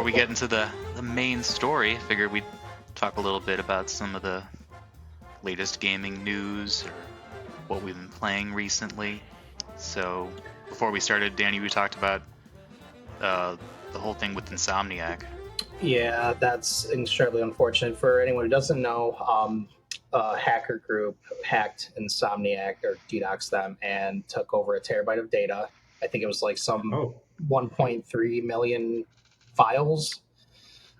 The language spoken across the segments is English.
we get into the main story, I figured we'd talk a little bit about some of the latest gaming news or what we've been playing recently. So before we started, Danny, we talked about the whole thing with Insomniac. Yeah, that's incredibly unfortunate. For anyone who doesn't know, a hacker group hacked Insomniac or DDoSed them and took over a terabyte of data. I think it was like some 1.3 million files.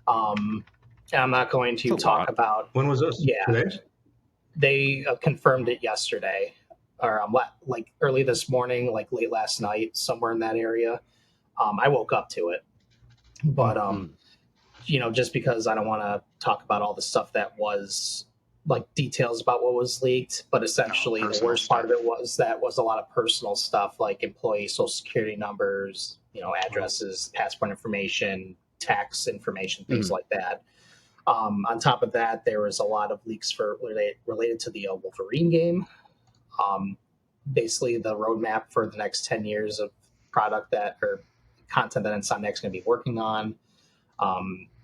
And I'm not going to talk about... When was this? Yeah. Today? They confirmed it yesterday, or like early this morning, like late last night, somewhere in that area. I woke up to it. But, just because I don't want to talk about all the stuff that was... like details about what was leaked, but essentially the worst part of it was a lot of personal stuff like employee social security numbers, addresses, passport information, tax information, things like that. On top of that, there was a lot of leaks related to the Wolverine game. Basically the roadmap for the next 10 years of content that Insomniac's going to be working on.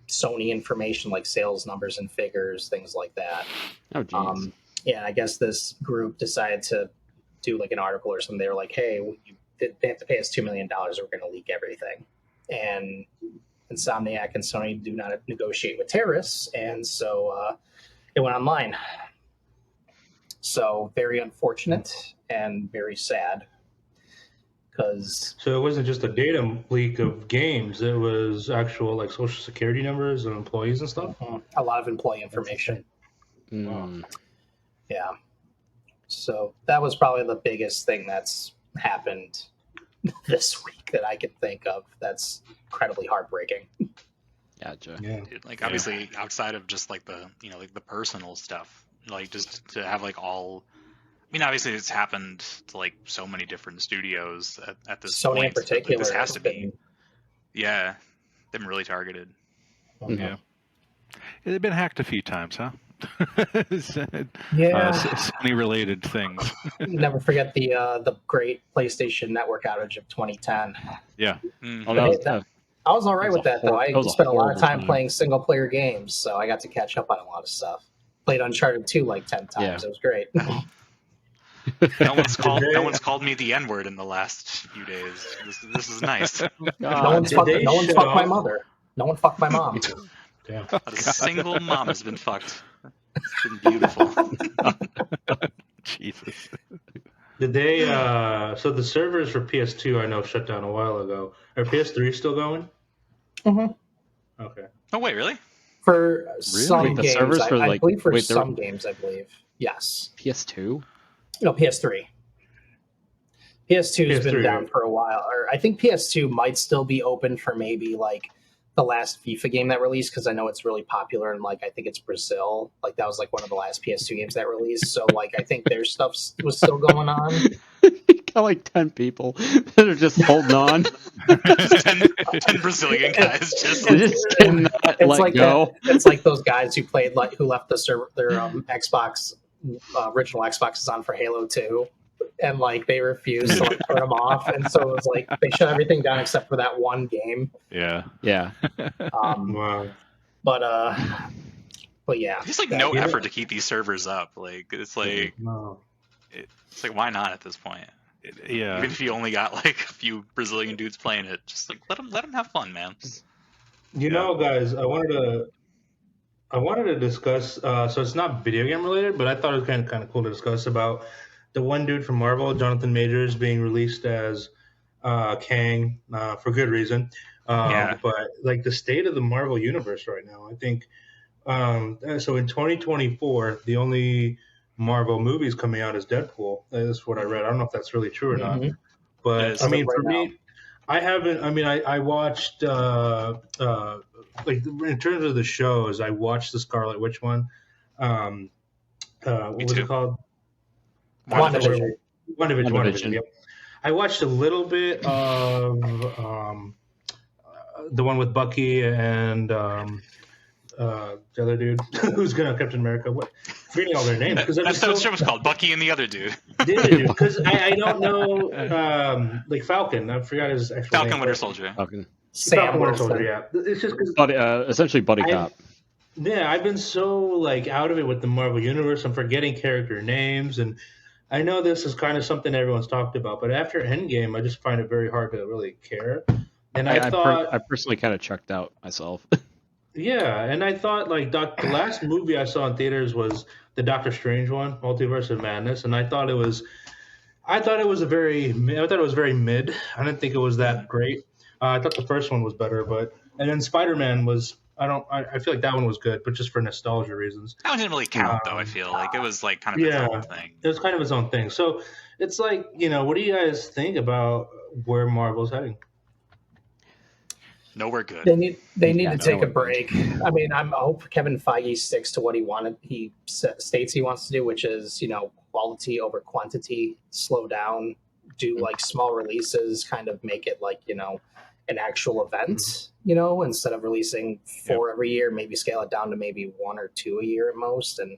Sony information like sales numbers and figures, things like that. Oh, geez. I guess this group decided to do like an article or something. They were like, hey, they have to pay us $2 million or we're going to leak everything. And Insomniac and Sony do not negotiate with terrorists. And so it went online. So very unfortunate and very sad. So it wasn't just a data leak of games; it was actual like social security numbers and employees and stuff. A lot of employee information. Wow. Yeah. So that was probably the biggest thing that's happened this week that I can think of. That's incredibly heartbreaking. Gotcha. Yeah. Dude, obviously outside of just like the the personal stuff, like just to have like all. I mean, obviously, it's happened to like so many different studios at this Sony point. in particular. This has to be. Yeah, they've been really targeted. Yeah, they've been hacked a few times, huh? Yeah, Sony-related things. Never forget the great PlayStation Network outage of 2010. Yeah. Mm-hmm. I was all right with that though. I spent a lot of time time playing single-player games, so I got to catch up on a lot of stuff. Played Uncharted 2 like 10 times. Yeah. It was great. No one's called me the N-word in the last few days. This is nice. No one's fucked my mother. No one fucked my mom. Damn. Not a single mom has been fucked. It's been beautiful. Jesus. Did they? So the servers for PS2 I know shut down a while ago. Are PS3 still going? Mm-hmm. Okay. Oh wait, really? For some Wait, the games, servers for, I believe for wait, some games, I believe. Yes. PS2? No, PS3. PS2 has been PS3, down right. for a while. Or I think PS2 might still be open for maybe like the last FIFA game that released, because I know it's really popular in like I think it's Brazil. Like that was like one of the last PS2 games that released. So like I think their stuff was still going on. You got like 10 people that are just holding on. 10 Brazilian guys just cannot let like go. It's like those guys who played who left their Xbox original Xboxes on for Halo 2, and like they refused to turn them off, and so it was like they shut everything down except for that one game. Yeah. Wow. But yeah, just like no effort to keep these servers up. Like it's like No. it's like why not at this point? Yeah. Even if you only got like a few Brazilian dudes playing it, just like let them have fun, man. You know, guys, I wanted to discuss. So it's not video game related, but I thought it was kind of cool to discuss about the one dude from Marvel, Jonathan Majors, being released as Kang for good reason. But like the state of the Marvel universe right now, I think. So in 2024, the only Marvel movies coming out is Deadpool. That's what I read. I don't know if that's really true or not. But I mean, for me, I haven't. I mean, I watched like in terms of the shows, I watched the Scarlet Witch one. What was it called? WandaVision. Yep. I watched a little bit of the one with Bucky and the other dude who's gonna Captain America. What? Forgetting all their names because that's what the show was called. Bucky and the other dude. The other dude, because I don't know like Falcon. I forgot his actual Falcon name. Winter Soldier. Falcon. Sam Winter Soldier, Wilson. yeah. It's just because essentially buddy cop. I've been so like out of it with the Marvel Universe. I'm forgetting character names, and I know this is kind of something everyone's talked about, but after Endgame, I just find it very hard to really care. And I thought, I personally kind of checked out myself. yeah, and I thought like the last movie I saw in theaters was the Doctor Strange one, Multiverse of Madness, and I thought it was very mid. I didn't think it was that great. I thought the first one was better, and then Spider Man was I feel like that one was good, but just for nostalgia reasons. That one didn't really count, though. I feel like it was like kind of its Yeah, own thing. it was kind of its own thing. So it's like, what do you guys think about where Marvel's heading? Nowhere good. They need to take a nowhere break. I mean, I hope Kevin Feige sticks to what he states he wants to do, which is, quality over quantity, slow down, do like small releases, kind of make it like, an actual event, instead of releasing 4 every year, maybe scale it down to maybe 1 or 2 a year at most, and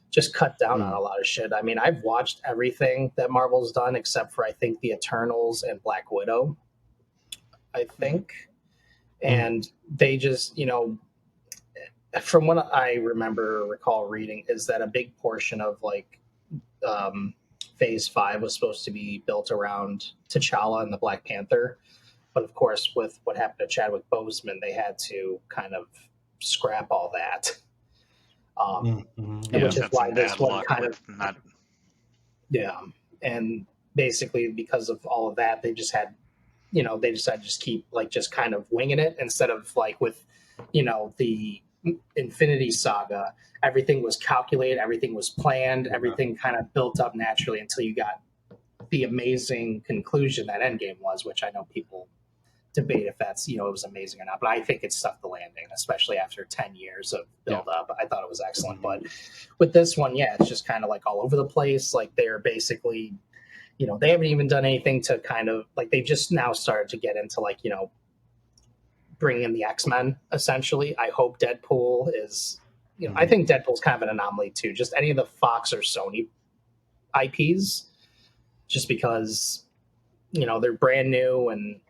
just cut down on a lot of shit. I mean, I've watched everything that Marvel's done except for, I think, the Eternals and Black Widow, I think. And they just, from what I recall reading, is that a big portion of like Phase 5 was supposed to be built around T'Challa and the Black Panther. But of course, with what happened to Chadwick Boseman, they had to kind of scrap all that. Which is why this one kind of... Not... Yeah. And basically, because of all of that, they just had... they decided to just keep just kind of winging it instead of like with, the Infinity Saga. Everything was calculated, everything was planned, everything kind of built up naturally until you got the amazing conclusion that Endgame was, which I know people debate if that's, it was amazing or not. But I think it stuck the landing, especially after 10 years of build up. I thought it was excellent. But with this one, it's just kind of like all over the place. Like they're basically... they haven't even done anything to kind of like, they just now started to get into like, bringing in the X-Men essentially. I hope Deadpool is, I think Deadpool's kind of an anomaly too. Just any of the Fox or Sony IPs, just because, they're brand new and,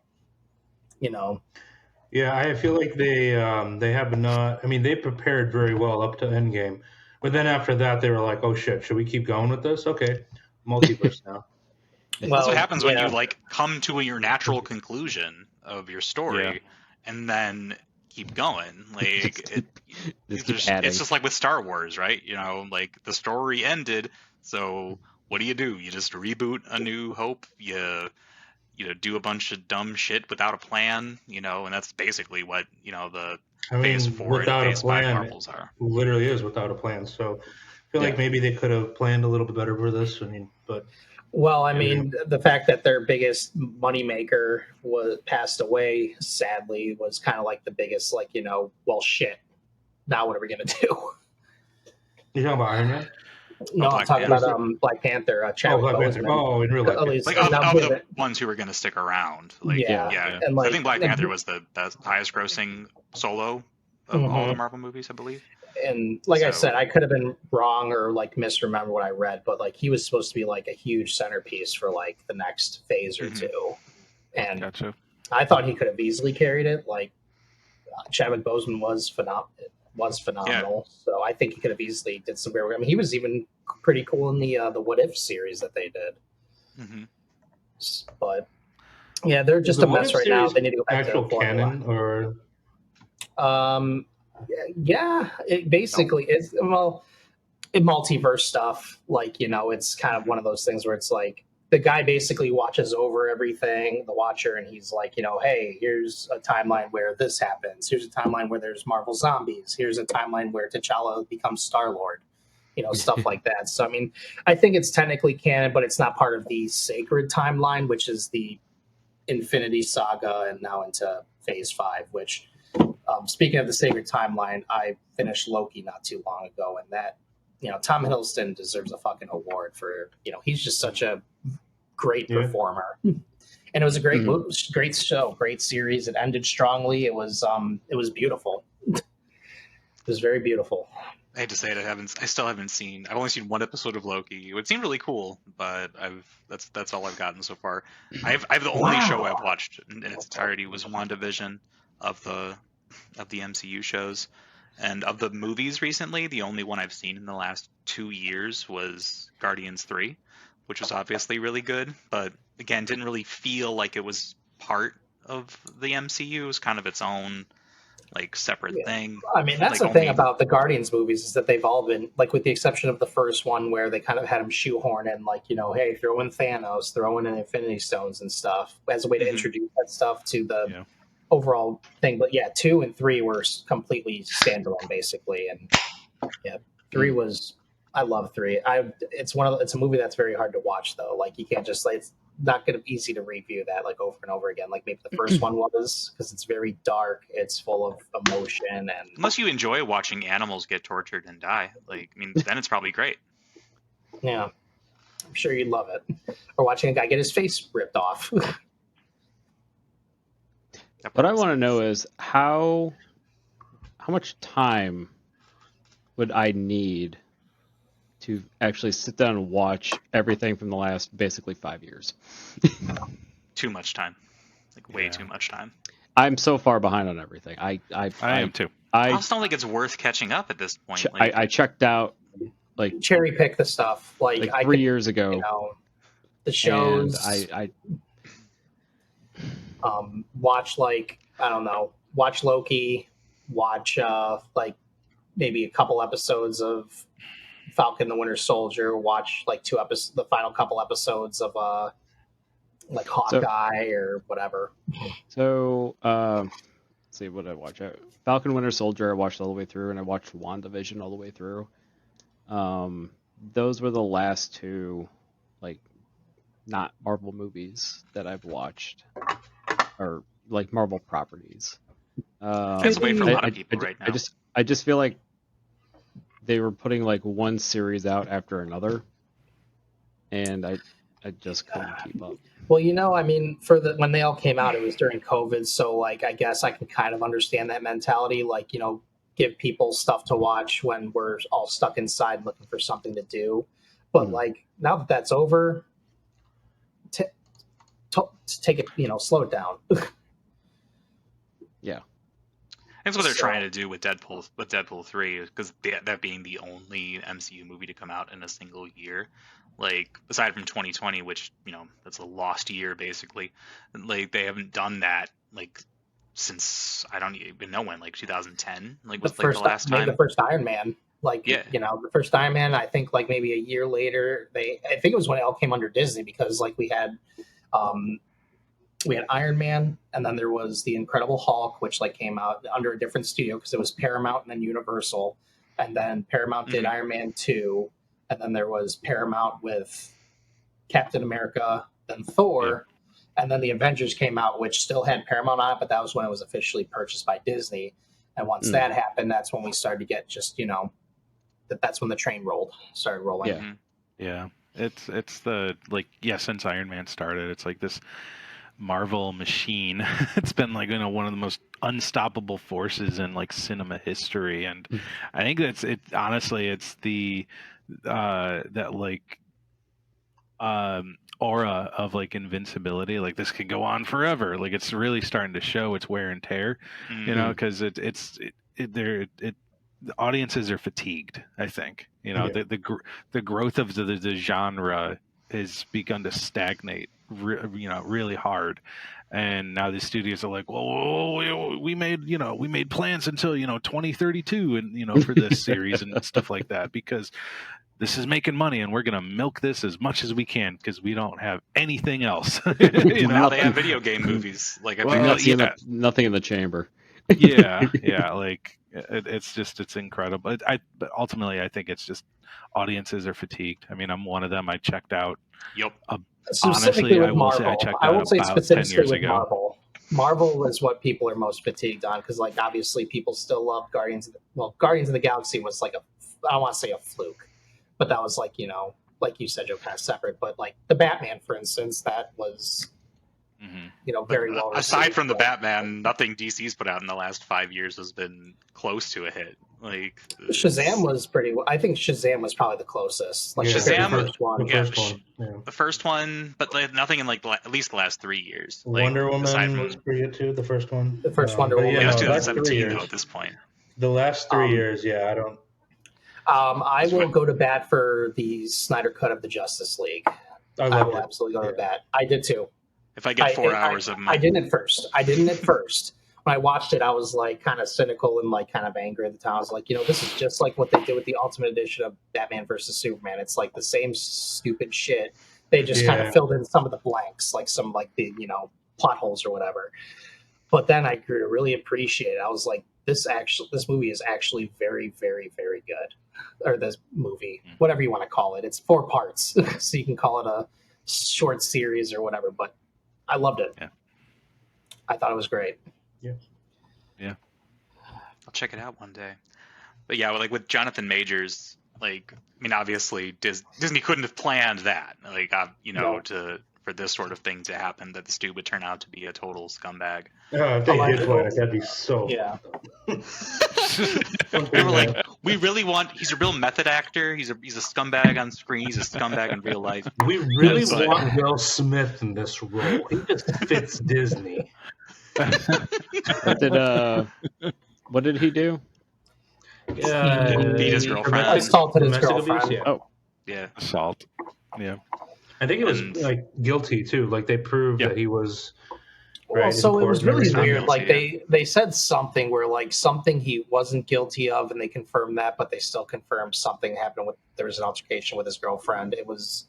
Yeah, I feel like they have not. I mean, they prepared very well up to Endgame, but then after that, they were like, "Oh shit, should we keep going with this? Okay, multiverse now." That's what happens when you like come to your natural conclusion of your story, and then keep going. Like it's just like with Star Wars, right? Like the story ended, so what do? You just reboot A New Hope. You do a bunch of dumb shit without a plan, and that's basically what the Phase 4 and Phase 5 Marvels are. Literally is without a plan. So I feel like maybe they could have planned a little bit better for this. I mean, but... Well, I mean, the fact that their biggest moneymaker was passed away, sadly, was kind of like the biggest, like, well, shit. Now what are we going to do? You talking about Iron Man? No, I'm talking about Black Panther. Chadwick Boseman. Oh, in real life. Like of the ones who were going to stick around. Like, And like, I think Black Panther was the highest grossing solo of all the Marvel movies, I believe. And like I said, I could have been wrong or like misremember what I read, but like he was supposed to be like a huge centerpiece for like the next phase or two. And I thought he could have easily carried it. Like Chadwick Boseman was phenomenal. So I think he could have easily did some great work. I mean, he was even pretty cool in the What If series that they did. But yeah, they're just a mess right now. They need to go back to canon or it basically is. Well, multiverse stuff, like, it's kind of one of those things where it's like the guy basically watches over everything, the Watcher, and he's like, hey, here's a timeline where this happens. Here's a timeline where there's Marvel zombies. Here's a timeline where T'Challa becomes Star-Lord, stuff like that. So, I mean, I think it's technically canon, but it's not part of the sacred timeline, which is the Infinity Saga and now into Phase 5, which... speaking of the sacred timeline, I finished Loki not too long ago, and that, Tom Hiddleston deserves a fucking award for, he's just such a great performer. And it was a great great show, great series. It ended strongly. It was beautiful. It was very beautiful. I hate to say it, I still haven't seen. I've only seen one episode of Loki. It would seem really cool, but that's all I've gotten so far. I've the only show I've watched in its entirety was WandaVision of the MCU shows, and of the movies recently, the only one I've seen in the last 2 years was Guardians 3, which was obviously really good, but again, didn't really feel like it was part of the MCU. It was kind of its own like separate Yeah. thing. I mean, that's Like the thing only about the Guardians movies is that they've all been like, with the exception of the first one where they kind of had them shoehorn in, like, hey, throw in Thanos, throw in Infinity Stones and stuff as a way to Mhm. introduce that stuff to the Yeah. overall thing. But yeah, 2 and 3 were completely standalone, basically, and yeah, 3 was. I love 3. It's it's a movie that's very hard to watch though. Like you can't just like it's not gonna be easy to review that like over and over again. Like maybe the first one was because it's very dark. It's full of emotion and unless you enjoy watching animals get tortured and die, like I mean, then it's probably great. yeah, I'm sure you'd love it. Or watching a guy get his face ripped off. What I want to know is how much time would I need to actually sit down and watch everything from the last basically 5 years? Too much time, like way Yeah. too much time. I'm so far behind on everything. I am too. I I also don't think it's worth catching up at this point. Like, I checked out like Cherry pick the stuff. Like I 3 could, years ago, the and shows. I Watch like I don't know, watch Loki, watch like maybe a couple episodes of Falcon the Winter Soldier, watch like the final couple episodes of like Hawkeye or whatever. So, let's see what I watch. Falcon Winter Soldier, I watched all the way through, and I watched WandaVision all the way through. Those were the last two, like, not Marvel movies that I've watched, or like Marvel properties. that's the way for a lot of people right now. I just feel like they were putting like one series out after another, and I just couldn't keep up. Well, I mean, when they all came out, it was during COVID, so like I guess I can kind of understand that mentality. Like, give people stuff to watch when we're all stuck inside looking for something to do. But like now that that's over, take it, slow it down. Yeah. That's what they're trying to do with Deadpool 3, because that being the only MCU movie to come out in a single year. Like, aside from 2020, which, that's a lost year, basically. Like, they haven't done that, like, since, I don't even know when, like, 2010? Like, was, like, the last time? Maybe the first Iron Man. Like, yeah. The first Iron Man, I think, like, maybe a year later, I think it was when it all came under Disney, because, like, we had Iron Man, and then there was the Incredible Hulk, which like came out under a different studio because it was Paramount and then Universal, and then Paramount did Iron Man 2, and then there was Paramount with Captain America, then Thor, and then the Avengers came out, which still had Paramount on it, but that was when it was officially purchased by Disney. And once that happened, that's when we started to get just that's when the train started rolling. Yeah. Mm-hmm. Yeah. It's the since Iron Man started, it's like this Marvel machine. It's been like one of the most unstoppable forces in like cinema history, and I think honestly it's the that like aura of like invincibility, like this could go on forever, like it's really starting to show its wear and tear, because the audiences are fatigued, I think. The growth of the genre has begun to stagnate really hard, and now the studios are like, well, we made plans until 2032 and for this series and stuff like that, because this is making money and we're gonna milk this as much as we can because we don't have anything else. Now they have video game movies. Like, Nothing in the chamber. yeah, like it's incredible. But ultimately, I think it's just audiences are fatigued. I mean, I'm one of them. I checked out. Yep. Honestly, I will say I checked out about 10 years ago. Marvel. Marvel is what people are most fatigued on, because like obviously people still love Guardians of the Galaxy was like I don't want to say a fluke, but that was like like you said, Joe, kind of separate. But like the Batman, for instance, that was very well received. Aside from the Batman, nothing DC's put out in the last 5 years has been close to a hit. Like Shazam was pretty. I think Shazam was probably the closest. Like Shazam, the first one. The first one, but nothing in like at least the last 3 years. Wonder like, Woman was pretty good too. The first one. The first Wonder Woman. Yeah, it was 2017 though. At this point, the last 3 years, I don't. I will go to bat for the Snyder cut of the Justice League. I will absolutely go to bat. I did too. If I get 4 hours of I didn't at first. When I watched it, I was like kind of cynical and like kind of angry at the time. I was like, this is just like what they did with the Ultimate Edition of Batman versus Superman. It's like the same stupid shit. They just kind of filled in some of the blanks, like some like the plot holes or whatever. But then I grew to really appreciate it. I was like, this movie is actually very, very, very good. Or this movie, whatever you want to call it. It's 4 parts, so you can call it a short series or whatever. But I loved it. Yeah. I thought it was great. Yeah. I'll check it out one day. But yeah, like with Jonathan Majors, like obviously Disney couldn't have planned that, like for this sort of thing to happen, that this dude would turn out to be a total scumbag. Oh, if they did plan it, that'd be so. Yeah. They were like, we really want. He's a real method actor. He's a scumbag on screen. He's a scumbag in real life. We really want Will Smith in this role. He just fits Disney. What did he do? He beat his girlfriend. Assaulted his girlfriend. Abuse, Oh, yeah, assault. Yeah, I think he was like guilty too. Like they proved that he was. Well, right, so it was really weird. Guilty, like they said something where like something he wasn't guilty of, and they confirmed that, but they still confirmed something happened there was an altercation with his girlfriend. He was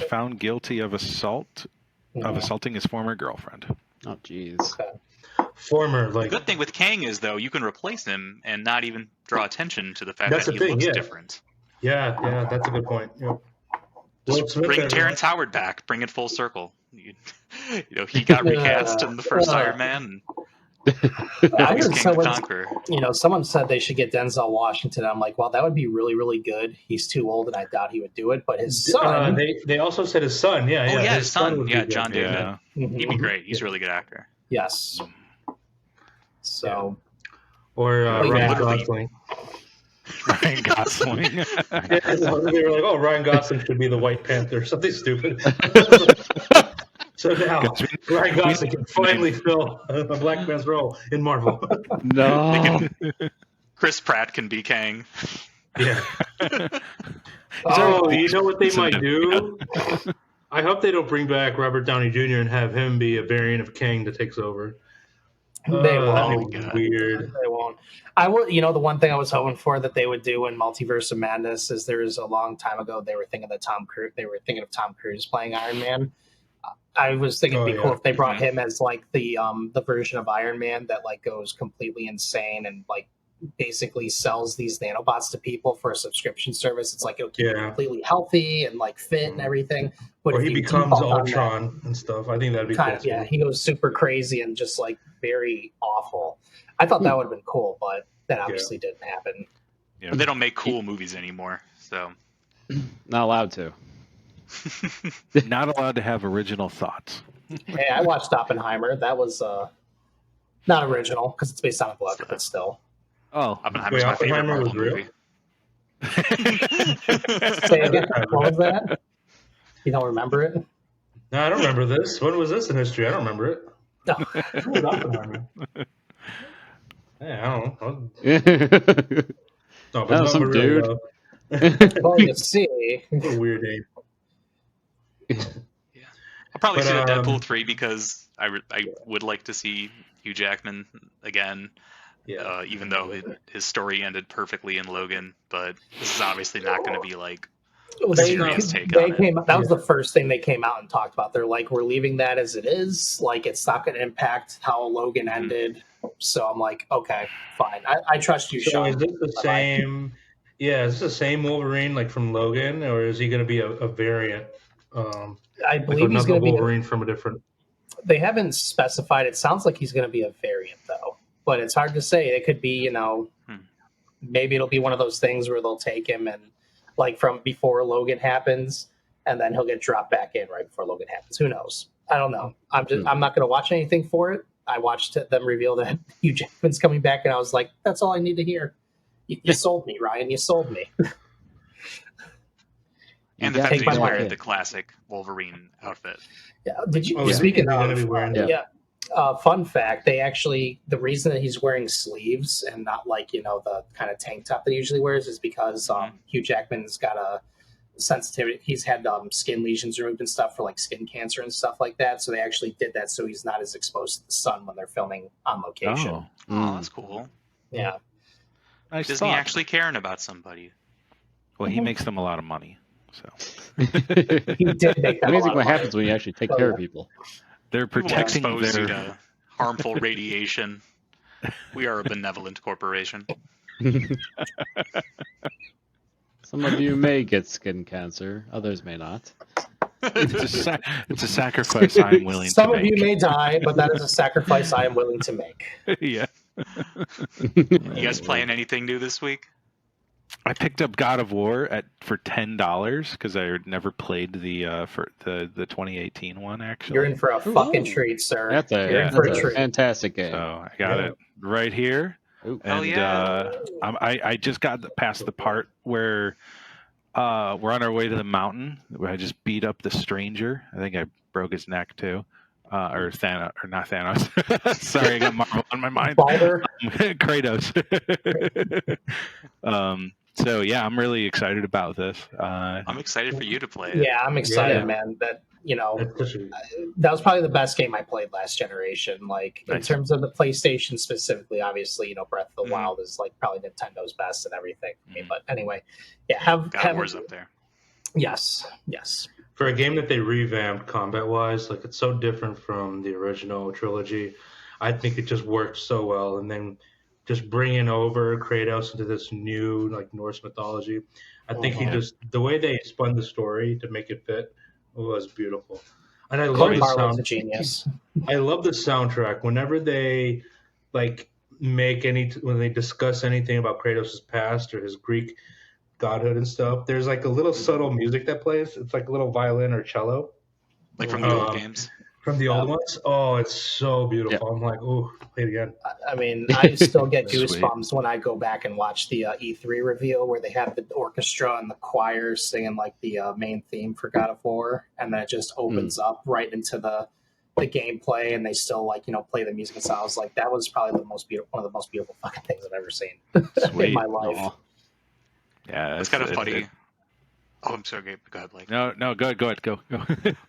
found guilty of assaulting his former girlfriend. Oh, jeez. Okay. Former, The good thing with Kang is though you can replace him and not even draw attention to the fact that he looks different. Yeah, that's a good point. Yep. Just bring Terrence Howard back. Bring it full circle. He got recast in the first Iron Man. Now he's King the Conqueror. Someone said they should get Denzel Washington. I'm like, well, that would be really, really good. He's too old, and I doubt he would do it. But his son. They also said his son. Yeah, his son. Yeah, John David. Yeah. He'd be great. He's a really good actor. Yes. So. Or Ryan Gosling. Ryan Gosling. They were like, "Oh, Ryan Gosling should be the White Panther," something stupid. So now Ryan Gosling can finally fill a black man's role in Marvel. No. Chris Pratt can be Kang. Yeah. You know what they might do? I hope they don't bring back Robert Downey Jr. and have him be a variant of Kang that takes over. They won't. Weird. They won't. I will. The one thing I was hoping for that they would do in Multiverse of Madness is there's a long time ago they were thinking of Tom Cruise playing Iron Man. I was thinking it'd be cool if they brought him as like the version of Iron Man that like goes completely insane and like basically sells these nanobots to people for a subscription service. It's like it'll keep you completely healthy and like fit and everything. But or he becomes Ultron and stuff. I think that'd be cool. Yeah, he goes super crazy and just like very awful. I thought that would have been cool, but that obviously didn't happen. Yeah. But they don't make cool movies anymore, so not allowed to. Not allowed to have original thoughts. Hey, I watched Oppenheimer. That was not original because it's based on a book, but still. Oh, Oppenheimer's my favorite Marvel movie. Say again. What was that? You don't remember it? No, I don't remember this. When was this in history? I don't remember it. No. Who was Oppenheimer? Yeah, I don't know. No, but was some dude. Well, you see. What a weird name. Yeah, I'll probably see the Deadpool 3 because I would like to see Hugh Jackman again. Yeah. Even though his story ended perfectly in Logan, but this is obviously not going to be like serious take on it. That was the first thing they came out and talked about. They're like, we're leaving that as it is. Like, it's not going to impact how Logan ended. So I'm like, okay, fine. I trust you, Sean. Is this the same? Yeah, is this the same Wolverine like from Logan, or is he going to be a variant? I believe he's going to be Wolverine from a different. They haven't specified. It sounds like he's going to be a variant, though. But it's hard to say. It could be, maybe it'll be one of those things where they'll take him and like from before Logan happens, and then he'll get dropped back in right before Logan happens. Who knows? I don't know. I'm not going to watch anything for it. I watched them reveal that Hugh Jackman's coming back, and I was like, that's all I need to hear. You sold me, Ryan. You sold me. And the fact that Take my he's money. wearing the classic Wolverine outfit. Yeah. Did you? Oh, Speaking he's gonna of, be wearing that. fun fact: the reason that he's wearing sleeves and not like the kind of tank top that he usually wears is because Hugh Jackman's got a sensitivity. He's had skin lesions removed and stuff for like skin cancer and stuff like that. So they actually did that so he's not as exposed to the sun when they're filming on location. Oh, that's cool. Yeah. Nice Disney thought. actually caring about somebody. Well, he makes them a lot of money, so He did make that Amazing what money. happens when you actually take care of people. they're We won't protecting expose you their. to harmful radiation. We are a benevolent corporation. Some of you may get skin cancer, others may not. It's a sacrifice I'm willing Some to of make. you may die, but that is a sacrifice I am willing to make. Yeah. You guys playing anything new this week? I picked up God of War for $10 because I had never played the 2018 one. Actually, You're in for a fucking treat, sir. That's You're in for a a treat. fantastic game. so I got it right here. Ooh. Hell And yeah. I just got past the part where we're on our way to the mountain where I just beat up the stranger. I think I broke his neck too. Or Thanos, or not Thanos. Sorry, I got Marvel on my mind. Balder. Kratos. So yeah, I'm really excited about this. I'm excited for you to play it. Yeah, I'm excited, Yeah. man. That That's just- that was probably the best game I played last generation. Like in Nice. terms of the PlayStation specifically, obviously, Breath of the Mhm. Wild is like probably Nintendo's best and everything for me. Mhm. But anyway, yeah, God of War's up there. yes. For a game that they revamped combat wise, like it's so different from the original trilogy. I think it just works so well. And then just bringing over Kratos into this new like Norse mythology, I think he just the way they spun the story to make it fit was beautiful. And I love Cory the Barlow's sound. a genius. I love the soundtrack. Whenever they like make when they discuss anything about Kratos' past or his Greek godhood and stuff, there's like a little subtle music that plays. It's like a little violin or cello Like from the old games. from the old ones. Oh, it's so beautiful. I'm like, oh, play it again. I mean, I still get Sweet. goosebumps when I go back and watch the E3 reveal where they have the orchestra and the choir singing like the main theme for God of War, and then it just opens up right into the gameplay, and they still play the music. And so I was like, that was probably one of the most beautiful fucking things I've ever seen Sweet. in my life. Aw. Yeah, It's kind of funny. Oh, I'm sorry. Go ahead, Blake. No, go ahead, go.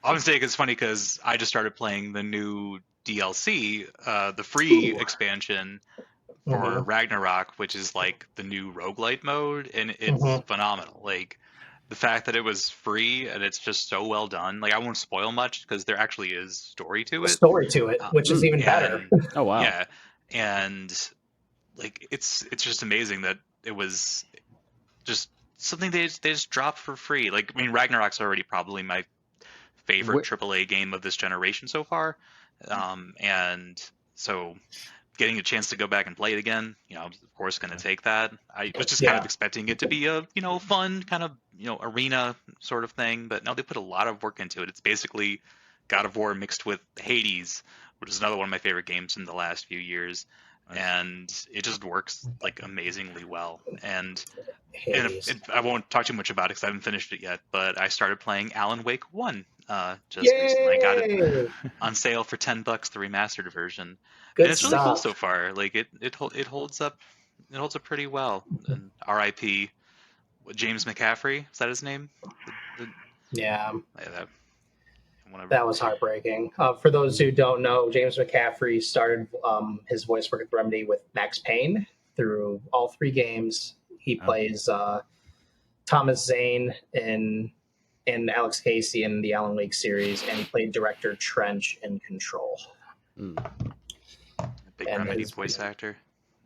I was saying it's funny because I just started playing the new DLC, the free expansion for Ragnarok, which is like the new roguelite mode, and it's phenomenal. Like the fact that it was free and it's just so well done. Like I won't spoil much because there actually is story to it. Which is even better. Oh wow. Yeah, and like it's just amazing that it was just something they just dropped for free. Like I mean, Ragnarok's already probably my favorite AAA game of this generation so far, and so getting a chance to go back and play it again, of course, going to take that. I was just kind of expecting it to be a fun kind of arena sort of thing, but no, they put a lot of work into it. It's basically God of War mixed with Hades, which is another one of my favorite games in the last few years. And it just works like amazingly well. And I won't talk too much about it because I haven't finished it yet. But I started playing Alan Wake 1 just recently. I got it on sale for $10, the remastered version. Good and it's really cool stuff. so far. Like it holds up. It holds up pretty well. And R.I.P. James McCaffrey, is that his name? Yeah. Whatever. That was heartbreaking. For those who don't know, James McCaffrey started his voice work at Remedy with Max Payne through all three games. He plays Thomas Zane in Alex Casey in the Alan Wake series, and he played Director Trench in Control. A big Remedy voice actor.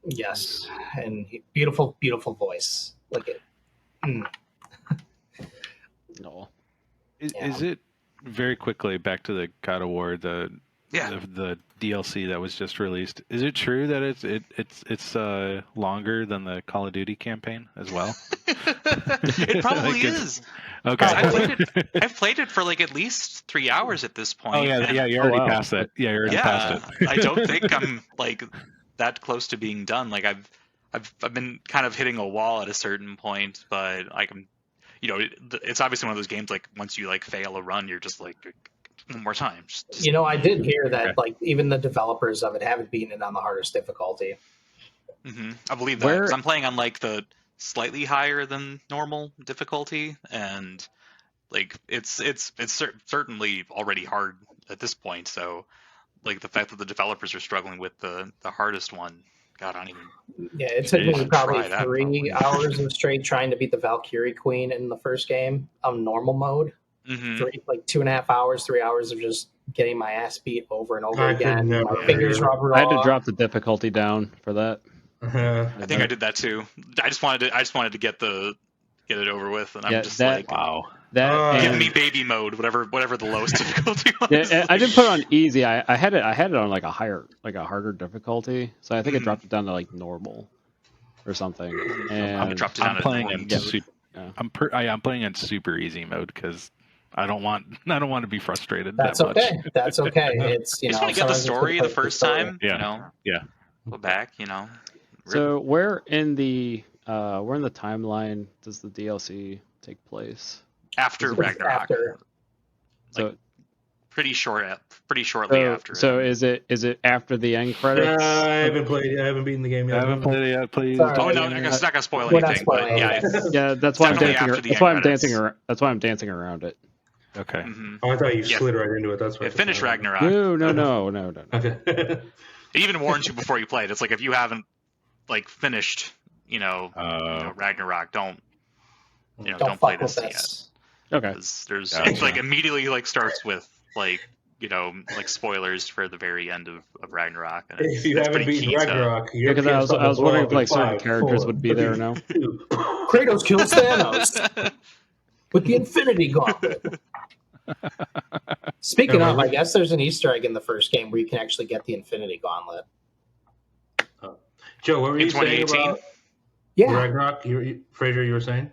Yes, and beautiful, beautiful voice. Like it. No. Is it very quickly back to the God of War? Yeah. the DLC that was just released. Is it true that it's longer than the Call of Duty campaign as well? It probably Like, is. Okay. I've played it for like at least 3 hours at this point. Oh yeah, and yeah. You Oh, already wow. passed it. Yeah, you already passed it. I don't think I'm like that close to being done. Like I've been kind of hitting a wall at a certain point, but like I'm, it's obviously one of those games like once you like fail a run, you're just like one more time. Just I did hear that Okay. like even the developers of it haven't beaten it on the hardest difficulty. I believe that Where- because I'm playing on like the slightly higher than normal difficulty, and like it's certainly already hard at this point. So like the fact that the developers are struggling with the hardest one, God, I don't even. Yeah, it took me Jeez. probably Try that, 3 probably. hours of straight trying to beat the Valkyrie Queen in the first game on normal mode. Mhm. 2.5 hours, 3 hours of just getting my ass beat over and over I could again. never My fingers do it. rubber I had to raw. drop the difficulty down for that. I think I did that too. I just wanted to get it over with, and I'm Yeah, just that- like, Wow. That give and me baby mode, whatever the lowest difficulty was. yeah, I didn't put it on easy. I had it on like a harder difficulty. So I think I dropped it down to like normal or something. And I dropped it down I'm to playing normal in mode. super. Yeah. I'm playing in super easy mode because I don't want to be frustrated That's that much. okay. That's okay. It's You just want to get the sometimes it's story good the for first story. time, Yeah. Yeah. go back, So where in the timeline does the DLC take place? after It's Ragnarok. After So Pretty shortly after. so it. is it after the end credits? I haven't played. I haven't beaten the game I yet. haven't played it yet. Please. Sorry. Oh don't no, get me. it's not gonna spoil We're not anything, but spoiling yeah, anything. Yeah, that's why I'm definitely dancing. after the That's why end I'm dancing credits. around. That's why I'm dancing around it. Okay. Mhm. Oh, I thought you Yeah. slid right into it. That's why. Finish Ragnarok. No. Okay. It even warns you before you play it. It's like if you haven't like finished, Ragnarok, don't don't play fuck with this yet. this. Okay. Because there's Gotcha. it's like immediately like starts with like spoilers for the very end of Ragnarok. And If you it's haven't pretty beaten key to- Ragnarok, you're Because I was wondering if like certain characters four, would be there now. two. Kratos kills Thanos with the Infinity Gauntlet. Speaking Yeah, of, right. I guess there's an Easter egg in the first game where you can actually get the Infinity Gauntlet. Joe, what were In you saying 2018? about Yeah, Ragnarok? Fraser, you were saying?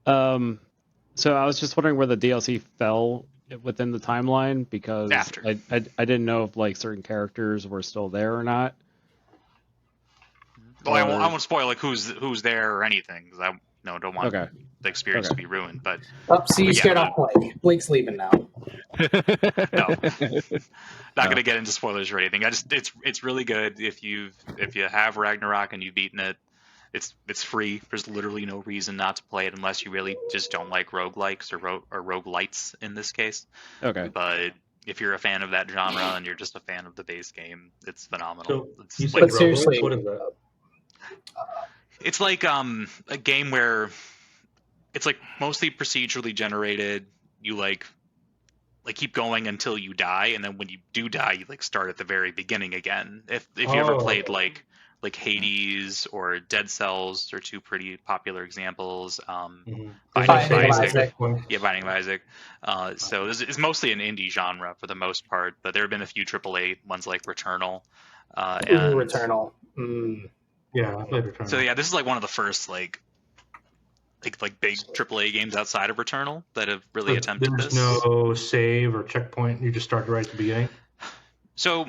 So I was just wondering where the DLC fell within the timeline because After. I didn't know if like certain characters were still there or not. Well, I won't spoil like who's there or anything because I don't want Okay. the experience Okay. to be ruined. But see, you But yeah, scared off Blake. Blake's leaving now. no, not gonna get into spoilers or anything. It's really good if you have Ragnarok and you've beaten it. It's free. There's literally no reason not to play it unless you really just don't like roguelikes or roguelites in this case. Okay. But if you're a fan of that genre and you're just a fan of the base game, it's phenomenal. So, It's you like, said But seriously- roguelites? What is that? it's like a game where it's like mostly procedurally generated. You like keep going until you die, and then when you do die, you like start at the very beginning again. If you ever played like Hades or Dead Cells are two pretty popular examples. Mhm. Binding of Isaac. Yeah, Binding of Isaac. So this is mostly an indie genre for the most part, but there have been a few AAA ones like Returnal. And Returnal. Mm. Yeah, I played Returnal. so yeah, this is like one of the first like big AAA games outside of Returnal that have really attempted There's this. no save or checkpoint. You just start right at the beginning. So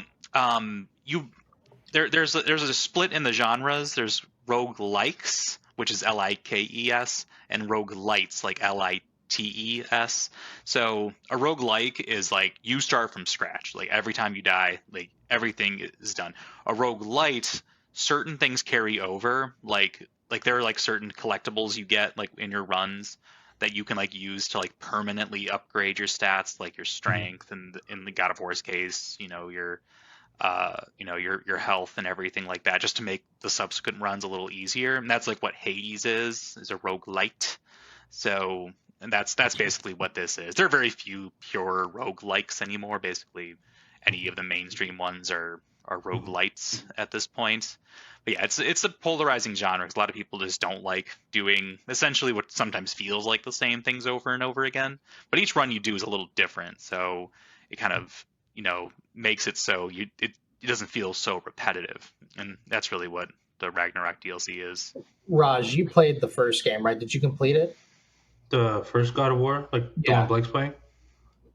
there's a split in the genres. There's roguelikes, which is Likes, and roguelites, like Lites. So a roguelike is like you start from scratch. Like every time you die, like everything is done. A roguelite, certain things carry over. Like there are like certain collectibles you get like in your runs that you can like use to like permanently upgrade your stats, like your strength, and in the God of War's case, your health and everything like that, just to make the subsequent runs a little easier. And that's like what Hades is a roguelite. So, and that's basically what this is. There are very few pure roguelikes anymore. Basically, any of the mainstream ones are roguelites at this point. But yeah, it's a polarizing genre because a lot of people just don't like doing essentially what sometimes feels like the same things over and over again. But each run you do is a little different, so it kind of makes it so it doesn't feel so repetitive, and that's really what the Ragnarok DLC is. Raj, you played the first game, right? Did you complete it? The first God of War, like the one Blake's playing.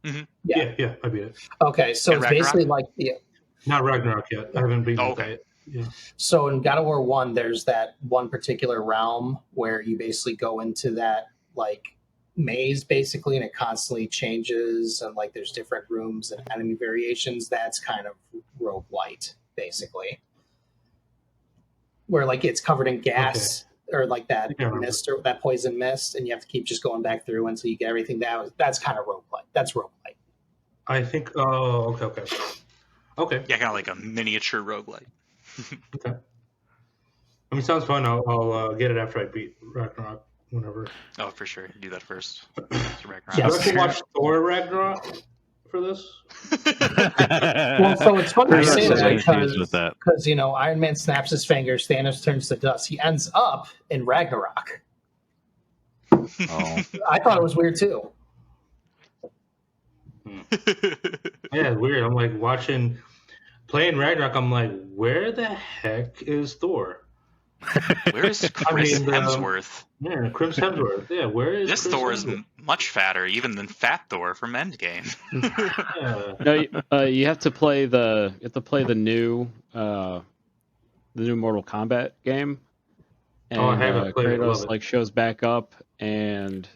Mm-hmm. Yeah, I beat it. Okay, so And it's Ragnarok? basically like Not Ragnarok yet. I haven't beaten Okay. that yet. Yeah. So in God of War 1, there's that one particular realm where you basically go into that like maze basically, and it constantly changes, and like there's different rooms and enemy variations. That's kind of roguelite, basically. Where like it's covered in gas or like that mist or that poison mist, and you have to keep just going back through until you get everything. That's kind of roguelite. That's roguelite. I think. Oh, okay. Yeah, kind of like a miniature roguelite. Okay. I mean, sounds fun. I'll get it after I beat Ragnarok. Whenever. Oh, for sure. Do that first. Ragnarok. Yeah, I can watch Thor Ragnarok for this. Well, so it's funny you say that because Iron Man snaps his fingers, Thanos turns to dust. He ends up in Ragnarok. Oh. I thought it was weird too. Yeah, weird. I'm like playing Ragnarok. I'm like, where the heck is Thor? Where's Chris Hemsworth? Yeah, Chris Hemsworth. Yeah, where is this Chris Thor? Hemsworth? Is much fatter, even than Fat Thor from Endgame. No, you have to play the new Mortal Kombat game, and Kratos like shows back up, and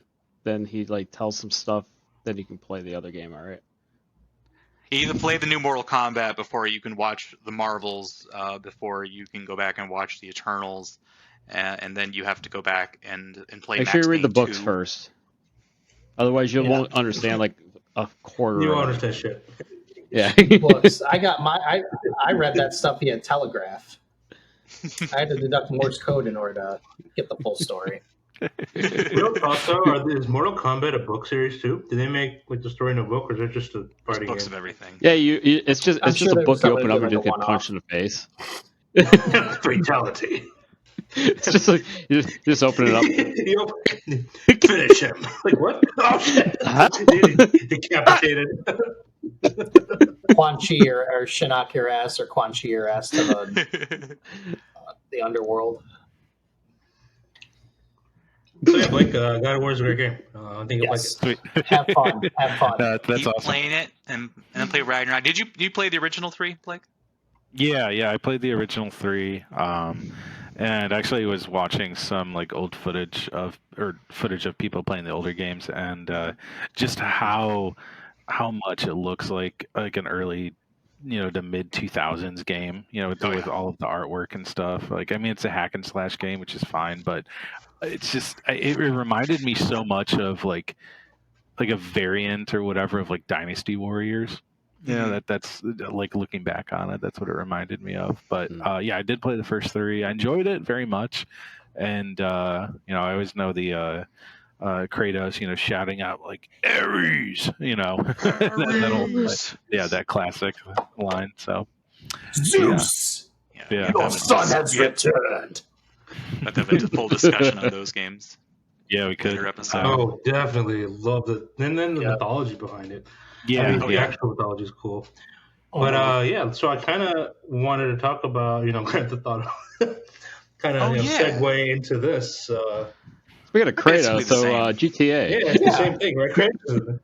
then he like tells some stuff. Then you can play the other game. All right. You either play the new Mortal Kombat before you can watch the Marvels, before you can go back and watch the Eternals, and then you have to go back and play. Make sure you read the books first. Otherwise, you won't understand like a quarter. You won't understand shit. Yeah. Books. I read that stuff via Telegraph. I had to deduct Morse code in order to get the full story. Real talk though, is Mortal Kombat a book series too? Do they make like the story in a book, or is it just a fighting books game? Of everything? Yeah, it's just a book you open up and just get punched in the face. Fatality. It's just like you just open it up. Finish him. Like what? Oh shit! Decapitated. Quan Chi or Shinnok your ass, or Quan Chi your ass to the underworld. So yeah, Blake, God of War is a great game. I think you'll like it. Sweet. Have fun. That's Keep awesome. Playing it and then play Ragnarok. Did you play the original 3, Blake? Yeah, I played the original 3, and actually was watching some like old footage of people playing the older games, and just how much it looks like an early, the mid 2000s game, with all of the artwork and stuff. Like, I mean, it's a hack and slash game, which is fine, but it's just it reminded me so much of like a variant or whatever of like Dynasty Warriors. Yeah, that's like looking back on it, that's what it reminded me of. But yeah, I did play the first 3. I enjoyed it very much, and I always know the Kratos, shouting out like Ares, that classic line. So Zeus, your son has returned. I'd have a full discussion on those games. Yeah, we could. Oh, definitely love it. And then the mythology behind it. Yeah, the actual mythology is cool. But so I kind of wanted to talk about, Grand Theft Auto. Segue into this. We got a Kratos, so GTA. Yeah, it's the same thing, right? Kratos.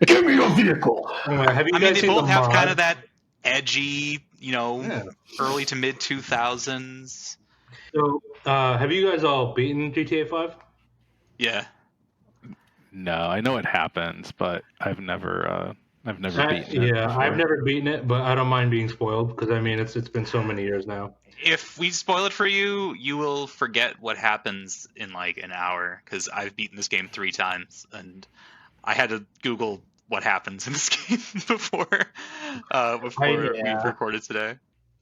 Give me your vehicle. They both have kind of that edgy, early to mid 2000s. So, have you guys all beaten GTA 5? Yeah. No, I know it happens, but I've never beaten it. Yeah, I've never beaten it, but I don't mind being spoiled because I mean it's been so many years now. If we spoil it for you, you will forget what happens in like an hour, because I've beaten this game 3 times, and I had to Google what happens in this game before we recorded today.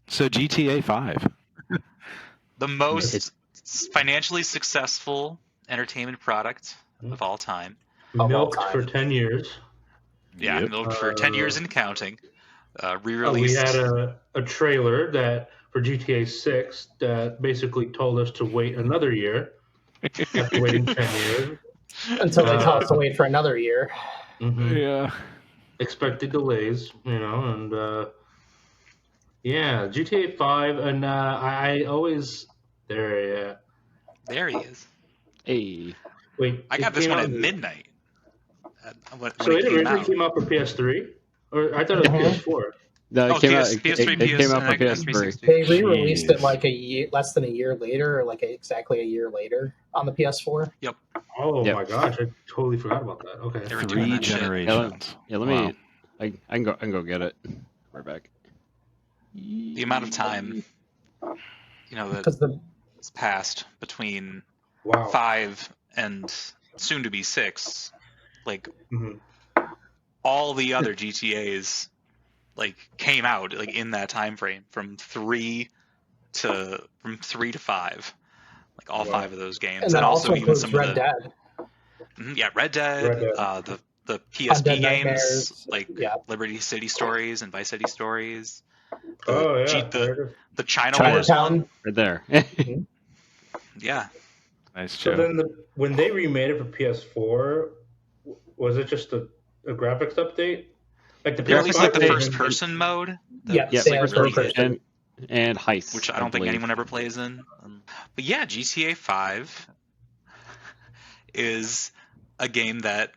So GTA 5. The most financially successful entertainment product of all time. Milked for 10 years. Yeah, milked for 10 years and counting. Re-released. We had a trailer for GTA 6 that basically told us to wait another year after waiting 10 years. Until they tell us to wait for another year. Mm-hmm. Yeah. expected delays, and yeah, GTA 5, and I always there. Yeah, There he is. Hey. wait, I it got this came one out. at midnight when So it it came originally out. came out for PS3, or I thought it was Mhm. PS4. No, Oh, it came out. PS3, It came PS, out for and PS3. X360. They re-released it Jeez. like less than a year later, or like exactly a year later on the PS4. Yep, Oh Yep. my gosh, I totally forgot about that. Okay. they were doing 3 that shit. generations. Yeah, let Wow. me. I can go get it. We're back. The amount of time, Because that's passed between Wow. 5 and soon to be 6, like Mhm. all the other GTA's like came out like in that time frame from 3 to 5, like all Wow. 5 of those games, and that and also also even includes some of Red the Dead, yeah, Red Dead, Red Dead. the PSP Undead games Nightmares. like Yeah, Liberty City Stories and Vice City Stories, the Oh G, yeah, there it is. the China Oh, yeah. Wars one, Chinatown. Right there. Mhm. yeah. Nice, So Joe. then, when they remade it for PS4, was it just a graphics update? Like the They released like PS5 the update first version? person mode that Yep, Yep. was they like had really first First good, person. and heists, which I I don't think believe. anyone ever plays in. But yeah, GTA 5 is a game that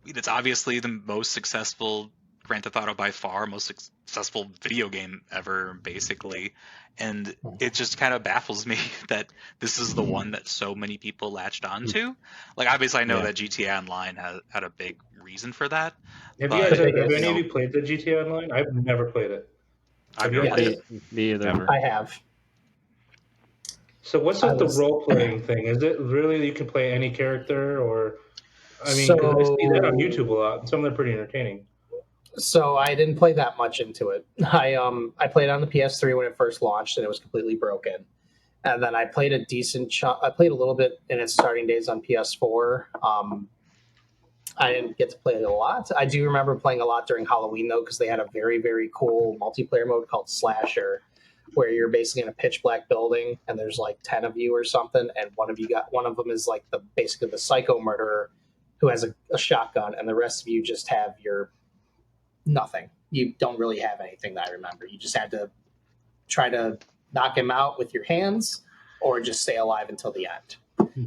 it's obviously the most successful Grand Theft Auto by far, most successful video game ever, basically. And it just kind of baffles me that this is the one that so many people latched onto. Like, obviously, I know Yeah. that GTA Online had a big reason for that, Have you The guys? but Have biggest. any of you played the GTA Online? I've never played it. I've Have you never guys played played Yes, it. it? Me either. Never. I have. So what's I with the was role playing thing? Is it really you can play any character, or I mean, because I see that on so YouTube a lot, and some of them are pretty entertaining. so I didn't play that much into it. I played on the PS3 when it first launched, and it was completely broken. And then I played a decent chunk. I played a little bit in its starting days on PS4. I didn't get to play it a lot. I do remember playing a lot during Halloween though, because they had a very very cool multiplayer mode called Slasher, where you're basically in a pitch black building and there's like 10 of you or something, and one of them is like basically the psycho murderer who has a shotgun, and the rest of you just have your nothing. You don't really have anything that I remember. You just had to try to knock him out with your hands or just stay alive until the end.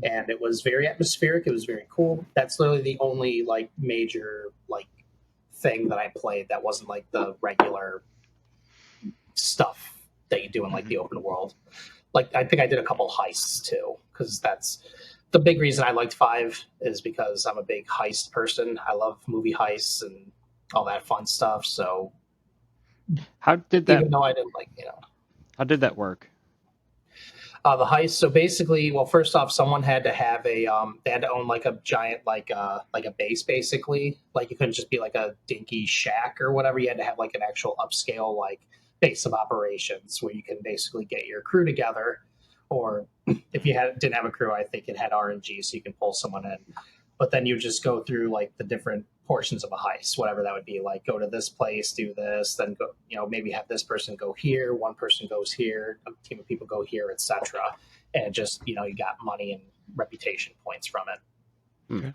And it was very atmospheric. It was very cool. That's literally the only like major like thing that I played that wasn't like the regular stuff that you do in like the open world. Like I think I did a couple heists too, because that's the big reason I liked 5 is because I'm a big heist person. I love movie heists and all that fun stuff. So How did that? even though I didn't How did that work? the heist. So basically, well, first off, someone had to have they had to own like a giant like a base, basically. Like you couldn't just be like a dinky shack or whatever. You had to have like an actual upscale like base of operations where you can basically get your crew together. Or if you didn't have a crew, I think it had RNG, so you can pull someone in. But then you just go through like the different portions of a heist, whatever that would be. Like go to this place, do this, then go, maybe have this person go here, one person goes here, a team of people go here, etc. And just you got money and reputation points from it. Okay.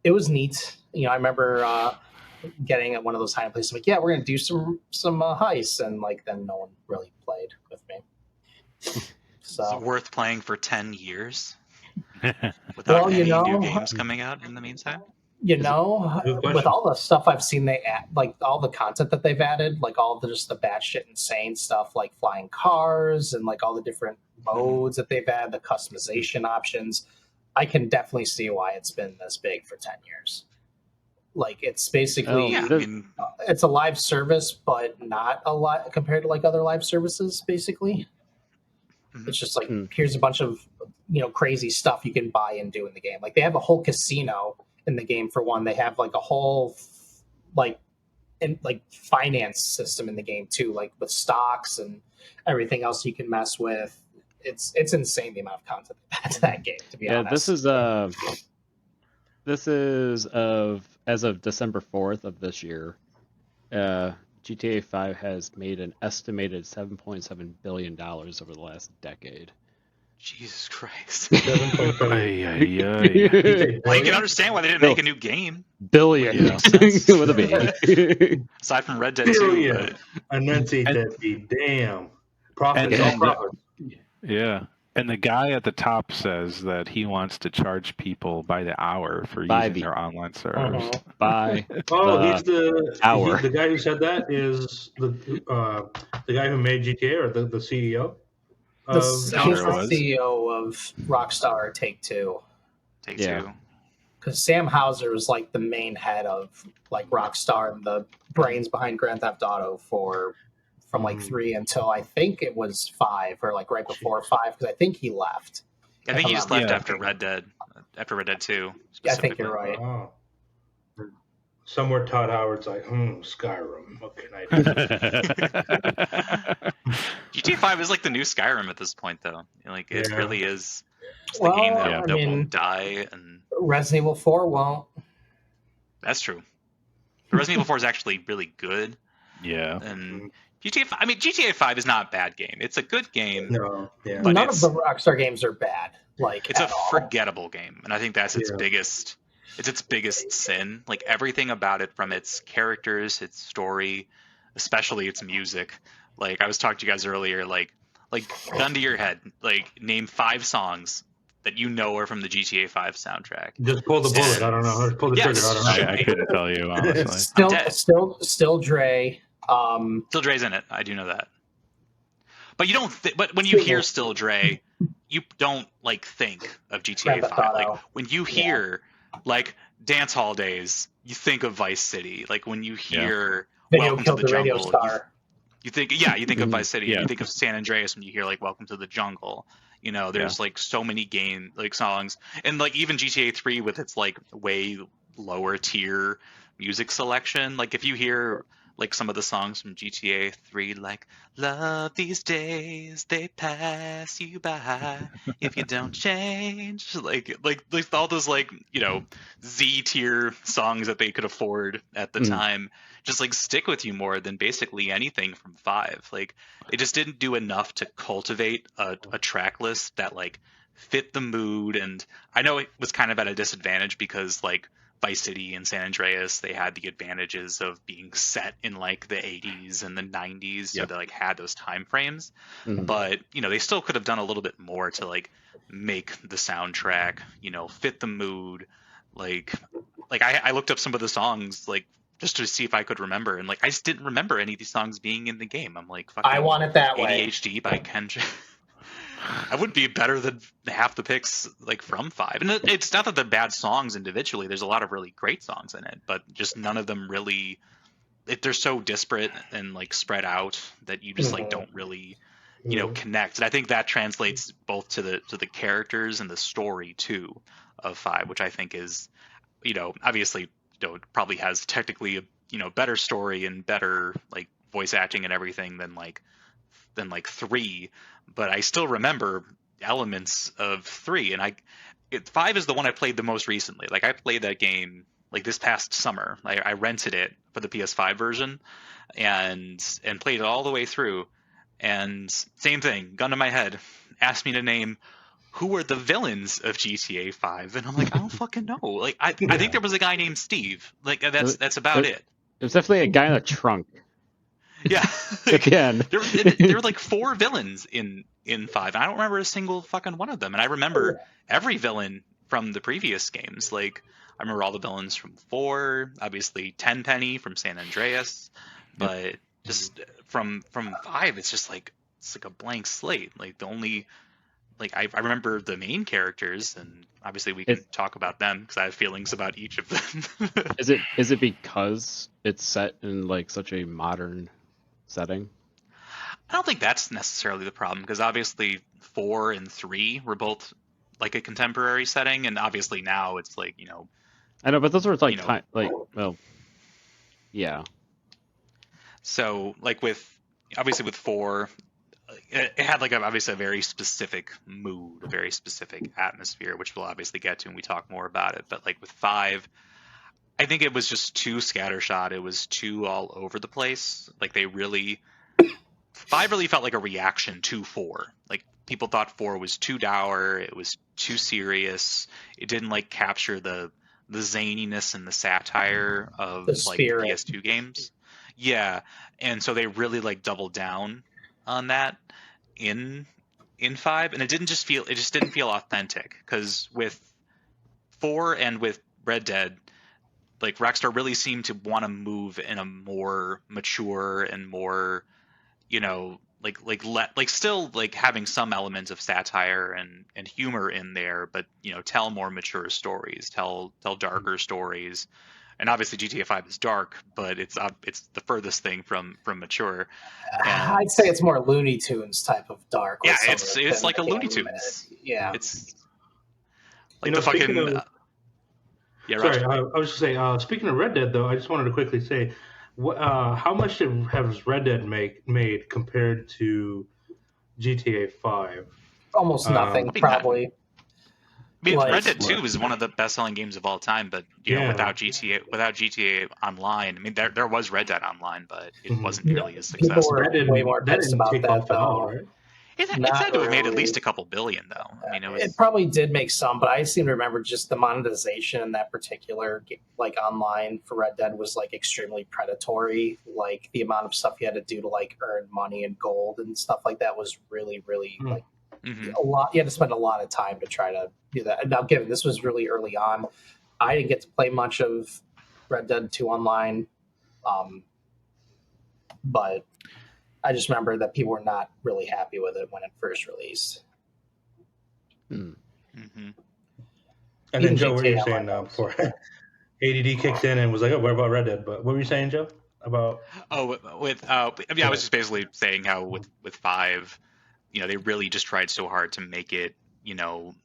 It was neat. I remember getting at one of those high places, like, yeah, we're gonna do some heists, and like then no one really played with me. Is it So worth playing for 10 years without well, any new games coming out in the meantime? Good with question. all the stuff I've seen they add, like all the content that they've added, like all just the batshit insane stuff, like flying cars and like all the different modes that they've added, the customization options, I can definitely see why it's been this big for 10 years. Like it's basically Yeah, I mean, it's a live service, but not a lot compared to like other live services. Basically, it's just like here's a bunch of crazy stuff you can buy and do in the game. Like they have a whole casino in the game for one. They have like a whole like finance system in the game too, like with stocks and everything else you can mess with. It's insane the amount of content that's that game. To be honest, This is as of December 4th of this year. GTA 5 has made an estimated $7.7 billion over the last decade. Jesus Christ. 7.7. Ay, ay, ay. You say Well, you billion? can understand why they didn't Bill. make a new game. Billion Like, it makes sense. with a B. Aside from Red Dead 2, Billion. but Enunciate And- that B. Damn. Profits, And- all and- profits. Yeah. And the guy at the top says that he wants to charge people by the hour for By using the- their online servers. Uh-huh. By Oh, the he's the hour. the guy who said that is the guy who made GTA or the CEO of He's Sure the it was. CEO of Rockstar Take-Two. Take Yeah. Two. Because Sam Houser is like the main head of like Rockstar and the brains behind Grand Theft Auto from like 3 until I think it was 5 or like right before 5 because I think he left. I think he just left Yeah. after Red Dead 2. Yeah, I think you're right. Oh. Somewhere Todd Howard's like, Skyrim. What can I do? GTA 5 is like the new Skyrim at this point, though. Like, it Yeah. really is. It's the Well, game that, I that mean- won't die, and Resident Evil 4 won't. that's true. But Resident Evil 4 is actually really good, Yeah. and GTA 5 is not a bad game. It's a good game. No, yeah. But None of it's- the Rockstar games are bad. Like It's a at all. forgettable game, and I think that's its Yeah. biggest. It's its biggest sin. Like everything about it, from its characters, its story, especially its music. Like I was talking to you guys earlier. Like gun to your head. Like name 5 songs that you know are from the GTA 5 soundtrack. Just pull the bullet. I don't know. Or pull the Yes. trigger. I don't know. I couldn't tell you, honestly. Still, dead. still Dre. Still Dre's in it. I do know that. But you don't. But when you hear Still Dre, you don't like think of GTA Grand Theft 5. Like Auto. when you hear like Dance Hall Days, you think of Vice City. Like when you hear Video Welcome to killed the the radio Jungle, star. you think of Vice City. Yeah. You think of San Andreas when you hear like Welcome to the Jungle. You know, there's like so many game like songs, and like even GTA 3 with its like way lower tier music selection. Like if you hear like some of the songs from GTA 3, like "Love These Days They Pass You By If You Don't Change," like all those like Z tier songs that they could afford at the time, just like stick with you more than basically anything from 5. Like they just didn't do enough to cultivate a track list that like fit the mood. And I know it was kind of at a disadvantage because like Vice City and San Andreas, they had the advantages of being set in like the 80s and the 90s, so they like had those time frames. But they still could have done a little bit more to like make the soundtrack fit the mood. Like I looked up some of the songs like just to see if I could remember, and like I just didn't remember any of these songs being in the game. I'm like, fucking I want it that way. ADHD by Kendrick. I would be better than half the picks like from 5. And it's not that they're bad songs individually. There's a lot of really great songs in it, but just none of them really. They're so disparate and like spread out that you just like don't really connect. And I think that translates both to the characters and the story too of 5, which I think is obviously it probably has technically a better story and better like voice acting and everything than 3, but I still remember elements of 3. And 5 is the one I played the most recently. Like I played that game like this past summer. I rented it for the PS5 version and played it all the way through. And same thing, gun to my head, asked me to name who were the villains of GTA 5, and I'm like, I don't fucking know. Like I think there was a guy named Steve. Like that's about it. There's definitely a guy in a trunk. Yeah. At the end. There were like 4 villains in 5. And I don't remember a single fucking one of them. And I remember every villain from the previous games. Like I remember all the villains from 4, obviously Tenpenny from San Andreas, but just from 5, it's like a blank slate. Like the only like I remember the main characters, and obviously we can talk about them because I have feelings about each of them. Is it because it's set in like such a modern setting? I don't think that's necessarily the problem, because obviously 4 and 3 were both like a contemporary setting, and obviously now it's like I know, but those were like well, yeah. So like with 4, it had like obviously a very specific mood, a very specific atmosphere, which we'll obviously get to when we talk more about it. But like with 5, I think it was just too scattershot. It was too all over the place. Like 5 really felt like a reaction to 4. Like people thought 4 was too dour, it was too serious, it didn't like capture the zaniness and the satire of The like the spirit. PS2 games. Yeah, and so they really like doubled down on that in 5, and it just didn't feel authentic, because with 4 and with Red Dead, like Rockstar really seemed to want to move in a more mature and more, you know, like still like having some elements of satire and humor in there, but you know, tell more mature stories, tell darker stories. And obviously GTA 5 is dark, but it's the furthest thing from mature. And I'd say it's more Looney Tunes type of dark. yeah, With some of it's the it's like a thematic Looney element. Tunes. Yeah. It's You like know, the speaking fucking of, yeah, sorry, Roger. I was just saying. Speaking of Red Dead, though, I just wanted to quickly say, how much has Red Dead made compared to GTA 5? Almost nothing, Probably not. probably. I mean, Like, Red Dead 2 is one of the best-selling games of all time, but you know, Yeah. without GTA Online, I mean, there was Red Dead Online, but it Mhm. wasn't nearly as people successful. were way more That pissed didn't about take that, off at all, though. right? It's had Not to have made at really. least a couple billion, though. I mean, it was. It probably did make some, but I seem to remember just the monetization in that particular like online for Red Dead was like extremely predatory. Like the amount of stuff you had to do to like earn money and gold and stuff like that was really, really like Mhm. a lot. You had to spend a lot of time to try to do that. And now, given this was really early on, I didn't get to play much of Red Dead 2 online, but I just remember that people were not really happy with it when it first released. Hmm. Mhm. And then Even Joe, what were you GTA saying Online before ADD kicked in and was like, "Oh, what about Red Dead?" But what were you saying, Joe? About Oh, I mean, I was just basically saying how with 5, you know, they really just tried so hard to make it, you know,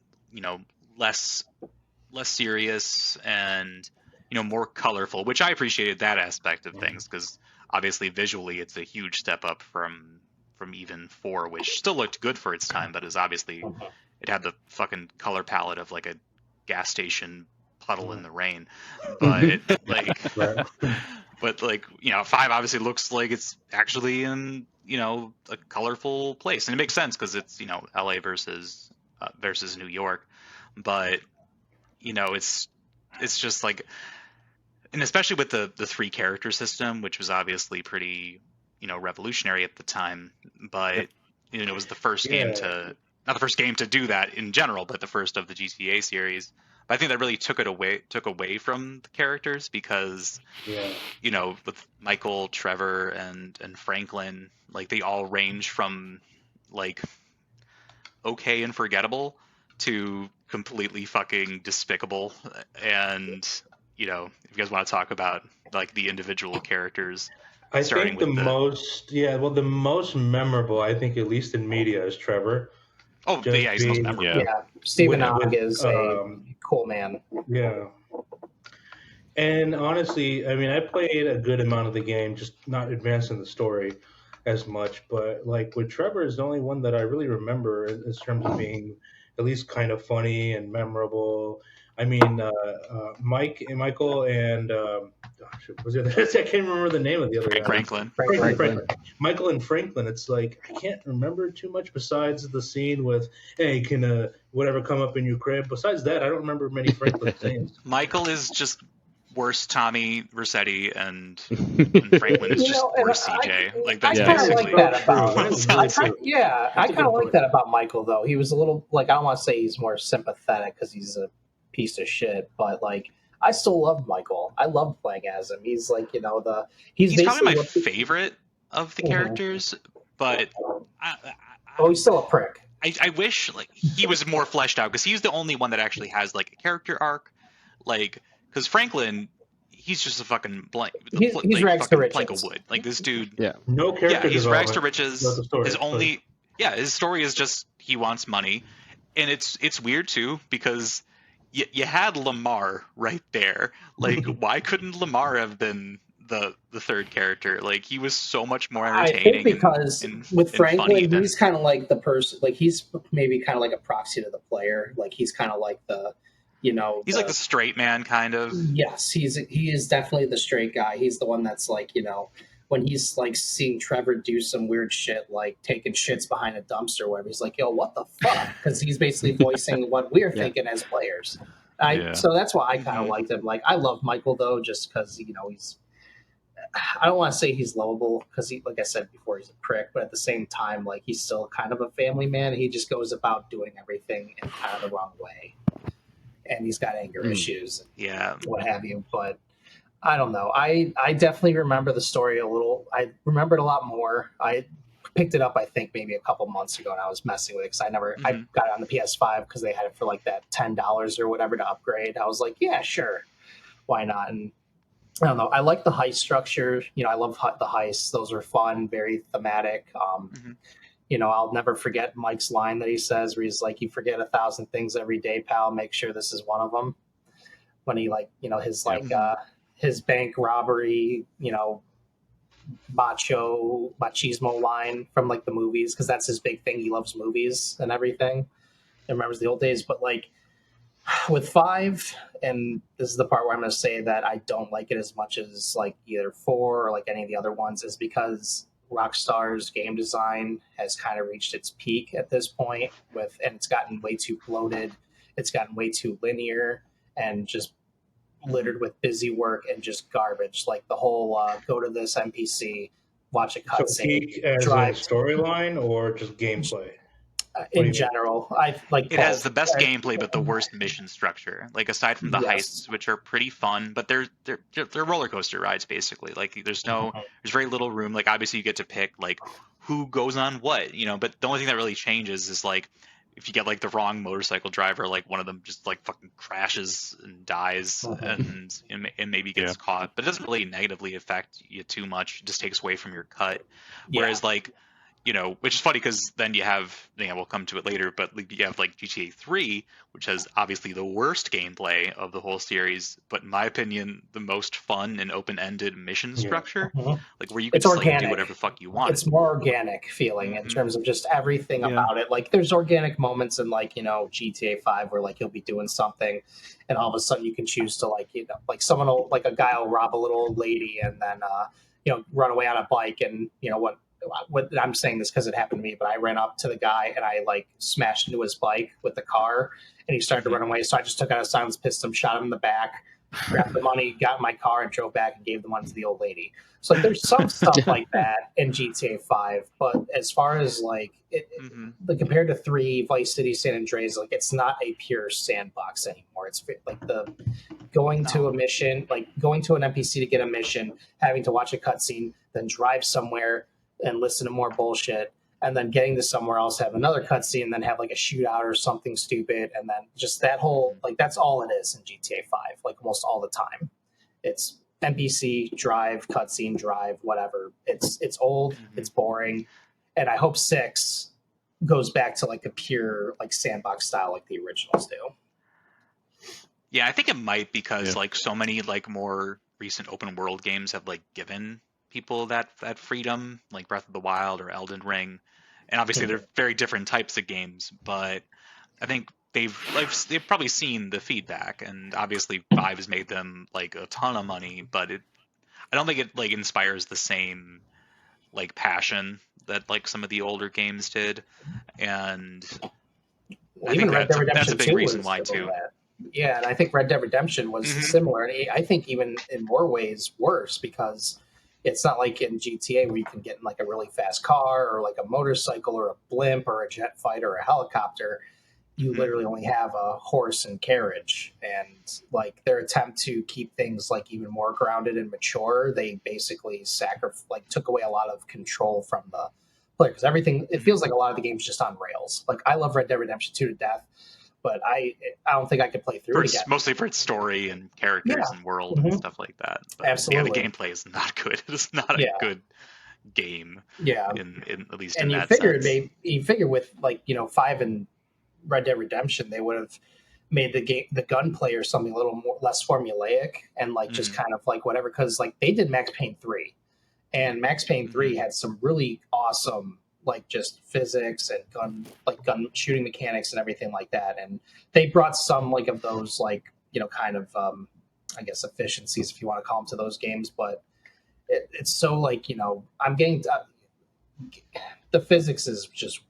less serious and more colorful, which I appreciated that aspect of things, because obviously visually it's a huge step up from even 4, which still looked good for its time, but is obviously it had the fucking color palette of like a gas station puddle in the rain. But like right. but like 5 obviously looks like it's actually in a colorful place, and it makes sense because it's LA versus New York. But it's just like, and especially with the 3 character system, which was obviously pretty revolutionary at the time, but it was the first game Yeah. to not the first game to do that in general, but the first of the GTA series. But I think that really took away from the characters, because Yeah. with Michael, Trevor, and Franklin, like they all range from like okay and forgettable to completely fucking despicable. And if you guys want to talk about like the individual characters, I starting think the with the most memorable, I think, at least in media, is Trevor. yeah, he's the most being memorable. Yeah, Stephen with, Ogg with is a cool man. yeah. And honestly, I mean, I played a good amount of the game, just not advancing the story as much. But like with Trevor is the only one that I really remember in terms of being at least kind of funny and memorable. I mean, Michael, and gosh, was it? I can't remember the name of the other guy. Franklin. Franklin. Michael and Franklin. It's like I can't remember too much besides the scene with, "Hey, can whatever come up in your crib?" Besides that, I don't remember many Franklin scenes. Michael is just worse Tommy Vercetti, and Franklin is just worse CJ. Like that's I kind of basically like that about. That is really true. Yeah, I That's a kind of good like point. that about Michael, though. He was a little like, I don't want to say he's more sympathetic because he's a piece of shit, but like I still love Michael. I love playing as him. He's like he's probably my basically favorite of the characters, but he's still a prick. I wish like he was more fleshed out, because he's the only one that actually has like a character arc. Like, because Franklin, he's just a fucking blank. He's rags to riches. Plank of wood. Like this dude. Yeah. No character He's rags to development. riches. That's the story. His story is just he wants money, and it's weird too, because you had Lamar right there. Like, why couldn't Lamar have been the third character? Like, he was so much more entertaining. I think because with Franklin, he's kind of like the person. Like, he's maybe kind of like a proxy to the player. Like, he's kind of like the, he's like the straight man kind of. Yes, he is definitely the straight guy. He's the one that's like, when he's like seeing Trevor do some weird shit, like taking shits behind a dumpster, or whatever, he's like, "Yo, what the fuck?" Because he's basically voicing what we're Yeah. thinking as players. Yeah. So that's why I kind of Mhm. liked him. Like, I love Michael though, just because he's. I don't want to say he's lovable because he, like I said before, he's a prick. But at the same time, like he's still kind of a family man. He just goes about doing everything in kind of the wrong way, and he's got anger issues and Yeah. what have you. But I don't know. I definitely remember the story a little. I remember it a lot more. I picked it up, I think, maybe a couple months ago, and I was messing with it because I Mhm. got it on the PS5 because they had it for like that $10 or whatever to upgrade. I was like, yeah, sure, why not? And I don't know. I like the heist structure. I love the heists. Those are fun, very thematic. Mhm. I'll never forget Mike's line that he says, where he's like, "You forget 1,000 things every day, pal. Make sure this is one of them." When he his Yep. his bank robbery, machismo line from like the movies, because that's his big thing. He loves movies and everything. He remembers the old days, but like with 5, and this is the part where I'm going to say that I don't like it as much as like either 4 or like any of the other ones, is because Rockstar's game design has kind of reached its peak at this point and it's gotten way too bloated. It's gotten way too linear and just littered with busy work and just garbage. Like the whole go to this NPC, watch a So cutscene, peak as in drive storyline or just gameplay? What do in you mean? general. I like It has both. the best gameplay, but the worst mission structure. Like aside from the Yes. heists, which are pretty fun, but they're roller coaster rides basically. Like there's very little room. Like obviously you get to pick like who goes on what, but the only thing that really changes is like if you get like the wrong motorcycle driver, like one of them just like fucking crashes and dies and maybe Yeah. gets caught, but it doesn't really negatively affect you too much. It just takes away from your cut. Yeah. Whereas like which is funny because then you have, we'll come to it later, but you have like GTA 3, which has obviously the worst gameplay of the whole series, but in my opinion, the most fun and open-ended mission structure, like where you could It's just like do organic. whatever the fuck you wanted. It's more organic feeling in terms of just everything Yeah. about it. Like there's organic moments in like, GTA 5 where like you'll be doing something and all of a sudden you can choose to like, like someone will, like a guy will rob a little old lady and then, run away on a bike. And what I'm saying this because it happened to me, but I ran up to the guy and I like smashed into his bike with the car and he started to run away. So I just took out a silenced pistol, shot him in the back, grabbed the money, got in my car, and drove back and gave the money to the old lady. So like, there's some stuff like that in GTA 5, but as far as like compared to 3, Vice City, San Andreas, like it's not a pure sandbox anymore. It's like the going to a mission, like going to an NPC to get a mission, having to watch a cutscene, then drive somewhere and listen to more bullshit, and then getting to somewhere else, have another cutscene, and then have like a shootout or something stupid, and then just that whole like that's all it is in GTA 5, like almost all the time. It's NPC, drive, cutscene, drive, whatever. It's old, it's boring, and I hope 6 goes back to like a pure like sandbox style like the originals do. Yeah, I think it might because like so many like more recent open world games have like given people that freedom, like Breath of the Wild or Elden Ring, and obviously they're very different types of games. But I think they've probably seen the feedback, and obviously 5 has made them like a ton of money, but I don't think it like inspires the same like passion that like some of the older games did, and I Even think Red Dead that's Redemption a big 2 reason was why similar to too. that. Yeah, and I think Red Dead Redemption was similar, and I think even in more ways worse because it's not like in GTA where you can get in like a really fast car or like a motorcycle or a blimp or a jet fighter or a helicopter. You literally only have a horse and carriage, and like their attempt to keep things like even more grounded and mature, they basically took away a lot of control from the player because everything it feels like a lot of the game's just on rails. Like I love Red Dead Redemption 2 to death, but I don't think I could play through it again. Mostly for its story and characters and world and stuff like that. But, absolutely, yeah, the gameplay is not good. It's not a good game. Yeah, in at least and in you that sense. you figure with like 5 and Red Dead Redemption, they would have made the gunplay or something a little more less formulaic and like just kind of like whatever, because like they did Max Payne 3, and Max Payne 3 had some really awesome like just physics and gun shooting mechanics and everything like that, and they brought some like of those like kind of I guess efficiencies if you want to call them to those games, but it's so like, I'm getting the physics is just.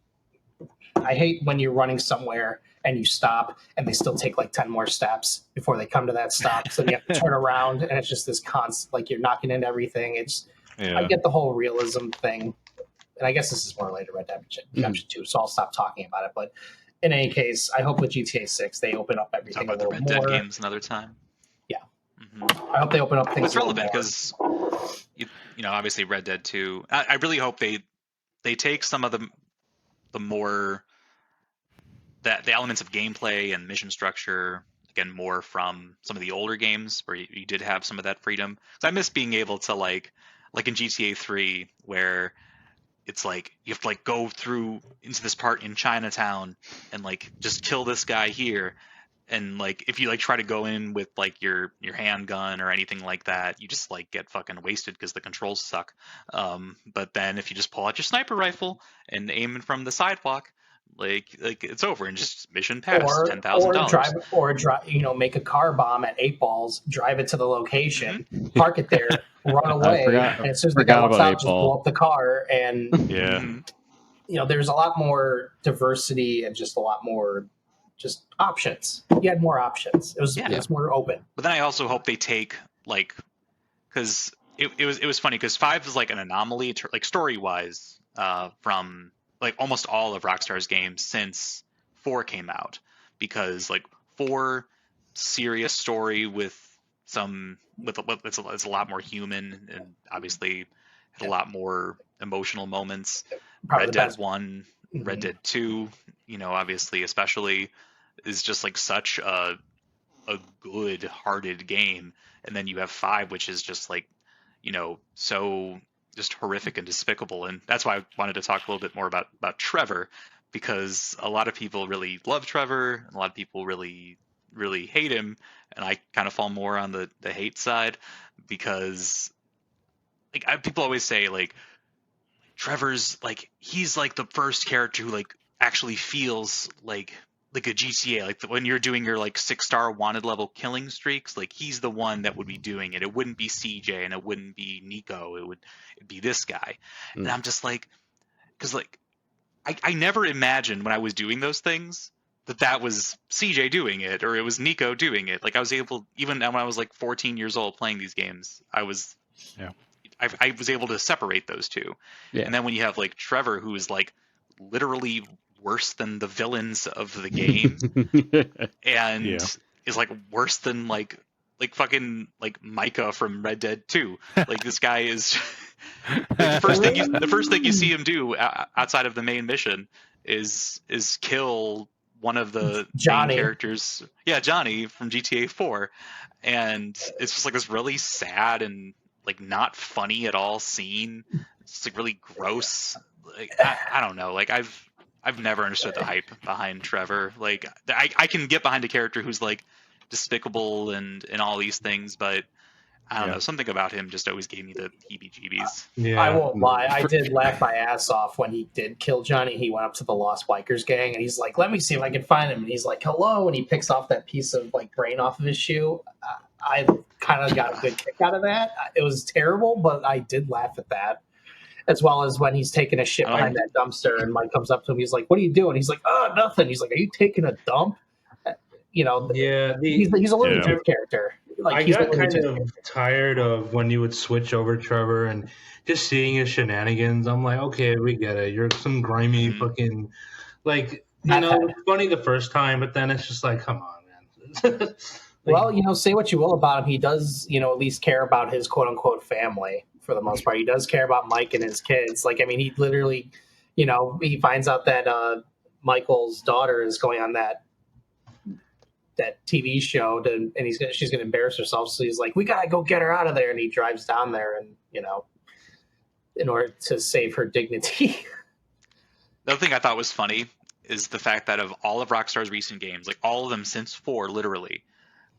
I hate when you're running somewhere and you stop and they still take like 10 more steps before they come to that stop. So you have to turn around and it's just this constant, like you're knocking into everything. I get the whole realism thing. And I guess this is more related to Red Dead Redemption 2, so I'll stop talking about it. But in any case, I hope with GTA 6 they open up everything Talk about a the little Red more. Dead games another time. Yeah. Mm-hmm. I hope they open up things. It's relevant because, obviously Red Dead 2. I really hope they take some of the more the elements of gameplay and mission structure again more from some of the older games where you did have some of that freedom. So I miss being able to like in GTA 3 where it's like you have to like go through into this part in Chinatown and like just kill this guy here, and like if you like try to go in with like your handgun or anything like that, you just like get fucking wasted because the controls suck. But then if you just pull out your sniper rifle and aim it from the sidewalk, like it's over and just mission passed, $10,000. Make a car bomb at 8 Balls, drive it to the location, park it there, run away, and as soon as the guy walks out, just blow up the car. And there's a lot more diversity and just a lot more just options. You had more options. It was more open. But then I also hope they take because it was funny because 5 is like an anomaly like story wise from like almost all of Rockstar's games since 4 came out, because like 4 serious story with it's a lot more human and obviously had a lot more emotional moments. Probably Red Dead 1, Red Dead 2, obviously especially is just like such a good-hearted game, and then you have 5, which is just like, so just horrific and despicable. And that's why I wanted to talk a little bit more about Trevor, because a lot of people really love Trevor, and a lot of people really really hate him, and I kind of fall more on the hate side because like people always say like Trevor's like he's like the first character who like actually feels like a GTA, like when you're doing your like 6-star wanted level killing streaks, like he's the one that would be doing it. It wouldn't be CJ and it wouldn't be Nico. It'd be this guy. And I'm just like, because like I never imagined when I was doing those things that was CJ doing it or it was Nico doing it. Like I was able, even when I was like 14 years old playing these games, I was able to separate those two. And then when you have like Trevor, who is like literally worse than the villains of the game and is like worse than like fucking like Micah from Red Dead 2. Like this guy is like the first thing you see him do outside of the main mission is kill one of the main characters. Yeah, Johnny from GTA 4. And it's just like this really sad and like not funny at all scene. It's just like really gross. Like I don't know. Like I've never understood the hype behind Trevor. Like I can get behind a character who's like despicable and all these things, but I don't know. Something about him just always gave me the heebie-jeebies. Yeah. I won't lie. I did laugh my ass off when he did kill Johnny. He went up to the Lost Bikers gang and he's like, "Let me see if I can find him." And he's like, "Hello," and he picks off that piece of like brain off of his shoe. I kind of got a good kick out of that. It was terrible, but I did laugh at that. As well as when he's taking a shit behind that dumpster and Mike comes up to him, he's like, "What are you doing?" He's like, "Oh, nothing." He's like, "Are you taking a dump?" He's a Looney Tunes character. Like, I got kind of tired of when you would switch over Trevor and just seeing his shenanigans. I'm like, okay, we get it. You're some grimy fucking, like, it's funny the first time, but then it's just like, come on, man. Well, say what you will about him. He does, at least care about his quote unquote family for the most part. He does care about Mike and his kids. Like, I mean, he literally, he finds out that Michael's daughter is going on that TV show and she's gonna embarrass herself. So he's like, "We gotta go get her out of there." And he drives down there and, in order to save her dignity. The other thing I thought was funny is the fact that of all of Rockstar's recent games, like all of them since 4, literally,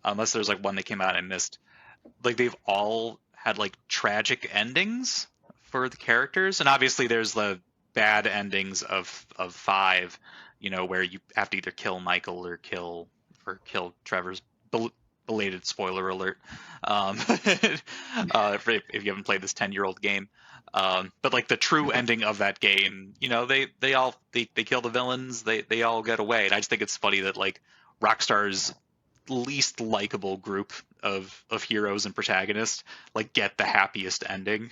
unless there's like one that came out and I missed, like they've all had like tragic endings for the characters. And obviously there's the bad endings of 5, where you have to either kill Michael or kill Trevor's belated spoiler alert, if you haven't played this 10-year-old game. But like the true ending of that game, they kill the villains, they all get away, and I just think it's funny that like Rockstar's least likable group of heroes and protagonists like get the happiest ending,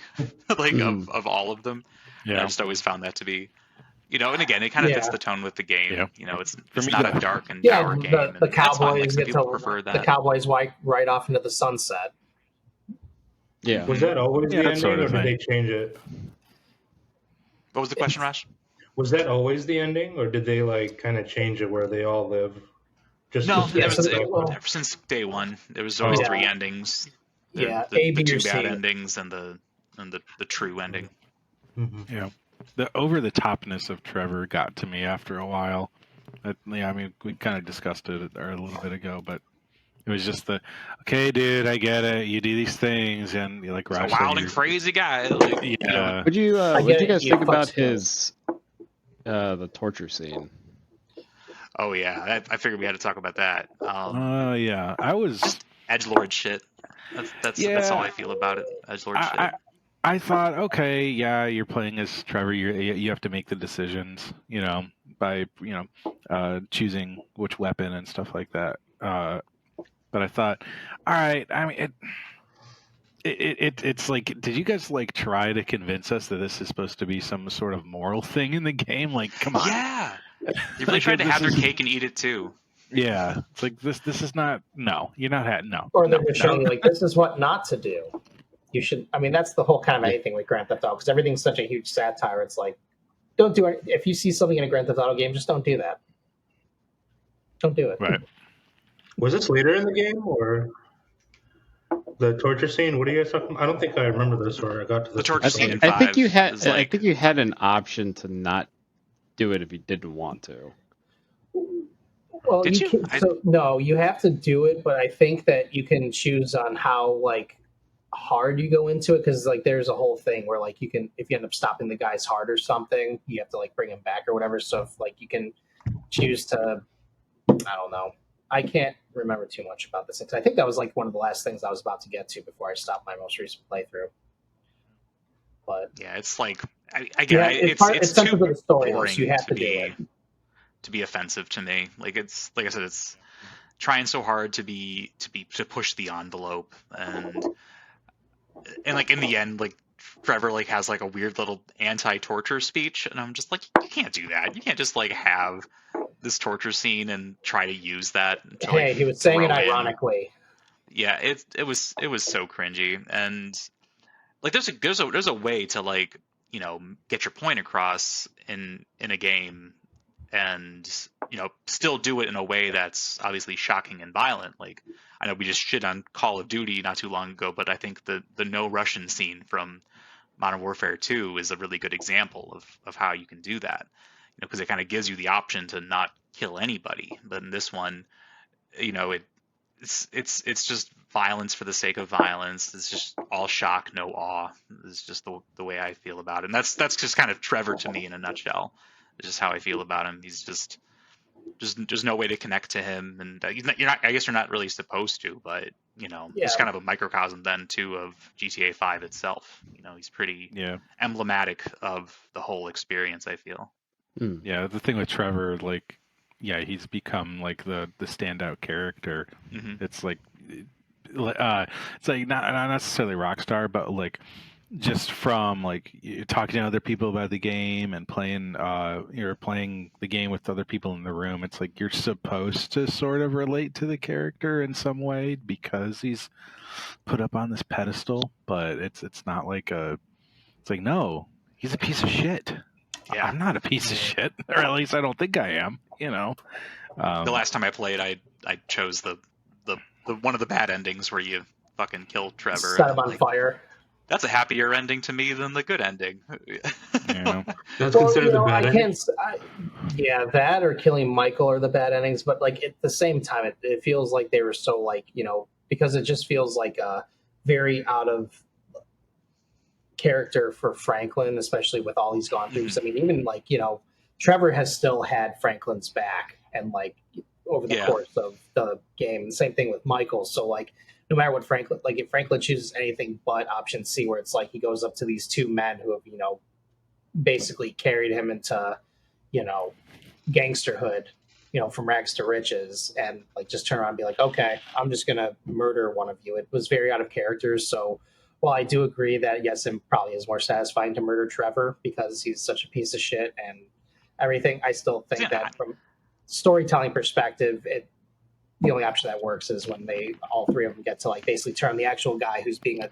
like of all of them. And I just always found that to be, and again, it kind of fits the tone with the game. Yeah. It's not a dark and dour game. The And that's fine. Like Cowboys some get people to prefer the that. Cowboys right off into the sunset. Yeah. Was that always the ending, sort of or did thing. they change it? What was the question, Rash? Was that always the ending, or did they like kind of change it where they all live? Just No, to set it up? ever since day one, there was always Yeah. 3 endings. Yeah, the A, B, two or C. bad endings and the true ending. Mm-hmm. Yeah, the over the topness of Trevor got to me after a while. I mean, we kind of discussed it a little bit ago, but it was just okay, dude, I get it. You do these things, and like He's a Rosh wild said, and crazy guy. Like, yeah. What do you guys you think fuck about skills. the torture scene? Oh yeah, I figured we had to talk about that. Yeah, I was just edgelord shit. That's all I feel about it. Edgelord shit. I thought, okay, yeah, you're playing as Trevor. You have to make the decisions, by choosing which weapon and stuff like that. But I thought, all right, I mean, it's like, did you guys like try to convince us that this is supposed to be some sort of moral thing in the game? Like, come on. Yeah, they really tried to have their cake and eat it too. Yeah, it's like this is not. No, you're not. No. Or they're no, just showing you like this is what not to do. You should. I mean, that's the whole kind of anything with Grand Theft Auto, because everything's such a huge satire. It's like, don't do it. If you see something in a Grand Theft Auto game, just don't do that. Don't do it. Right. Was this later in the game, or the torture scene? What are you guys talking about? I don't think I remember this, or I got to The torture scene in I think 5 you had. is like, I think you had an option to not do it if you didn't want to. Well, Did you? No, you have to do it, but I think that you can choose on how like hard you go into it, because like there's a whole thing where like you can, if you end up stopping the guy's heart or something, you have to like bring him back or whatever. So if like you can choose to, I don't know. I can't remember too much about this. I think that was like one of the last things I was about to get to before I stopped my most recent playthrough. But yeah, it's like it's too central to the story, boring so you have to do be it. to be offensive to me. Like it's like I said, it's trying so hard to push the envelope, and like in the end, like Trevor like has like a weird little anti-torture speech, and I'm just like, you can't do that. You can't just like have this torture scene and try to use that. To, Hey, like, he was saying it throw in- ironically. Yeah, it was so cringy, and like there's a way to like get your point across in a game, and still do it in a way that's obviously shocking and violent. Like I know we just shit on Call of Duty not too long ago, but I think the no Russian scene from Modern Warfare 2 is a really good example of how you can do that, because it kind of gives you the option to not kill anybody. But in this one, it's just violence for the sake of violence. It's just all shock, no awe. It's just the way I feel about it. And that's just kind of Trevor to me in a nutshell. It's just how I feel about him. He's just there's no way to connect to him, and you're not. I guess you're not really supposed to, but he's kind of a microcosm then too of GTA 5 itself. He's pretty emblematic of the whole experience, I feel. Yeah, the thing with Trevor, like, yeah, he's become like the standout character. Mm-hmm. It's like not necessarily Rockstar, but like just from like talking to other people about the game and playing you're playing the game with other people in the room. It's like you're supposed to sort of relate to the character in some way because he's put up on this pedestal, but it's not like it's like, no, he's a piece of shit. Yeah. I'm not a piece of shit, or at least I don't think I am. The last time I played, I chose the one of the bad endings where you fucking kill Trevor. Set him on fire. That's a happier ending to me than the good ending. Yeah. That's considered the bad ending. Yeah, that or killing Michael are the bad endings. But like at the same time, it feels like they were so like because it just feels like very out of character for Franklin, especially with all he's gone through. I mean, even like Trevor has still had Franklin's back, and like over the Yeah. course of the game. The same thing with Michael. So like, no matter what Franklin, like if Franklin chooses anything but option C, where it's like he goes up to these two men who have, you know, basically carried him into, you know, gangsterhood, you know, from rags to riches, and like just turn around and be like, okay, I'm just gonna murder one of you. It was very out of character. So while I do agree that yes, it probably is more satisfying to murder Trevor because he's such a piece of shit and everything, I still think Yeah. that from storytelling perspective, the only option that works is when they all three of them get to like basically turn the actual guy who's being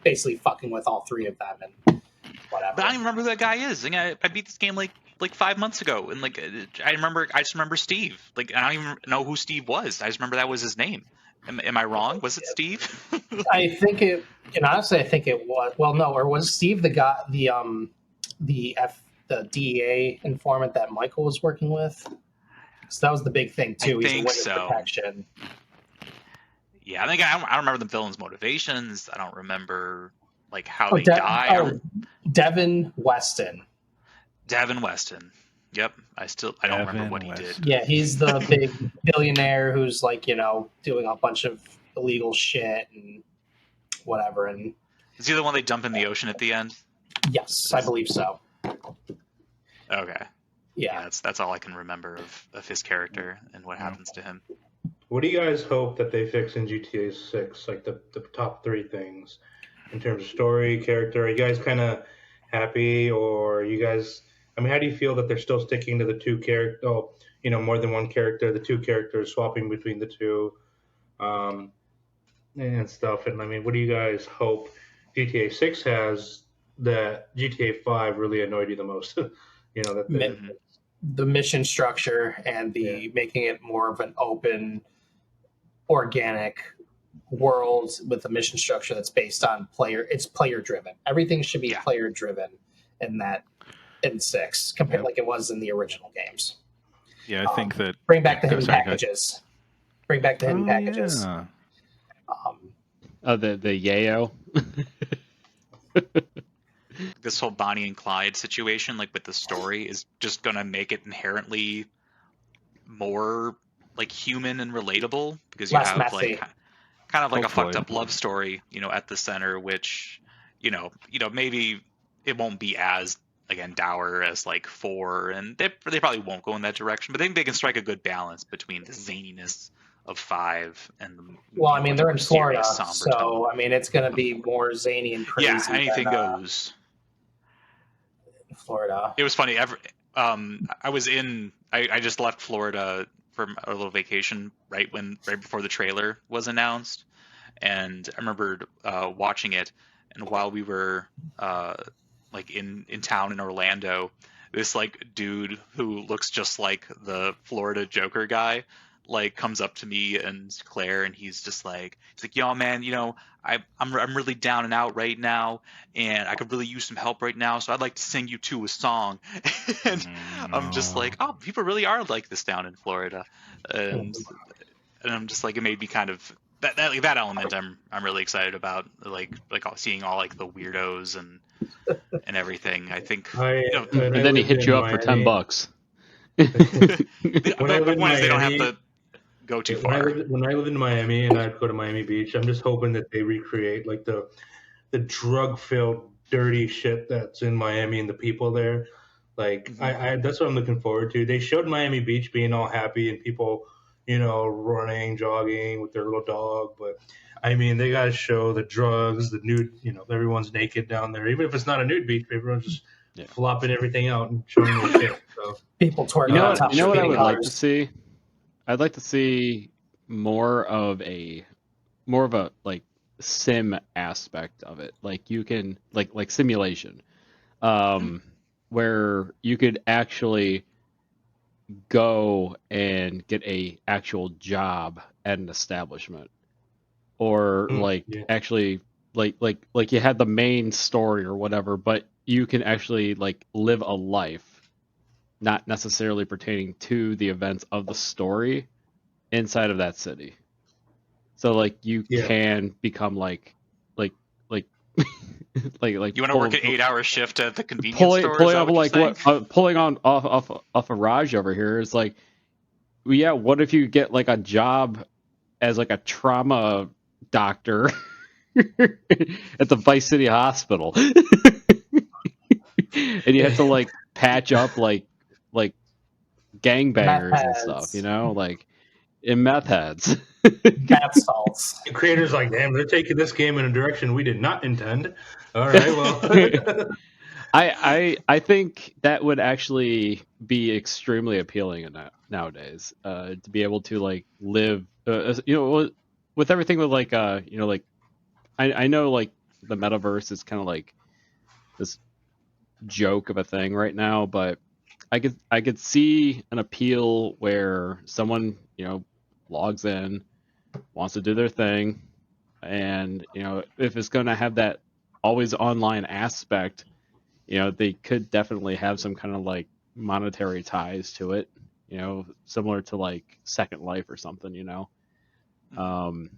basically fucking with all three of them and whatever. But I don't even remember who that guy is. Like, I beat this game like 5 months ago, and like I just remember Steve. Like I don't even know who Steve was. I just remember that was his name. Am I wrong? Was it Steve? I think it, and honestly, I think it was. Well, no, or was Steve the guy, the DEA informant that Michael was working with? So that was the big thing too. I He's a think witness so. protection. Yeah, I don't remember the villain's motivations. I don't remember like how they die. Devin Weston. Devin Weston. Yep. I don't remember what he did. Yeah, he's the big billionaire who's like, you know, doing a bunch of illegal shit and whatever. And is he the one they dump in the ocean at the end? Yes, I believe so. Okay. Yeah, that's all I can remember of his character and what happens to him. What do you guys hope that they fix in GTA 6? Like the top three things in terms of story, character. Are you guys kind of happy, or you guys? I mean, how do you feel that they're still sticking to the two character? Oh, you know, more than one character. The two characters swapping between the two, and stuff. And I mean, what do you guys hope GTA 6 has that GTA 5 really annoyed you the most? You know, that the mission structure and the making it more of an open, organic world with a mission structure that's based on player driven. Everything should be player driven in 6 compared like it was in the original games. Yeah, I think that bring back the hidden packages. Bring back the hidden packages. Yeah. The yayo. This whole Bonnie and Clyde situation, like with the story, is just gonna make it inherently more like human and relatable because you Less have messy. like kind of like Hopefully. a fucked up love story, you know, at the center, which you know maybe it won't be as again dour as like 4, and they probably won't go in that direction, but they can strike a good balance between the zaniness of 5 and the well, I mean, they're in Florida, so tone. I mean, it's going to be more zany and crazy. Yeah, anything goes. Florida. It was funny. I was I just left Florida for a little vacation right before the trailer was announced, and I remember watching it, and while we were like in town in Orlando, this like dude who looks just like the Florida Joker guy like comes up to me and Claire, and he's like, yo man, you know, I'm really down and out right now, and I could really use some help right now, so I'd like to sing you two a song. And I'm just like, oh, people really are like this down in Florida, and I'm just like, it made me kind of that element I'm really excited about, like seeing all like the weirdos and everything. I think and then he hit you up for $10. The point is they don't have to go too far. When I lived in Miami and I'd go to Miami Beach, I'm just hoping that they recreate like the drug-filled, dirty shit that's in Miami and the people there. Like I that's what I'm looking forward to. They showed Miami Beach being all happy and people, you know, running, jogging with their little dog, but I mean, they got to show the drugs, the nude, you know, everyone's naked down there. Even if it's not a nude beach, everyone's just flopping everything out and showing their shit. So people twerking on top. You know what I would like to see? I'd like to see more of a like sim aspect of it. Like you can like simulation, where you could actually go and get a actual job at an establishment, or actually like you had the main story or whatever, but you can actually like live a life not necessarily pertaining to the events of the story inside of that city. So like you can become like like you want to work an 8-hour shift at the convenience store? Pulling on like what pulling on off of Raj over here is like yeah, what if you get like a job as like a trauma doctor at the Vice City Hospital, and you have to like patch up like Meth gangbangers and stuff, heads, like in meth heads. bath salts. The creator's like, damn, they're taking this game in a direction we did not intend. All right, well. I think that would actually be extremely appealing nowadays. To be able to like live, with everything with like like I know like the metaverse is kind of like this joke of a thing right now, but I could see an appeal where someone logs in, wants to do their thing, and if it's going to have that always online aspect, they could definitely have some kind of like monetary ties to it, similar to like Second Life or something. Um,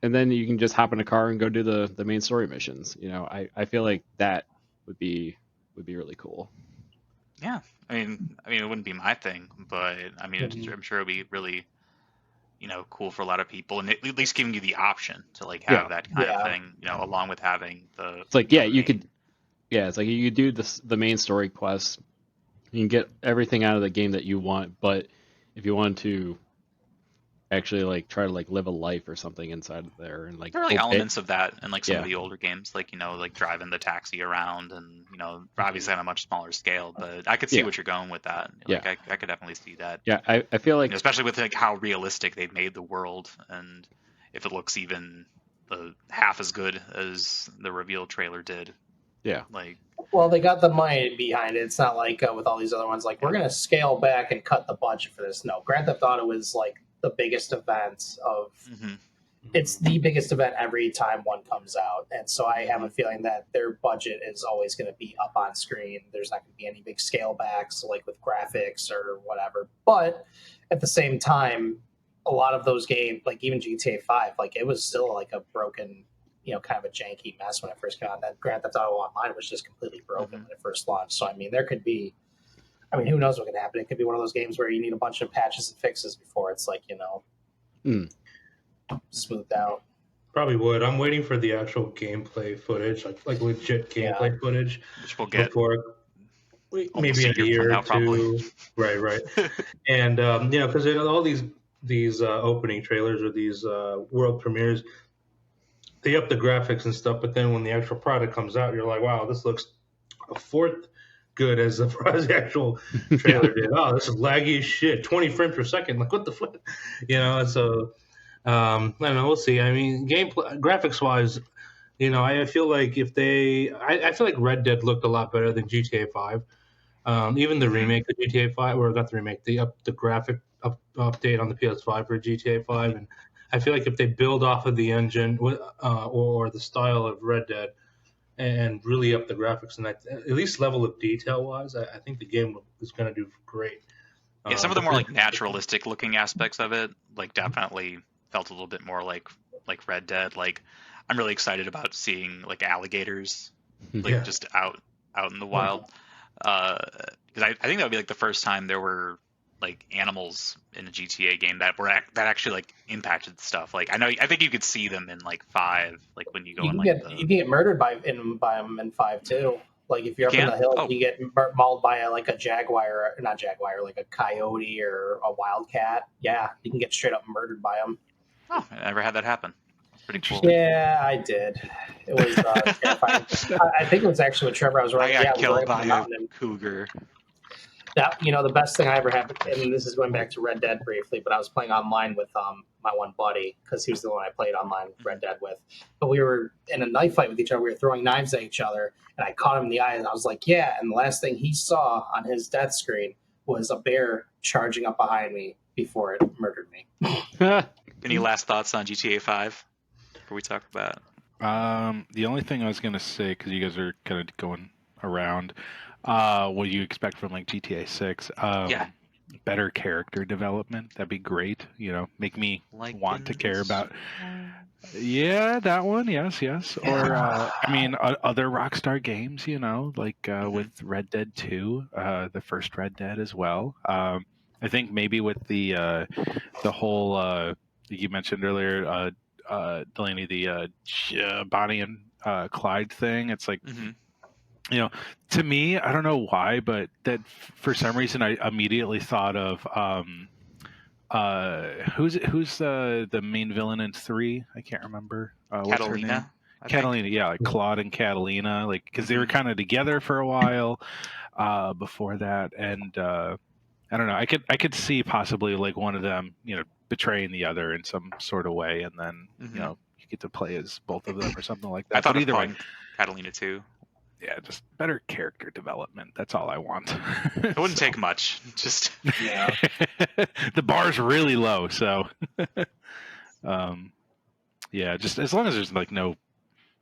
and then you can just hop in a car and go do the main story missions. I feel like that would be really cool. Yeah, I mean, it wouldn't be my thing, but I mean, Mhm. I'm sure it'd be really, cool for a lot of people, and at least giving you the option to like Yeah. have that kind of Yeah. thing, along with having the. It's like, you yeah, know, the you main- could, yeah, it's like you could do the main story quests. You can get everything out of the game that you want, but if you want to actually like try to like live a life or something inside of there and like There are like obey, elements of that in like some yeah, of the older games, like like driving the taxi around, and obviously on a much smaller scale. But I could see Yeah. what you're going with that. Yeah. Like I could definitely see that. yeah, I feel like Especially with like how realistic they've made the world, and if it looks even half as good as the reveal trailer did. Yeah. Like, Well, they got the money behind it. It's not like with all these other ones, like we're going to scale back and cut the budget for this. No, Grand Theft Auto is like the biggest event of. It's the biggest event every time one comes out, and so I have a feeling that their budget is always going to be up on screen. There's not going to be any big scale backs like with graphics or whatever. But at the same time, a lot of those games, like even GTA 5, like it was still like a broken, kind of a janky mess when it first came out. That Grand Theft Auto Online was just completely broken when it first launched. So I mean, there could be, who knows what could happen? It could be one of those games where you need a bunch of patches and fixes before it's like smoothed out. Probably would. I'm waiting for the actual gameplay footage, like legit gameplay footage, which we'll get before maybe in a year or two. Right. And because all these opening trailers or these world premieres, they up the graphics and stuff, but then when the actual product comes out, you're like, wow, this looks a fourth good as the actual trailer did. Oh, this is laggy as shit, 20 frames per second. Like, what the fuck? So I don't know. We'll see. I mean, gameplay, graphics wise, I feel like I feel like Red Dead looked a lot better than GTA 5. Even the remake of GTA 5, or not the remake, the graphic update on the PS5 for GTA 5, and I feel like if they build off of the engine or the style of Red Dead and really up the graphics and at least level of detail wise, I think the game is going to do great. Yeah, some of the more like naturalistic looking aspects of it, like definitely felt a little bit more like Red Dead. Like, I'm really excited about seeing like alligators, like just out in the wild. Because I think that would be like the first time there were like animals in a GTA game that actually like impacted stuff. Like I think you could see them in like 5, like when you go you can get murdered by them in 5 too. Like if you're up in the hills, you get mauled by like a jaguar, not jaguar, like a coyote or a wildcat. Yeah, you can get straight up murdered by them. Oh, I never had that happen. Pretty cool. Yeah, I did. It was terrifying. I think it was actually with Trevor. I was right. I got killed by a cougar. That the best thing I ever had, and this is going back to Red Dead briefly, but I was playing online with my one buddy because he was the one I played online Red Dead with. But we were in a knife fight with each other. We were throwing knives at each other, and I caught him in the eye, and I was like, "Yeah." And the last thing he saw on his death screen was a bear charging up behind me before it murdered me. Any last thoughts on GTA 5 before we talk about it? The only thing I was going to say, because you guys are kind of going around, what you expect from like GTA 6, better character development. That'd be great. Make me want to care about. Yeah, that one. Yes. Or other Rockstar games. Like with Red Dead 2, the first Red Dead as well. I think maybe with the whole you mentioned earlier, Delaney, the Bonnie and Clyde thing. It's like, you know, to me, I don't know why, but that for some reason I immediately thought of who's the main villain in 3? I can't remember. What's her name? Catalina. Catalina, yeah, like Claude and Catalina, like because they were kind of together for a while before that, and I don't know. I could see possibly like one of them, you know, betraying the other in some sort of way, and then you know you get to play as both of them or something like that. I thought but of calling Catalina too. Yeah, just better character development. That's all I want. It wouldn't take much. Just Yeah. The bar's really low, so yeah, just as long as there's like no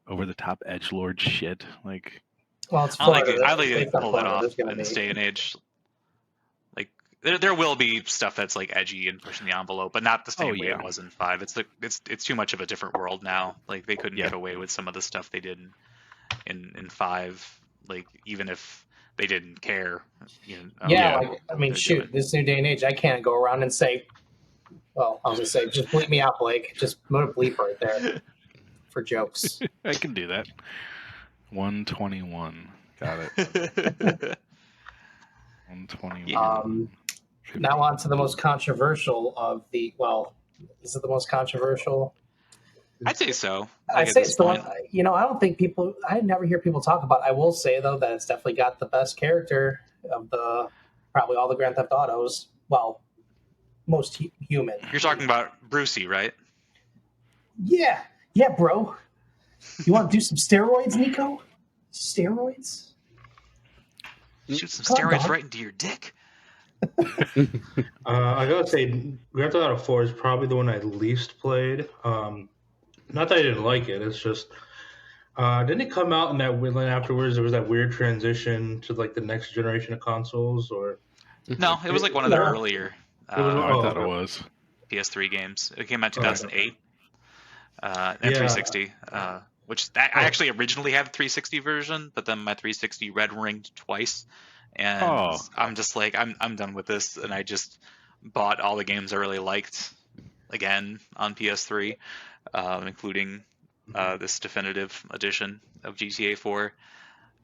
over the top edgelord shit, like. Well, it's I don't Florida. think they Based on pull that Florida, off there's gonna in this be. day and age. Like there will be stuff that's like edgy and pushing the envelope, but not the same way it was in 5. It's like it's too much of a different world now. Like they couldn't get away with some of the stuff they did in 5. Like even if they didn't care, you know. Like I mean, shoot, this new day and age, I can't go around and say, well, I was gonna say, just bleep me out, Blake. Just put a bleep right there for jokes. I can do that. 121. Got it. 121. Now on to the most controversial of the. Well, is it the most controversial? I'd say so. I'd say it's the one. You know, I don't think people. I never hear people talk about. I will say though that it's definitely got the best character of the probably all the Grand Theft Autos. Well, most human. You're talking about Brucey, right? Yeah, bro. You want to do some steroids, Nico? Steroids? Shoot some steroids right into your dick. I gotta say, Grand Theft Auto 4 is probably the one I least played. Not that I didn't like it. It's just didn't it come out in that weird afterwards? There was that weird transition to like the next generation of consoles, or no? It was like one of the earlier. I thought it was PS3 games. It came out in 2008. And 360. Which I actually originally had a 360 version, but then my 360 red ringed twice, and I'm just like I'm done with this, and I just bought all the games I really liked again on PS3, including this definitive edition of GTA 4.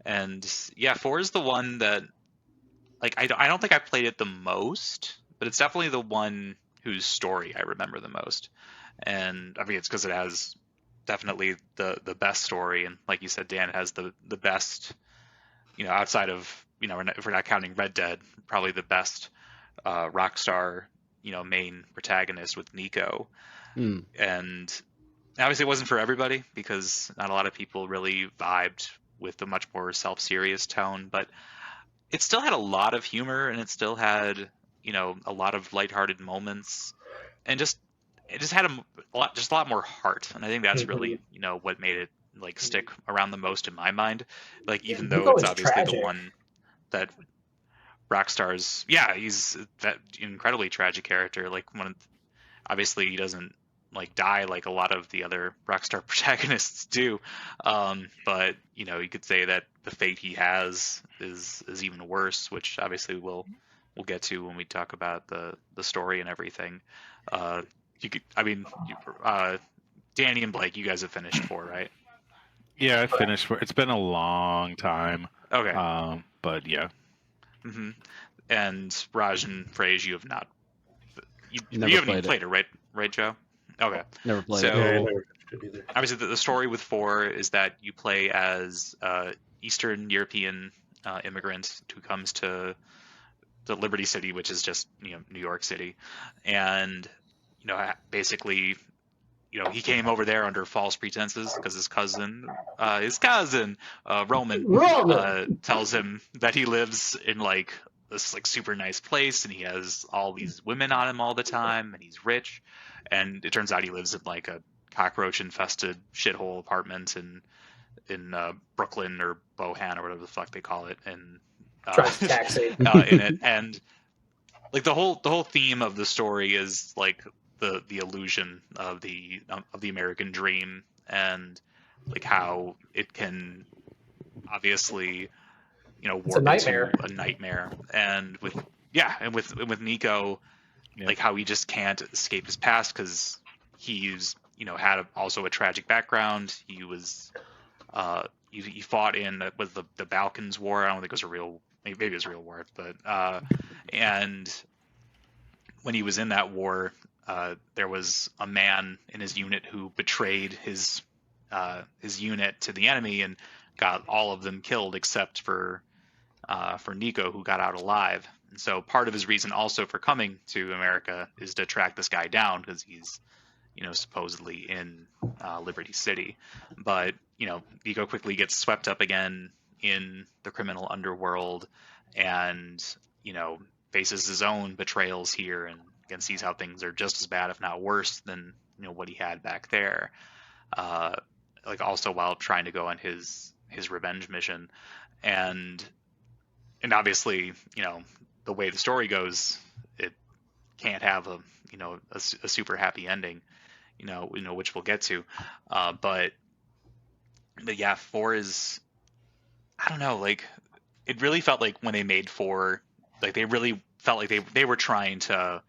And yeah, 4 is the one that like I don't think I played it the most, but it's definitely the one whose story I remember the most. And I mean it's because it has definitely the best story, and like you said, Dan, it has the best, you know, outside of, you know, if we're not counting Red Dead, probably the best Rockstar, you know, main protagonist with Nico. And obviously it wasn't for everybody because not a lot of people really vibed with a much more self-serious tone, but it still had a lot of humor, and it still had, you know, a lot of lighthearted moments, and it just had a lot more heart, and I think that's really, you know, what made it like stick around the most in my mind. Like even though it's obviously the one that Rockstar's, he's that incredibly tragic character. Like obviously he doesn't like die like a lot of the other Rockstar protagonists do, but you know you could say that the fate he has is even worse, which obviously we'll get to when we talk about the story and everything. You could, I mean, Danny and Blake, you guys have finished 4, right? Yeah, I finished 4. It's been a long time. Okay. But yeah. Mm-hmm. And Raj and Frage, you have not. You haven't even played it, right, Joe? Okay. Never played it. I never finished it either. Obviously, the story with 4 is that you play as Eastern European immigrant who comes to the Liberty City, which is just, you know, New York City, and you know, basically, you know, he came over there under false pretenses because his cousin Roman tells him that he lives in like this like super nice place, and he has all these women on him all the time, and he's rich, and it turns out he lives in like a cockroach infested shithole apartment in Brooklyn or Bohan or whatever the fuck they call it, and taxi in it. And like the whole theme of the story is like the illusion of the American dream, and like how it can obviously, you know, warp into a nightmare. And with and with Nico, like how he just can't escape his past because he's had also a tragic background. He was he fought in was the Balkans War. I don't think it was a real, maybe it was a real war, but and when he was in that war, there was a man in his unit who betrayed his unit to the enemy and got all of them killed except for Nico, who got out alive. And so part of his reason also for coming to America is to track this guy down because he's supposedly in Liberty City. But Nico quickly gets swept up again in the criminal underworld and faces his own betrayals here and again sees how things are just as bad, if not worse, than what he had back there. Like also while trying to go on his revenge mission, and obviously the way the story goes, it can't have a super happy ending, which we'll get to. But yeah, 4 is, I don't know, like it really felt like when they made 4, like they really felt like they were trying to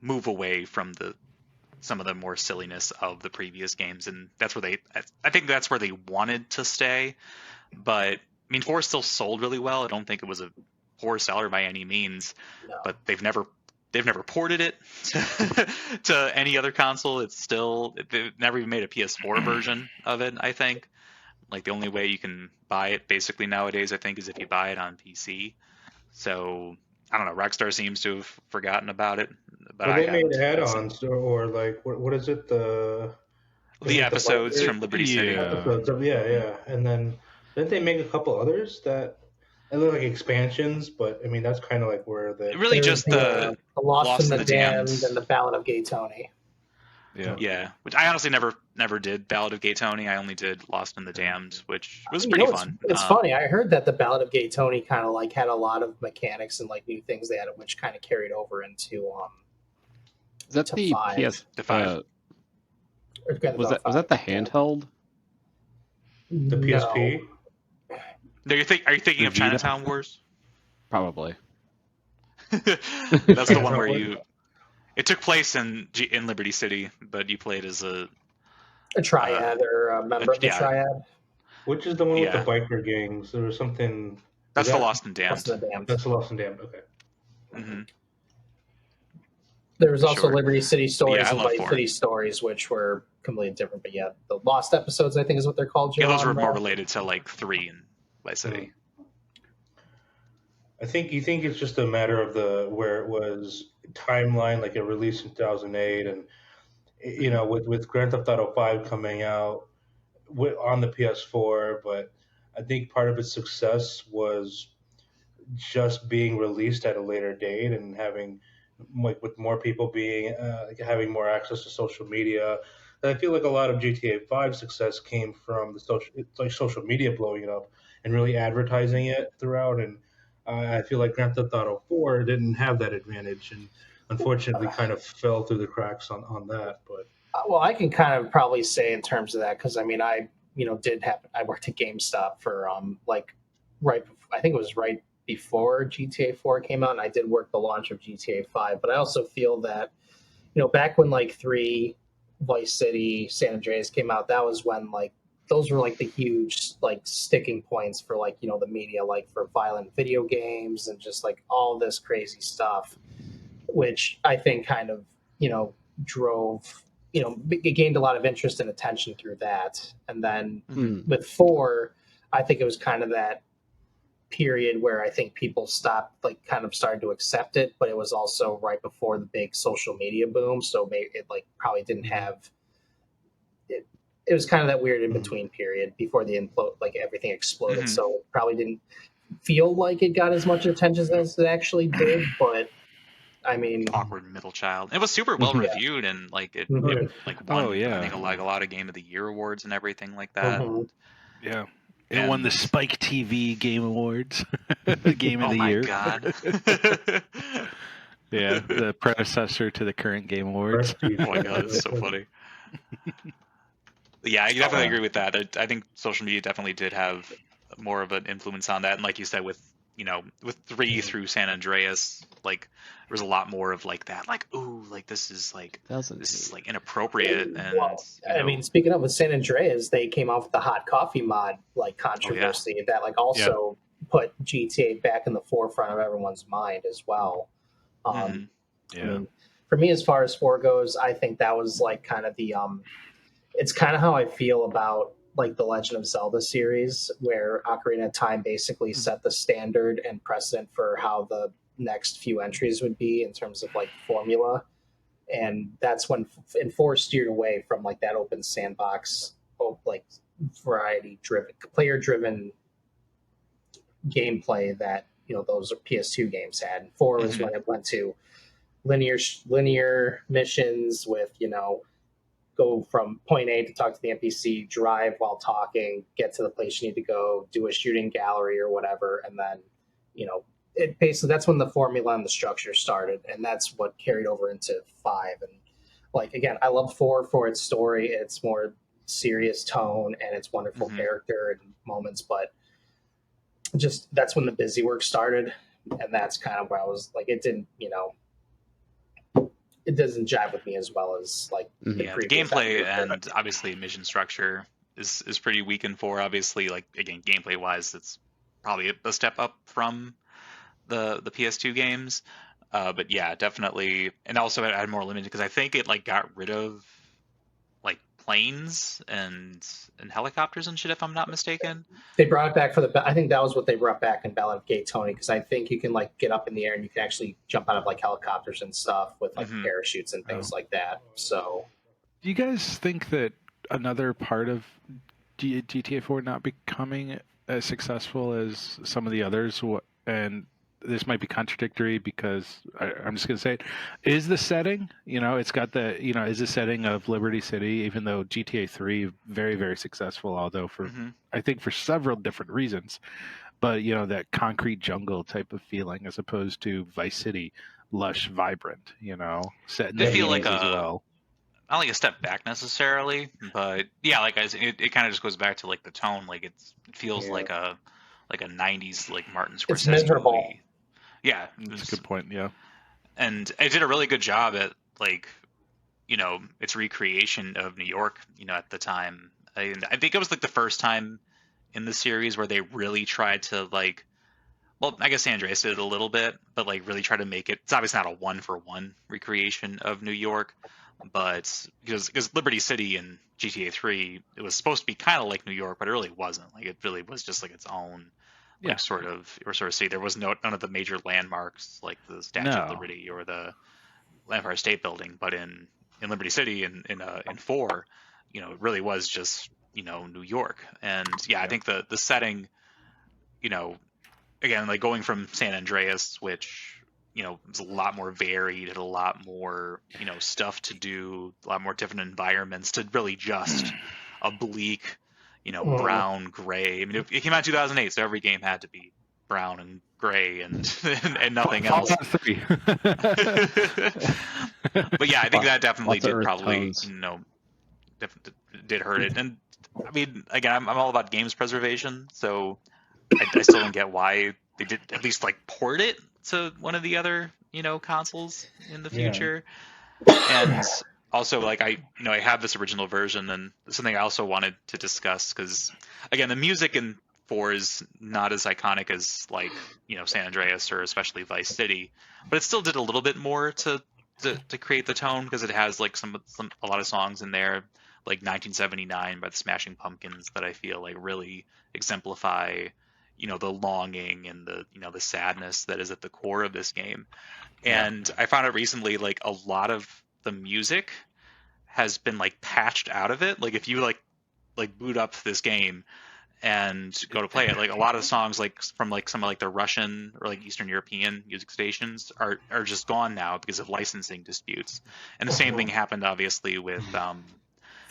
move away from some of the more silliness of the previous games, and that's where I think that's where they wanted to stay. But I mean, 4 still sold really well. I don't think it was a poor seller by any means, but they've never ported it to any other console. They've never even made a PS4 version of it, I think. Like the only way you can buy it basically nowadays, I think, is if you buy it on PC. So I don't know. Rockstar seems to have forgotten about it, but Well, I they made haven't. add-ons or like what is it The episodes from Liberty City. Episodes of, yeah, and then didn't they make a couple others that look like expansions? But I mean, that's kind of like where really just the Lost in the Damned and the Ballad of Gay Tony. Yeah, which I honestly never did Ballad of Gay Tony. I only did Lost in the Damned, which was pretty fun. It's funny. I heard that the Ballad of Gay Tony kind of like had a lot of mechanics and like new things they added, which kind of carried over into Is that the 5. PS? The 5. Was that the handheld? the PSP. No, are you thinking of Chinatown Wars? Probably. That's the one where it took place in Liberty City, but you played as a triad or a member of the triad. Which is the one with the biker gangs? There was something. That's the Lost and Damned. That's the Lost and Damned. Okay. Mm-hmm. There was also Liberty City Stories and Vice 4. City Stories, which were completely different. But yeah, the Lost episodes, I think, is what they're called. Yeah, those were more related to like 3 and Vice City. I think it's just a matter of where it was timeline, like it released in 2008, and with Grand Theft Auto 5 coming out on the PS4, but I think part of its success was just being released at a later date and having with more people having more access to social media. And I feel like a lot of GTA 5 success came from the social media blowing it up and really advertising it throughout. And I feel like Grand Theft Auto 4 didn't have that advantage, and unfortunately, kind of fell through the cracks on that. But well, I can kind of probably say in terms of that because I mean, I worked at GameStop for I think it was right before GTA 4 came out, and I did work the launch of GTA 5. But I also feel that back when like 3, Vice City, San Andreas came out, that was when like those were like the huge like sticking points for like the media, like for violent video games and just like all this crazy stuff, which I think kind of drove it gained a lot of interest and attention through that. And then with 4, I think it was kind of that period where I think people stopped like kind of started to accept it, but it was also right before the big social media boom, so maybe it like probably didn't have it was kind of that weird in between period before the implode, like everything exploded. So it probably didn't feel like it got as much attention as it actually did. But I mean, awkward middle child. It was super well reviewed and like it won I think a lot of Game of the Year awards and everything like that. Yeah. It won the Spike TV Game Awards, Game of the Year. Oh my god! Yeah, the predecessor to the current Game Awards. Oh my god, it's so funny. Yeah, I definitely agree with that. I think social media definitely did have more of an influence on that, and like you said, with with 3 through San Andreas, like there was a lot more of like that, like, ooh, like this is like inappropriate, and Well, I mean, speaking of with San Andreas, they came out with the hot coffee mod like controversy that like also put GTA back in the forefront of everyone's mind as well. I mean, for me, as far as 4 goes, I think that was like kind of the it's kind of how I feel about like the Legend of Zelda series, where Ocarina of Time basically set the standard and precedent for how the next few entries would be in terms of like formula. And that's when and 4 steered away from like that open sandbox, like variety driven, player driven gameplay that those PS2 games had. And 4 was when it went to linear missions with go from point A to talk to the NPC, drive while talking, get to the place you need to go, do a shooting gallery or whatever, and then it basically, that's when the formula and the structure started, and that's what carried over into 5. And like again, I love 4 for its story, its more serious tone, and its wonderful character and moments, but just that's when the busy work started, and that's kind of where I was like, it didn't it doesn't jive with me as well as like the gameplay and obviously mission structure is pretty weak in 4. Obviously, like again, gameplay wise, it's probably a step up from the PS2 games, but yeah, definitely. And also it had more limited because I think it like got rid of like planes and helicopters and shit, if I'm not mistaken. They brought it back for I think that was what they brought back in Ballad of Gay Tony, because I think you can like get up in the air and you can actually jump out of like helicopters and stuff with like parachutes and things like that. So do you guys think that another part of GTA 4 not becoming as successful as some of the others, and this might be contradictory because I'm just going to say it, is the setting, it's got the, is the setting of Liberty City, even though GTA 3, very, very successful, although for, I think for several different reasons, but, that concrete jungle type of feeling as opposed to Vice City, lush, vibrant, set in the 80s as well. Not like a step back necessarily, but yeah, like I said, it kind of just goes back to like the tone. Like it feels like a 90s like Martin Scorsese it's miserable movie. Yeah, that's a good point. Yeah, and it did a really good job at like its recreation of New York. At the time, I think it was like the first time in the series where they really tried to like. Well, I guess Andreas did it a little bit, but like really try to make it. It's obviously not a 1-for-1 recreation of New York, but because Liberty City and GTA 3, it was supposed to be kind of like New York, but it really wasn't. Like it really was just like its own, like sort of city. There was none of the major landmarks like the Statue of Liberty or the Empire State Building, but in Liberty City in 4, it really was just New York. And I think the setting, again, like going from San Andreas, which was a lot more varied, had a lot more stuff to do, a lot more different environments, to really just a bleak, brown, gray. I mean, it came out in 2008, so every game had to be brown and gray and and nothing else. Fallout 3. But yeah, I think that definitely did probably tones. did hurt it. And I mean, again, I'm all about games preservation, so I still don't get why they did at least like port it to one of the other consoles in the future. And also, like I have this original version, and something I also wanted to discuss, because again, the music in 4 is not as iconic as like San Andreas or especially Vice City, but it still did a little bit more to create the tone, because it has like a lot of songs in there, like 1979 by the Smashing Pumpkins, that I feel like really exemplify the longing and the the sadness that is at the core of this game. And I found out recently, like a lot of the music has been like patched out of it. Like if you like boot up this game and go to play it, like a lot of songs like from like some of like the Russian or like Eastern European music stations are just gone now because of licensing disputes. And the same thing happened obviously with the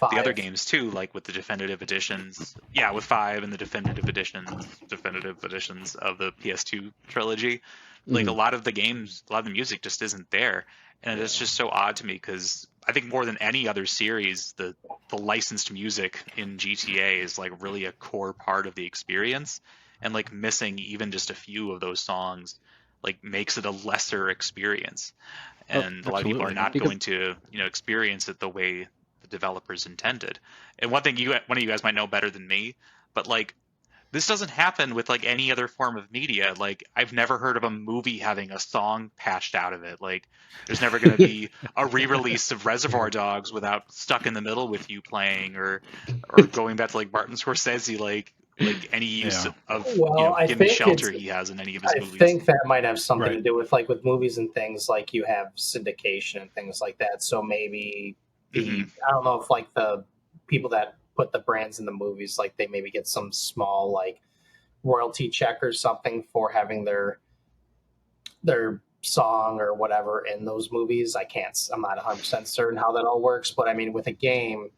other games too, like with the definitive editions. Yeah, with 5 and the definitive editions of the PS2 trilogy. Like a lot of the games, a lot of the music just isn't there. And it's just so odd to me, because I think more than any other series, the licensed music in GTA is like really a core part of the experience. and like missing even just a few of those songs like makes it a lesser experience, and a lot of people are absolutely. not going to experience it the way the developers intended. And one of you guys might know better than me, but like this doesn't happen with like any other form of media. Like I've never heard of a movie having a song patched out of it. Like there's never going to be a re-release of Reservoir Dogs without Stuck in the Middle with You playing, or going back to like Martin Scorsese, like any use Yeah. of Well, I Gimme think Shelter he has in any of his I movies. think that might have something to Right. do with like with movies and things like you have syndication and things like that. So maybe I don't know if like the people that put the brands in the movies, like they maybe get some small like royalty check or something for having their song or whatever in those movies. I'm not 100% certain how that all works, but I mean with a game,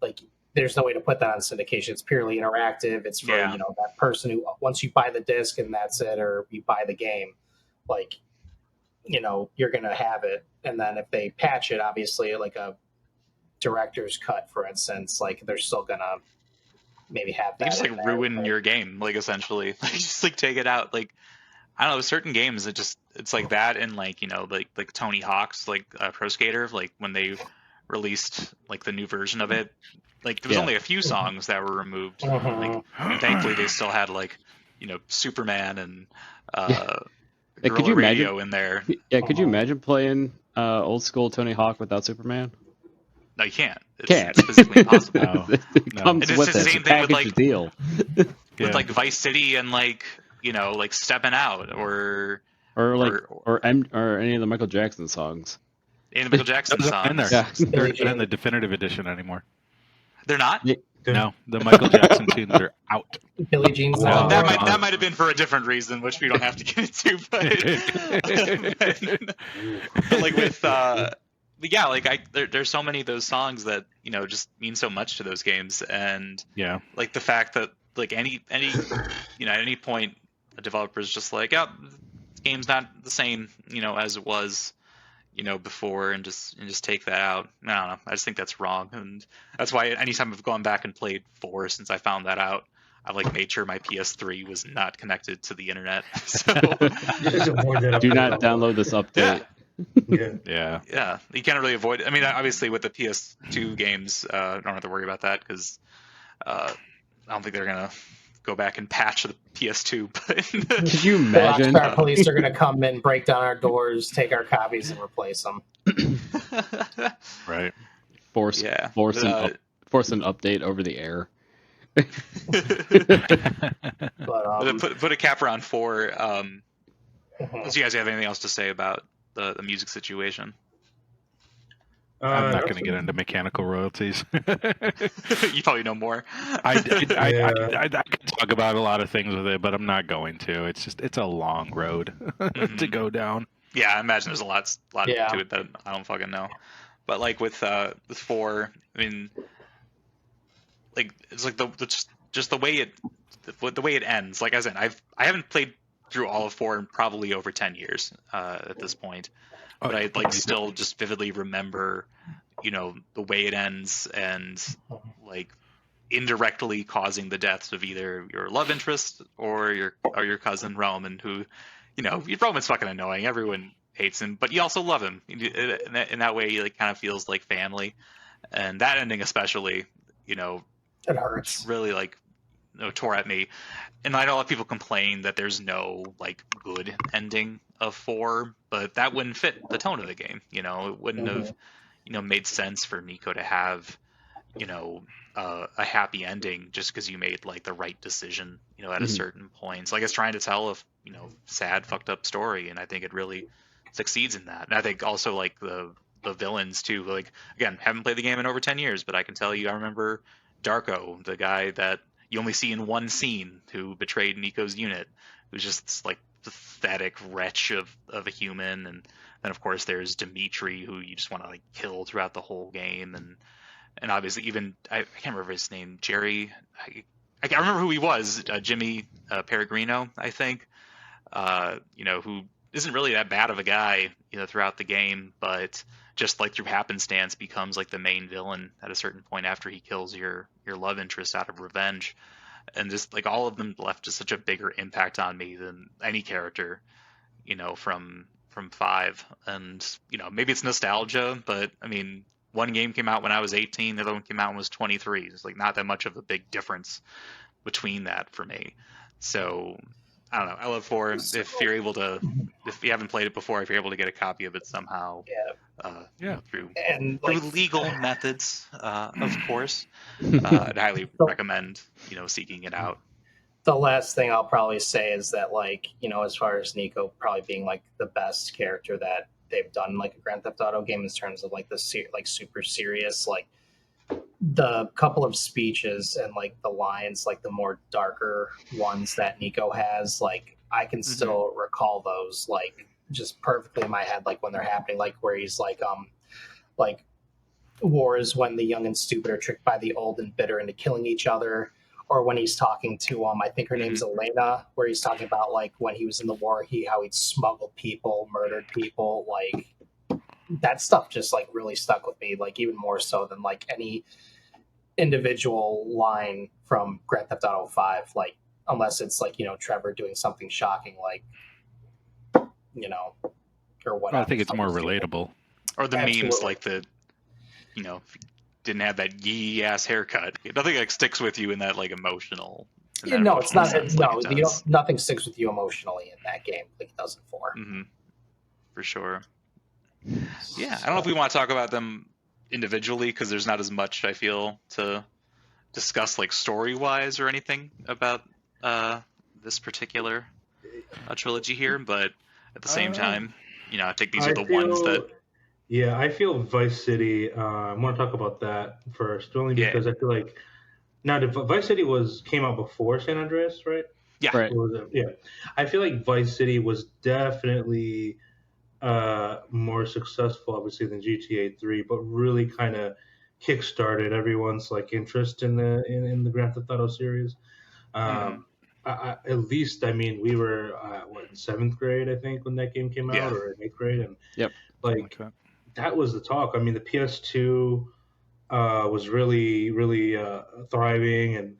like there's no way to put that on syndication. It's purely interactive. It's for Yeah. that person who, once you buy the disc and that's it, or you buy the game, like you're gonna have it. And then if they patch it, obviously like a director's cut, for instance, like they're still gonna maybe have They that can just in like there, ruin but- your game, like essentially. Like just like take it out. Like I don't know, certain games it's like that, and like like Tony Hawk's like Pro Skater, like when they released like the new version of it, like there was Yeah. only a few songs that were removed, like, Mhm. and thankfully they still had like Superman and Like, could Guerrilla you Radio imagine? in there. Yeah, could you imagine playing old school Tony Hawk without Superman? No, you can't. Can't. It's physically impossible. No. It No. comes And it's with the it. It's a same thing with package like deal. Yeah. like Vice City and like like Stepping Out or Or like or or any of the Michael Jackson songs. in the Michael Jackson Those aren't in there. songs. Yeah. They're not in the definitive edition anymore. They're not. Yeah. No, the Michael Jackson tunes are out. Billie Jean's Well, not That there. might have been for a different reason, which we don't have to get into. But like with but yeah, like there's so many of those songs that just mean so much to those games, and Yeah. like the fact that like any at any point a developer's just like, oh, this game's not the same as it was before, and just take that out. I don't know. I just think that's wrong, and that's why anytime I've gone back and played 4 since I found that out, I've like made sure my PS3 was not connected to the internet. So Just avoid that. Do not download this update. Yeah. Yeah. yeah, you can't really avoid it. I mean, obviously with the PS2 games, I don't have to worry about that because I don't think they're gonna go back and patch the PS2. But Could you The imagine? Rockstar police are going to come in, break down our doors, take our copies, and replace them. Right. Force Yeah, force but, force an update over the air. But put a capper on 4. mhm. Unless you guys have anything else to say about the music situation. I'm not no, going to get into mechanical royalties. You probably know more. I could Yeah. talk about a lot of things with it, but I'm not going to. It's a long road to go down. Yeah, I imagine there's a lot Yeah. to it that I don't fucking know. But like with 4, I mean, like it's like just the way it ends. Like I said, I haven't played through all of 4 in probably over 10 years at this point. But I like still just vividly remember, the way it ends, and like indirectly causing the deaths of either your love interest or your cousin Roman, who, Roman's fucking annoying. Everyone hates him, but you also love him. In that way, he like kind of feels like family. And that ending especially, It hurts. really like tore at me. And I know a lot of people complain that there's no like good ending of 4, but that wouldn't fit the tone of the game. It wouldn't have made sense for Nico to have a happy ending just because you made like the right decision at a certain point. So like it's trying to tell a sad fucked up story, and I think it really succeeds in that. And I think also like the villains too. Like again, haven't played the game in over 10 years, but I can tell you I remember Darko, the guy that you only see in one scene, who betrayed Nico's unit, who's just this, like pathetic wretch of a human. And then of course there's Dimitri, who you just want to like kill throughout the whole game. And obviously even I can't remember his name, Jerry. I can't remember who he was. Jimmy Peregrino, I think. Who isn't really that bad of a guy, throughout the game, but just like through happenstance becomes like the main villain at a certain point after he kills your love interest out of revenge. and just like all of them left just such a bigger impact on me than any character, from 5. And maybe it's nostalgia, but I mean, one game came out when I was 18, the other one came out when I was 23. It's like not that much of a big difference between that for me. So I don't know. I love 4. If you're able to, if you haven't played it before, if you're able to get a copy of it somehow, through legal methods, of course, I'd highly recommend seeking it out. The last thing I'll probably say is that, like, as far as Nico probably being like the best character that they've done like a Grand Theft Auto game in terms of like the super serious, like the couple of speeches and like the lines, like the more darker ones that Nico has, like I can still recall those like just perfectly in my head, like when they're happening, like where he's like war is when the young and stupid are tricked by the old and bitter into killing each other. Or when he's talking to I think her name's Elena, where he's talking about like when he was in the war, how he'd smuggled people, murdered people, like that stuff just like really stuck with me, like even more so than like any individual line from Grand Theft Auto 5, like unless it's like Trevor doing something shocking, like or whatever. I think it's more relatable. Or the memes, like the if you didn't have that yee ass haircut, nothing like sticks with you in that like emotional. No, it's not. Sense, nothing sticks with you emotionally in that game like it does in 4. For sure. Yeah, I don't know if we want to talk about them individually because there's not as much I feel to discuss like story wise or anything about this particular trilogy here, but at the same time, I think these are the ones that. Yeah, I feel Vice City. I want to talk about that first, only because I feel like now Vice City came out before San Andreas, right? Yeah, right. Yeah. I feel like Vice City was definitely more successful, obviously, than GTA 3, but really kind of kickstarted everyone's like interest in the Grand Theft Auto series. At least, I mean, we were in 7th grade, I think, when that game came out, or in 8th grade, and that was the talk. I mean, the PS2 was really, really thriving, and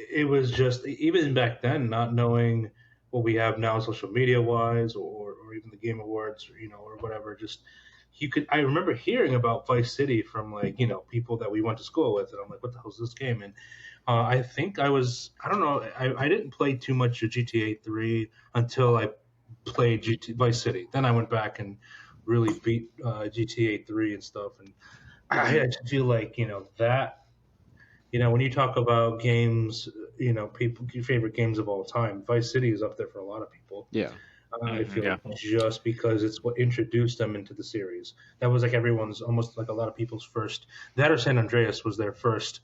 it was just even back then, not knowing what we have now, social media wise, or even the Game Awards, or whatever. Just I remember hearing about Vice City from like people that we went to school with, and I'm like, what the hell is this game? And I think I don't know, I didn't play too much of GTA 3 until I played Vice City. Then I went back and really beat GTA 3 and stuff. And I feel like, that, when you talk about games, people, your favorite games of all time, Vice City is up there for a lot of people. Yeah. I feel like just because it's what introduced them into the series. That was like almost like a lot of people's first, that or San Andreas was their first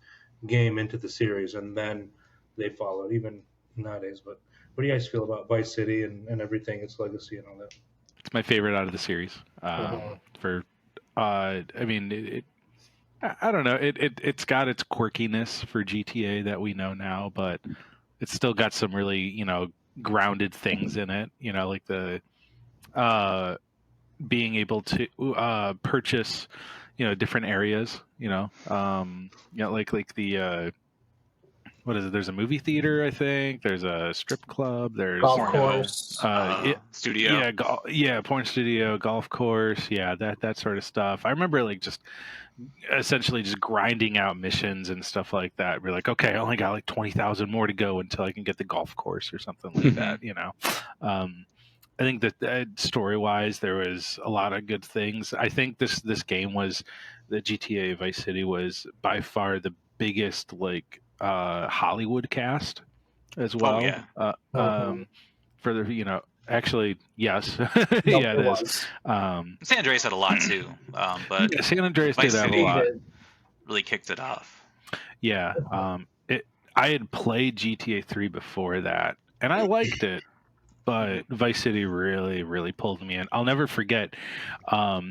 game into the series, and then they followed, even nowadays. But what do you guys feel about Vice City and everything, its legacy and all that? It's my favorite out of the series. I mean, I don't know. It's got its quirkiness for GTA that we know now, but it's still got some really, grounded things in it. Like the being able to purchase, different areas. Like the what is it? There's a movie theater, I think. There's a strip club. There's golf course, studio. Porn studio, golf course. Yeah, that sort of stuff. I remember like just essentially just grinding out missions and stuff like that. We're like, okay, I only got like 20,000 more to go until I can get the golf course or something like that. I think that story-wise, there was a lot of good things. I think this game was, the GTA Vice City was by far the biggest like Hollywood cast as well. For the actually yes, yeah, it is. San Andreas had a lot too, but San Andreas Vice did have City a lot. Really kicked it off. Yeah, I had played GTA 3 before that, and I liked it. But Vice City really, really pulled me in. I'll never forget. So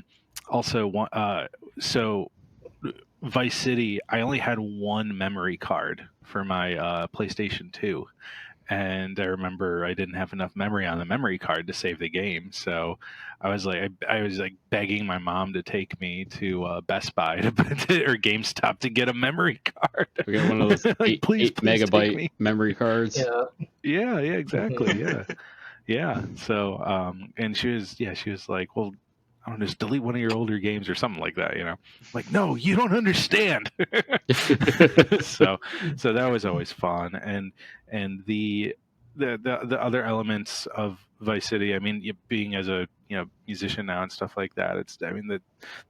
Vice City, I only had one memory card for my PlayStation 2, and I remember I didn't have enough memory on the memory card to save the game, so I was like begging my mom to take me to Best Buy or GameStop to get a memory card. We got one of those like, eight please take megabyte me. memory cards. Yeah, exactly. Yeah. So, and she was like, well, I don't know, just delete one of your older games or something like that, I'm like, no, you don't understand. so that was always fun. And the other elements of Vice City, I mean, being as a musician now and stuff like that,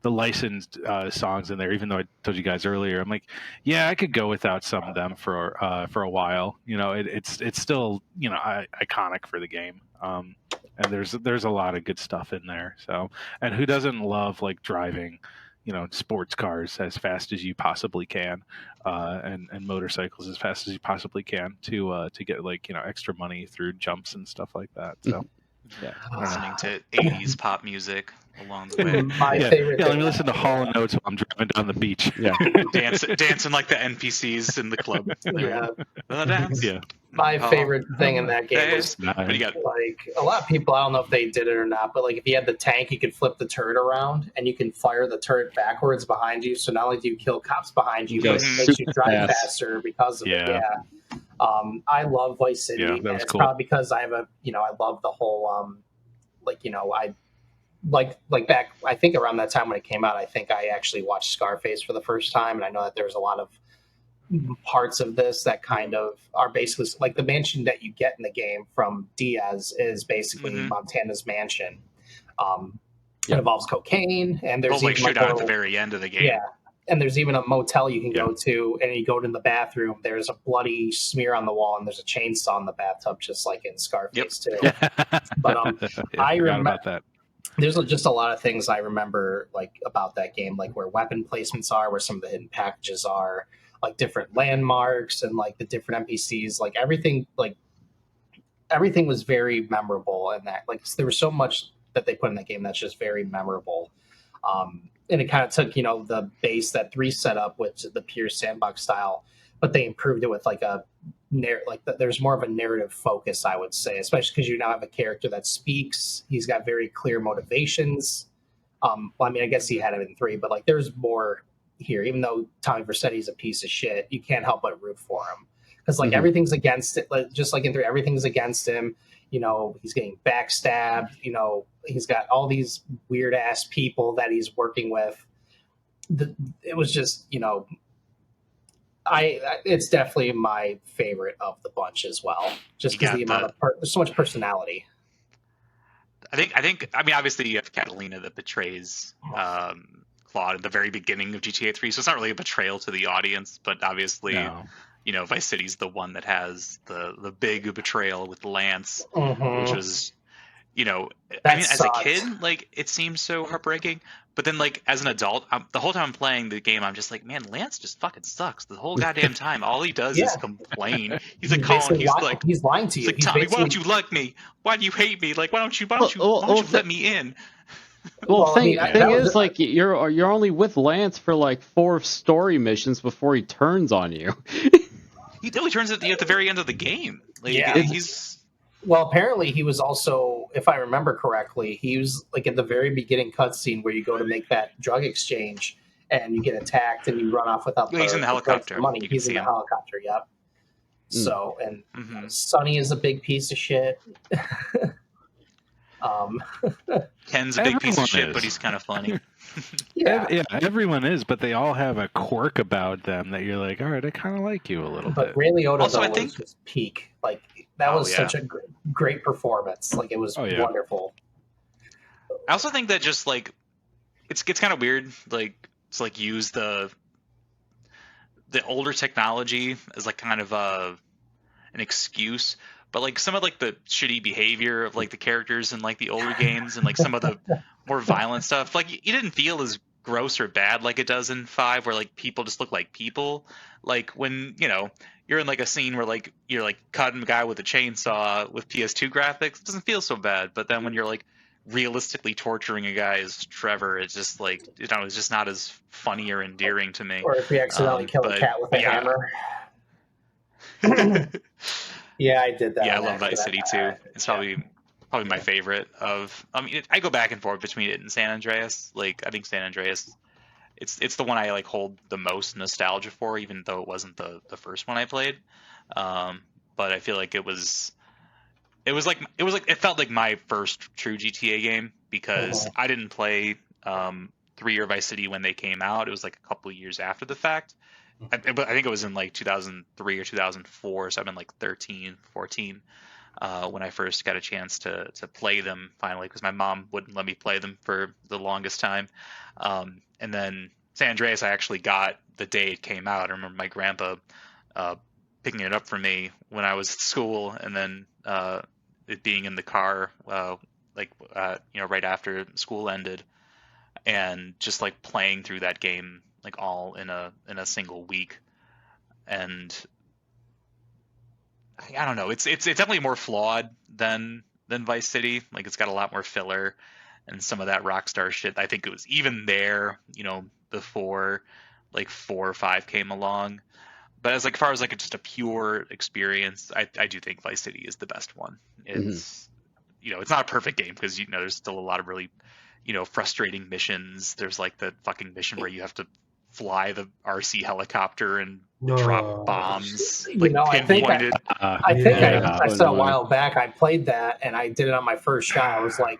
the licensed songs in there, even though I told you guys earlier, I'm like, yeah, I could go without some of them for a while. It's still iconic for the game. And there's a lot of good stuff in there. So, and who doesn't love like driving, sports cars as fast as you possibly can, and motorcycles as fast as you possibly can to get like extra money through jumps and stuff like that. So, Yeah. Listening to 80s pop music along the way. My favorite let thing. me listen to Hall & Oates while I'm driving down the beach. Yeah. Dancing like the NPCs in the club. Yeah. The dance. Yeah. My Oh, favorite thing in that game was What do you got? like a lot of people, I don't know if they did it or not, but like if you had the tank, you could flip the turret around and you can fire the turret backwards behind you. So not only do you kill cops behind you, Go but it makes you super drive fast. faster because of it. Yeah. Yeah. I love Vice City, Yeah, that and was it's cool. probably because I have I love the whole I like back, I think around that time when it came out, I think I actually watched Scarface for the first time, and I know that there's a lot of parts of this that kind of are basically like the mansion that you get in the game from Diaz is basically Montana's mansion. It involves cocaine, and there's like even shoot like out at the very end of the game. yeah, and there's even a motel you can go to, and you go to the bathroom. There's a bloody smear on the wall, and there's a chainsaw in the bathtub, just like in Scarface too. But I remember about that. There's just a lot of things I remember like about that game, like where weapon placements are, where some of the hidden packages are, like different landmarks and like the different NPCs, like everything was very memorable, and that like there was so much that they put in that game that's just very memorable. And it kind of took the base that 3 set up, which is the pure sandbox style, but they improved it with like a there's more of a narrative focus, I would say, especially because you now have a character that speaks. He's got very clear motivations. Well, I mean, I guess he had it in 3, but like there's more here. Even though Tommy Vercetti's a piece of shit, you can't help but root for him because like everything's against it. Like, just like in 3, everything's against him. He's getting backstabbed. He's got all these weird ass people that he's working with. It was just it's definitely my favorite of the bunch as well, just because the amount of there's so much personality. I think I mean, obviously you have Catalina that betrays Claude at the very beginning of GTA 3, so it's not really a betrayal to the audience, but obviously Vice City's the one that has the big betrayal with Lance, which was I mean, as a kid, like it seems so heartbreaking. But then, like as an adult, the whole time I'm playing the game, I'm just like, man, Lance just fucking sucks the whole goddamn time. All he does is complain. He's like calling. He's lying to you. He's like, Tommy, why don't you like me? Why do you hate me? Like, why don't you let me in? Well, thing is, like you're only with Lance for like 4 story missions before he turns on you. He turns at the very end of the game. Like, he's. Well, apparently he was also, if I remember correctly, he was like at the very beginning cutscene where you go to make that drug exchange and you get attacked and you run off without he's in the helicopter. Money. He's in the helicopter, yep. So, and Sonny is a big piece of shit. Ken's a big piece of shit, but he's kind of funny. Yeah, everyone is, but they all have a quirk about them that you're like, all right, I kind of like you a little bit. But Ray Liotta was just peak. Like that was such a great performance. Like it was wonderful. I also think that just like it's kind of weird, like to like use the older technology as like kind of an excuse. But like some of like the shitty behavior of like the characters in like the older games and like some of the more violent stuff, like you didn't feel as gross or bad like it does in 5, where like people just look like people. Like when you're in like a scene where like you're like cutting a guy with a chainsaw with PS2 graphics, it doesn't feel so bad. But then when you're like realistically torturing a guy as Trevor, it's just like it's just not as funny or endearing to me. Or if you accidentally kill a cat with a hammer. Yeah, I did that. Yeah, I on love Vice accident. City too. It's probably my favorite of. I mean, I go back and forth between it and San Andreas. Like, I think San Andreas, it's the one I like hold the most nostalgia for, even though it wasn't the first one I played. But I feel like it felt like my first true GTA game because I didn't play 3 or Vice City when they came out. It was like a couple years after the fact. But I think it was in like 2003 or 2004, so I've been like 13, 14 when I first got a chance to play them finally, because my mom wouldn't let me play them for the longest time. And then San Andreas, I actually got the day it came out. I remember my grandpa picking it up for me when I was at school, and then it being in the car, right after school ended, and just like playing through that game like all in a single week. And I don't know, it's definitely more flawed than Vice City. Like, it's got a lot more filler and some of that Rockstar shit. I think it was even there, before like 4 or 5 came along. But as far as like just a pure experience, I do think Vice City is the best one. It's it's not a perfect game because there's still a lot of really frustrating missions. There's like the fucking mission where you have to fly the RC helicopter and drop bombs, like pinpointed. I said a while back I played that and I did it on my first try. I was like,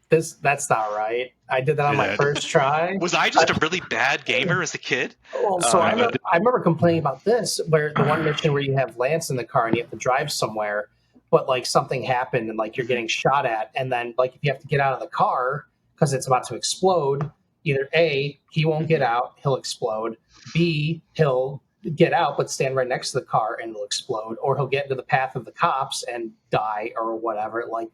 that's not right. I did that on my first try. Was I just a really bad gamer as a kid? Well, so I remember complaining about this, where the one mission where you have Lance in the car and you have to drive somewhere, but like something happened and like you're getting shot at, and then like if you have to get out of the car because it's about to explode, either A, he won't get out, he'll explode, B, he'll get out but stand right next to the car and it'll explode, or he'll get into the path of the cops and die or whatever. Like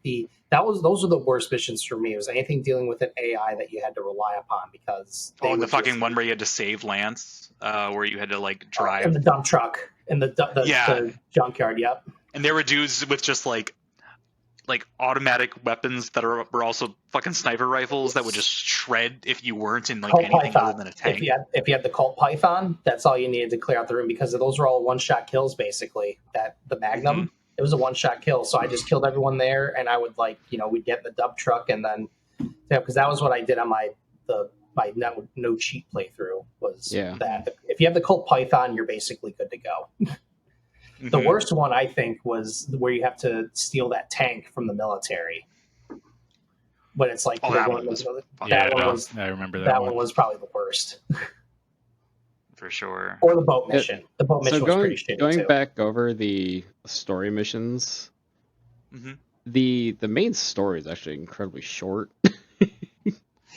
those are the worst missions for me. It was anything dealing with an AI that you had to rely upon, because the fucking one where you had to save Lance, where you had to like drive in the dump truck in the junkyard. Yep. And there were dudes with just like automatic weapons that were also fucking sniper rifles that would just shred if you weren't in like Colt anything Python. other than a tank. If you had the Colt Python, that's all you needed to clear out the room, because those were all one-shot kills basically. The Magnum, it was a one-shot kill, so I just killed everyone there, and I would we'd get in the dump truck, and then because that was what I did on my no cheat playthrough was that. If you have the Colt Python, you're basically good to go. The worst one, I think, was where you have to steal that tank from the military. But it's like I remember that. That one was probably the worst. For sure. Or the boat mission. The boat mission was pretty shitty going too. back over the story missions, the main story is actually incredibly short.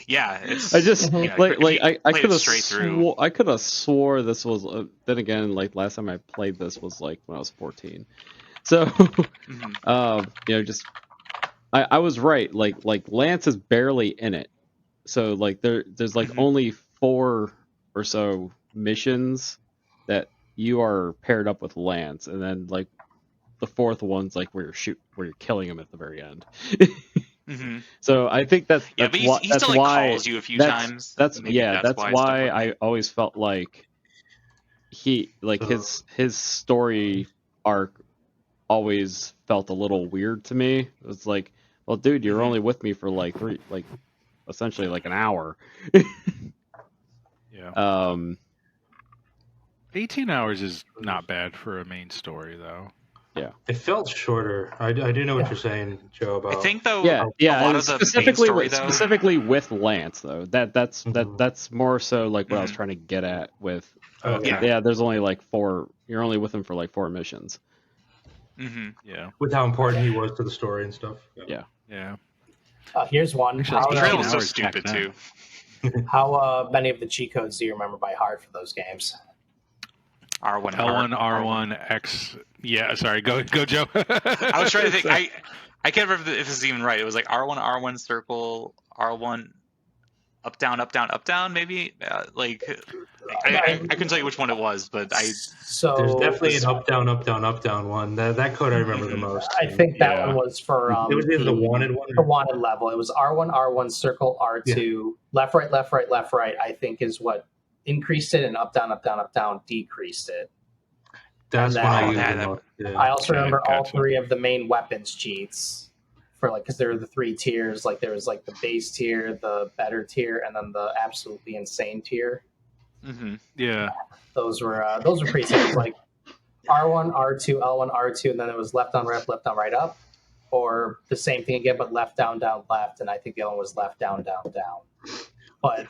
Yeah, it's. I just I could have swore this was. Then again, like last time I played this was like when I was 14. So, I was right. Like Lance is barely in it. So like there's like only 4 or so missions that you are paired up with Lance, and then like the 4th one's like where you're killing him at the very end. So I think that's he still why calls you a few times. That's why I always felt like his story arc always felt a little weird to me. It was like, well, dude, you're only with me for essentially like an hour. 18 hours is not bad for a main story, though. Yeah, it felt shorter. I do know what you're saying, Joe. About I think though, a lot of the specifically with Lance though. That's more so like what I was trying to get at with. There's only like 4. You're only with him for like 4 missions. Yeah. With how important he was to the story and stuff. Yeah. Here's one. The trail was so stupid too. How many of the cheat codes do you remember by heart for those games? R1, L1, R1, X. Yeah, sorry. Go, Joe. I was trying to think. I can't remember if this is even right. It was like R1, circle, R1, up, down, maybe. I couldn't tell you which one it was, but So there's definitely an up, down one. That code I remember the most. I think that one was for it was either the wanted one. The wanted level. It was R1, circle, R2, left, right. I think is what increased it, and up, down, decreased it. That's And when I then- used yeah, the that- most. Yeah. I also Okay, remember all gotcha. 3 of the main weapons cheats for like because there were the 3 tiers. Like there was like the base tier, the better tier, and then the absolutely insane tier. Mm-hmm. Yeah. Those were pretty sick. It was like R1, R2, L1, R2, and then it was left on right up, or the same thing again, but left down left, and I think the other one was left down down. But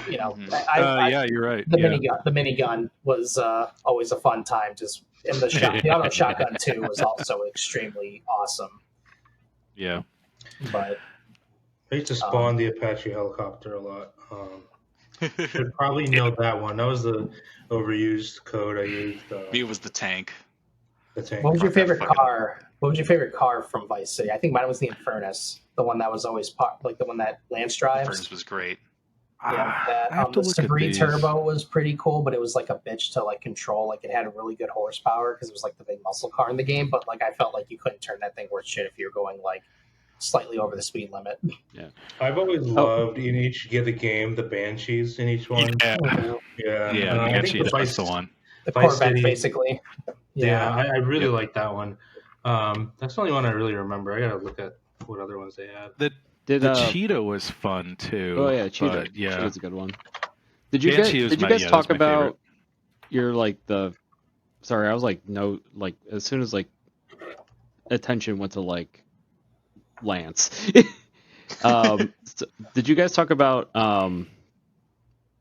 you know, Mhm. Yeah, you're right. the Yeah. minigun was always a fun time. Just in the the auto shotgun too was also extremely awesome. Yeah. But I used to spawn the Apache helicopter a lot. Should probably know that one. That was the overused code I used. Me was the tank. The tank. what was your Fuck that favorite fucking- car? What was your favorite car from Vice City? I think mine was the Infernus, the one that was always like the one that Lance drives. Furnace was great. Yeah, that I have to the look at Sabri these. Turbo was pretty cool, but it was like a bitch to like control. Like it had a really good horsepower because it was like the big muscle car in the game. But like I felt like you couldn't turn that thing worth shit if you were going like slightly over the speed limit. I've always loved in each the game the Banshees in each one. Yeah. Yeah, Yeah. I think Banshee, the that's the one. The Vice Corvette, City- basically. Yeah, I really Yep. like that one. That's the only one I really remember. I gotta look at what other ones they had. Did The Cheetah was fun too. Oh yeah, Cheetah. but, yeah. Cheetah's a good one. Did you guys, Banshee was did you my- guys yeah, talk that's my about favorite. your like the? Sorry, I was like no, like as soon as like attention went to like Lance. So, did you guys talk about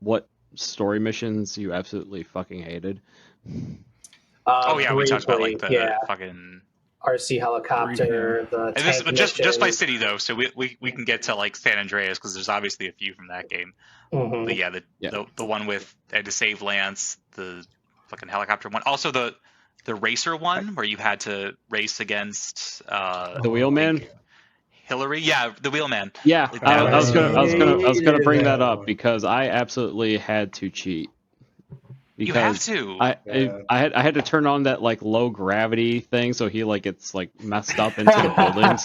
what story missions you absolutely fucking hated? Oh yeah, we talked about like briefly, the fucking. RC helicopter, the And this, tank just by mission. city though, so we can get to like San Andreas because there's obviously a few from that game. Mhm. But yeah, Yeah. the one with had to save Lance, the fucking helicopter one, also the racer one where you had to race against The Wheelman. Hillary. Yeah, the Wheelman. Yeah, Like, I that was was- gonna bring that That up one. because I absolutely had to cheat. You have Because to. Yeah. I had to turn on that like low gravity thing so he like gets like messed up into the buildings.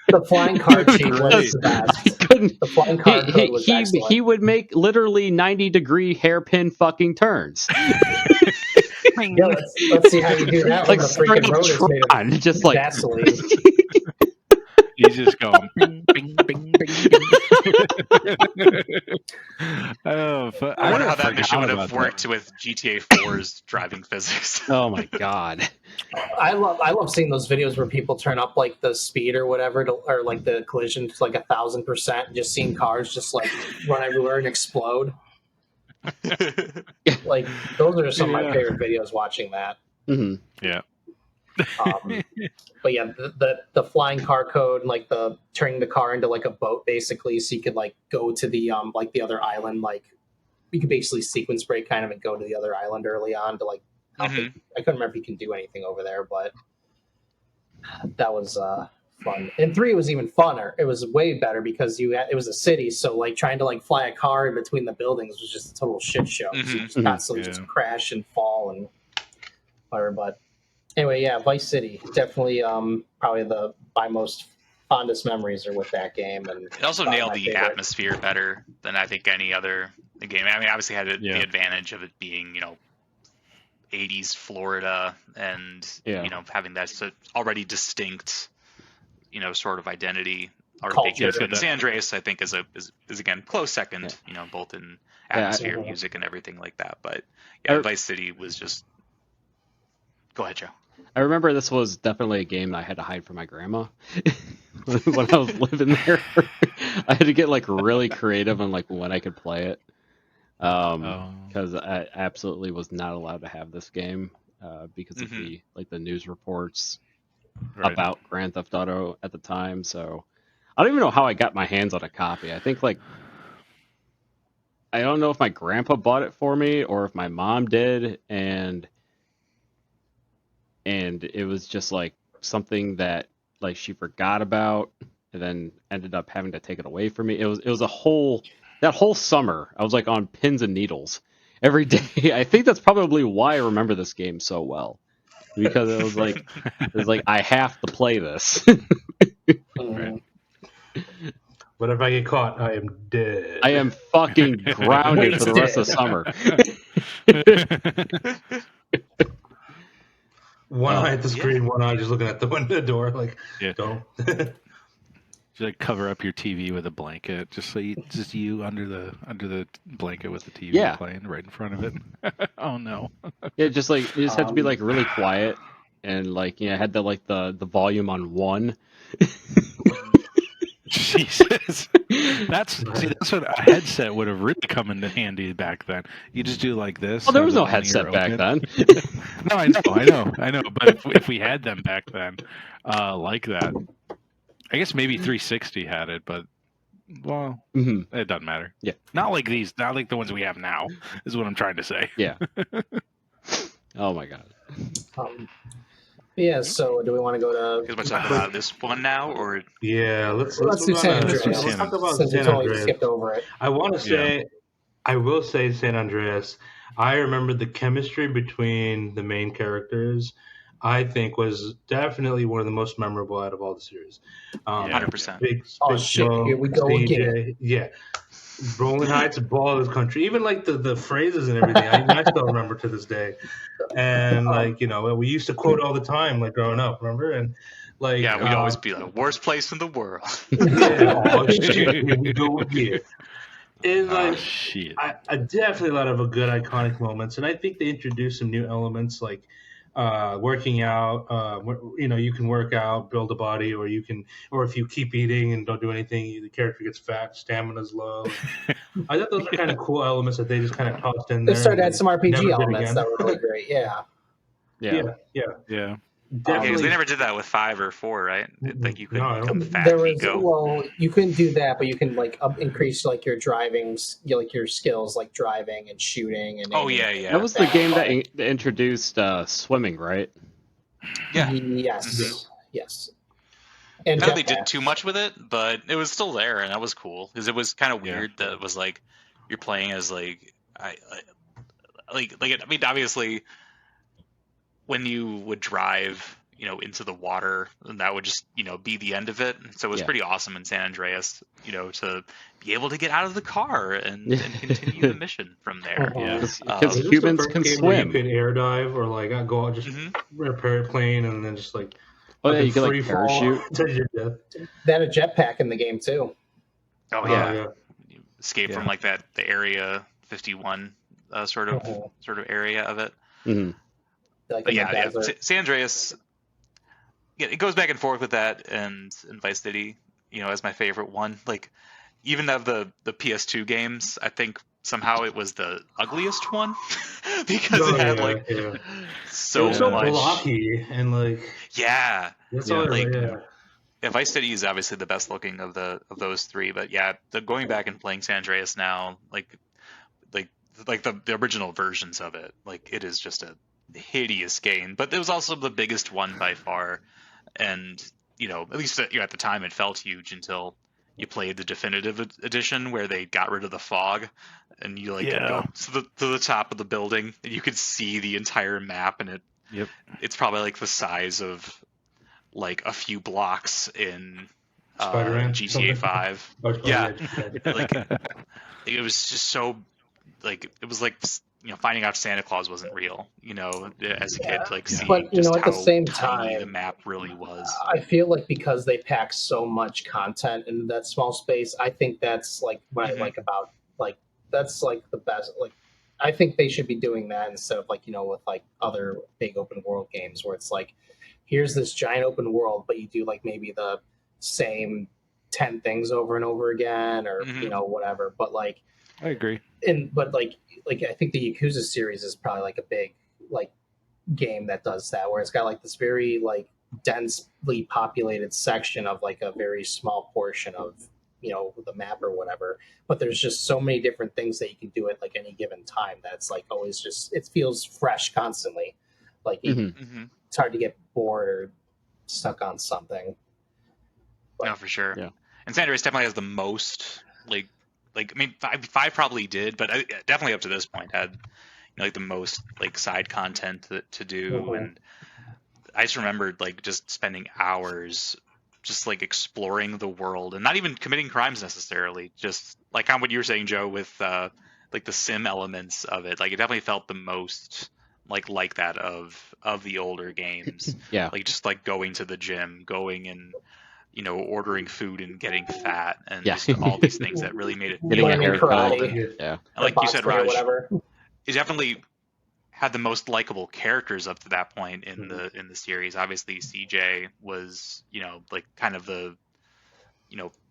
The flying car cheat was Great. the best. I couldn't. The flying car code was He excellent. would make literally 90-degree hairpin fucking turns, Yeah, let's see how you do that like when the straight freaking up road is made of Tron, just like gasoline. He's just going bing, bing, bing, bing, bing. Oh, I wonder how that forgot mission would about have that. worked with GTA 4's driving physics. oh my god. I love seeing those videos where people turn up like the speed or whatever, or like the collision to like 1,000%. Just seeing cars just like run everywhere and explode. Like those are some of my Yeah. favorite videos. Watching that. Mhm. Yeah. But yeah, the flying car code, and like the turning the car into like a boat, basically, so you could like go to the like the other island. Like you could basically sequence break kind of and go to the other island early on to like. I couldn't remember if you can do anything over there, but that was fun. And 3 was even funner. It was way better because it was a city, so like trying to like fly a car in between the buildings was just a total shit show. So you just Mhm. constantly Yeah. just crash and fall and whatever. But anyway, yeah, Vice City definitely probably my most fondest memories are with that game, and It also probably nailed my the favorite. atmosphere better than I think any other game. I mean, obviously had Yeah. the advantage of it being, 80s Florida and, Yeah. having that already distinct, sort of identity. Or Culture. Yeah, it's got and that- San Andreas, I think, is again close second, both in atmosphere, Yeah. music, and everything like that. But I- yeah, Vice City was just. Go ahead, Joe. I remember this was definitely a game I had to hide from my grandma when I was living there. I had to get like really creative on like when I could play it, because I absolutely was not allowed to have this game because of the news reports Right. about Grand Theft Auto at the time. So I don't even know how I got my hands on a copy. I think like I don't know if my grandpa bought it for me or if my mom did, and it was just like something that like she forgot about and then ended up having to take it away from me. It was that whole summer I was like on pins and needles every day. I think that's probably why I remember this game so well, because it was like I have to play this. Mhm. But if I get caught, I am dead. I am fucking grounded for the rest of the summer. One eye at the Yeah. screen, one eye just looking at the window door, like, Yeah. don't. Just like cover up your TV with a blanket, just so you under the blanket with the TV Yeah. playing right in front of it. Oh no. Yeah, just like you just had to be like really Um, quiet and like had the volume on 1. Jesus. That's what a headset would have really come into handy back then. You just do like this. Well, there have was the no one ear headset back open. then. No, I know. But if we had them back then, like that, I guess maybe 360 had it, but well, hmm it doesn't matter. Yeah. Not like these, not like the ones we have now, is what I'm trying to say. Yeah. Oh my god. Yeah, so do we want to go to? Because we're talking about this one now, or Yeah, let's Let's do move on San to- Let's do Andreas. Let's talk about Since we San totally Andreas. skipped over it. I want to say, I will say San Andreas. I remember the chemistry between the main characters. I think was definitely one of the most memorable out of all the series. 100%. Big Shit, Joe, here we go CJ, yeah. Rolling Heights, ball of this country. Even like the phrases and everything, I still remember to this day. And like we used to quote all the time, like growing up. Remember? And like yeah, we'd always be like, worst place in the world. yeah, oh shit, here we go again. And Oh like shit. I definitely a lot of good iconic moments, and I think they introduced some new elements like working out. You can work out, build a body, or if you keep eating and don't do anything, the character gets fat, stamina's low. I thought those were kind of cool elements that they just kind of tossed in They there. started and adding some never RPG did elements again. that were really great. Yeah. Yeah. Yeah, Yeah. Yeah, definitely. because they never did that with 5 or 4, right? Like you couldn't No, I don't become think- fat There if you was go. well, you couldn't do that, but you can like increase like your driving, like your skills, like driving and shooting and. Oh aiming yeah, and yeah. That was the game that but- introduced swimming, right? Yeah. Yes. Yes. And Not that they did jetpack. too much with it, but it was still there, and that was cool because it was kind of Yeah. weird that it was like you're playing as like I mean, obviously, when you would drive, into the water, and that would just, be the end of it. So it was Yeah. pretty awesome in San Andreas, to be able to get out of the car and continue the mission from there. Mhm. Yeah. Because Was Was this the humans first can game where swim. you could air dive or like go out, just Mhm. repair a plane and then just like Oh yeah, fucking you could like free fall parachute. to your death. They had a jetpack in the game too. Oh yeah, yeah. escape from Yeah. like the Area 51 sort of area of it. Mhm. Like But in the yeah, desert. San Andreas, it goes back and forth with that, and Vice City, as my favorite one. Like, even of the PS2 games, I think somehow it was the ugliest one because Oh, it had yeah, like yeah. so It was so much. blocky and like Yeah, that's Yeah. all. Like, Yeah. yeah, Vice City is obviously the best looking of those three, but yeah, going back and playing San Andreas now, like the original versions of it, like it is just a hideous game. But it was also the biggest one by far, and at least at the time it felt huge until you played the definitive edition where they got rid of the fog, and you go to the top of the building and you could see the entire map, and it's probably like the size of like a few blocks in Spider-Man? GTA 5. Oh, Yeah. yeah. Like it was just so like it was like finding out Santa Claus wasn't real, as a kid, like seeing But, just at the how same tiny the time, map really was. I feel like because they pack so much content into that small space, I think that's like what I like about like that's like the best. Like I think they should be doing that instead of like with like other big open world games where it's like here's this giant open world, but you do like maybe the same 10 things over and over again or whatever. But like I agree. but like I think the Yakuza series is probably like a big like game that does that, where it's got like this very like densely populated section of like a very small portion of the map or whatever, but there's just so many different things that you can do at like any given time that's like always just it feels fresh constantly. Like it's hard to get bored or stuck on something. No, for sure. Yeah. And San Andreas definitely has the most like I mean five probably did, but definitely up to this point had like the most like side content to do. And I just remembered like just spending hours just like exploring the world and not even committing crimes necessarily, just like kind of what you were saying, Joe, with like the sim elements of it. Like it definitely felt the most like that of the older games. Yeah. Like just like going to the gym, going and ordering food and getting fat, and Yeah. just all these things that really made it Getting a feel Learning haircut. real. karate. Yeah. And like you said, boxing or Raj, whatever. it definitely had the most likable characters up to that point in the series. Obviously, CJ was like kind of the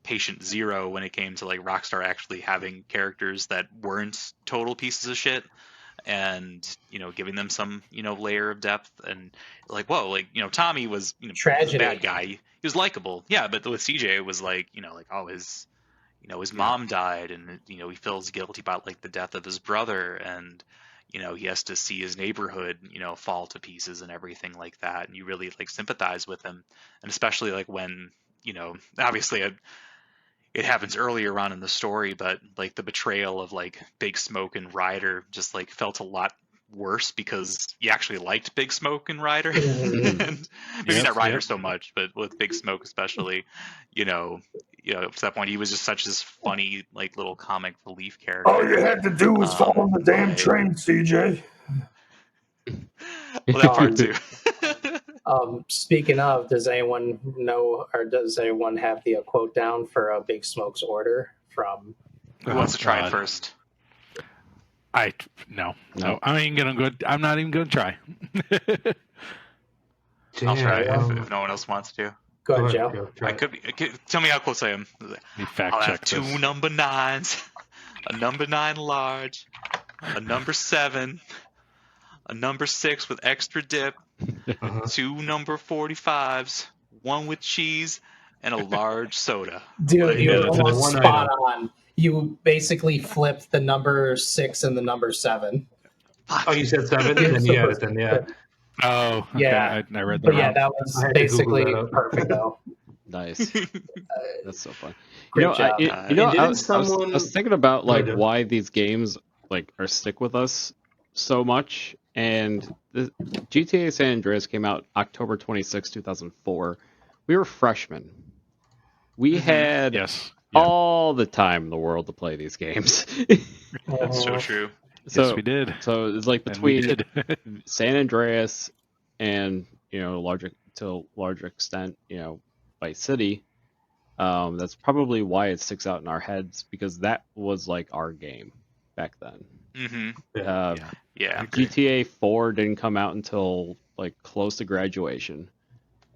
patient zero when it came to like Rockstar actually having characters that weren't total pieces of shit, and giving them some layer of depth. And like, whoa, like Tommy was he was a Tragedy. bad guy. He was likable, yeah, but with CJ it was like like, oh, his his mom died, and he feels guilty about like the death of his brother, and he has to see his neighborhood fall to pieces and everything like that, and you really like sympathize with him. And especially like when obviously it happens earlier on in the story, but like the betrayal of like Big Smoke and Ryder just like felt a lot worse because you actually liked Big Smoke and Ryder. And maybe not Ryder so much, but with Big Smoke especially, to that point he was just such this funny like little comic relief character. All you had to do was fall on the damn but- train, CJ. Well, that part too. Speaking of, does anyone know, or does anyone have the quote down for Big Smoke's order from? Who wants to try it God. first? No. No. I'm not even gonna try. I'll try Damn. if no one else wants to. Go ahead, Joe. I could be. Tell me how close I am. You fact I'll have check two this. number 9s, a number 9 large, a number 7, a number 6 with extra dip, Uh-huh. 2 number 45s, 1 with cheese, and a large soda. Dude, Like, you yeah, were that's almost one spot item. on. You basically flipped the number 6 and the number 7. Oh, you said 7? Then you got it then, yeah. Oh, okay. Yeah. I read that But yeah, wrong. that I was had to basically Google that up. perfect, though. Nice. That's so fun. Great job. And I didn't was someone- thinking about like Go ahead. why these games like are stick with us so much. And the GTA San Andreas came out October 26, 2004. We were freshmen. We had Yes. Yeah. all the time in the world to play these games. That's so true. So Yes, we did. So it's like And we between did. San Andreas and to a large extent, Vice City. That's probably why it sticks out in our heads, because that was like our game back then. Mm-hmm. Yeah. Yeah. GTA 4 didn't come out until like close to graduation,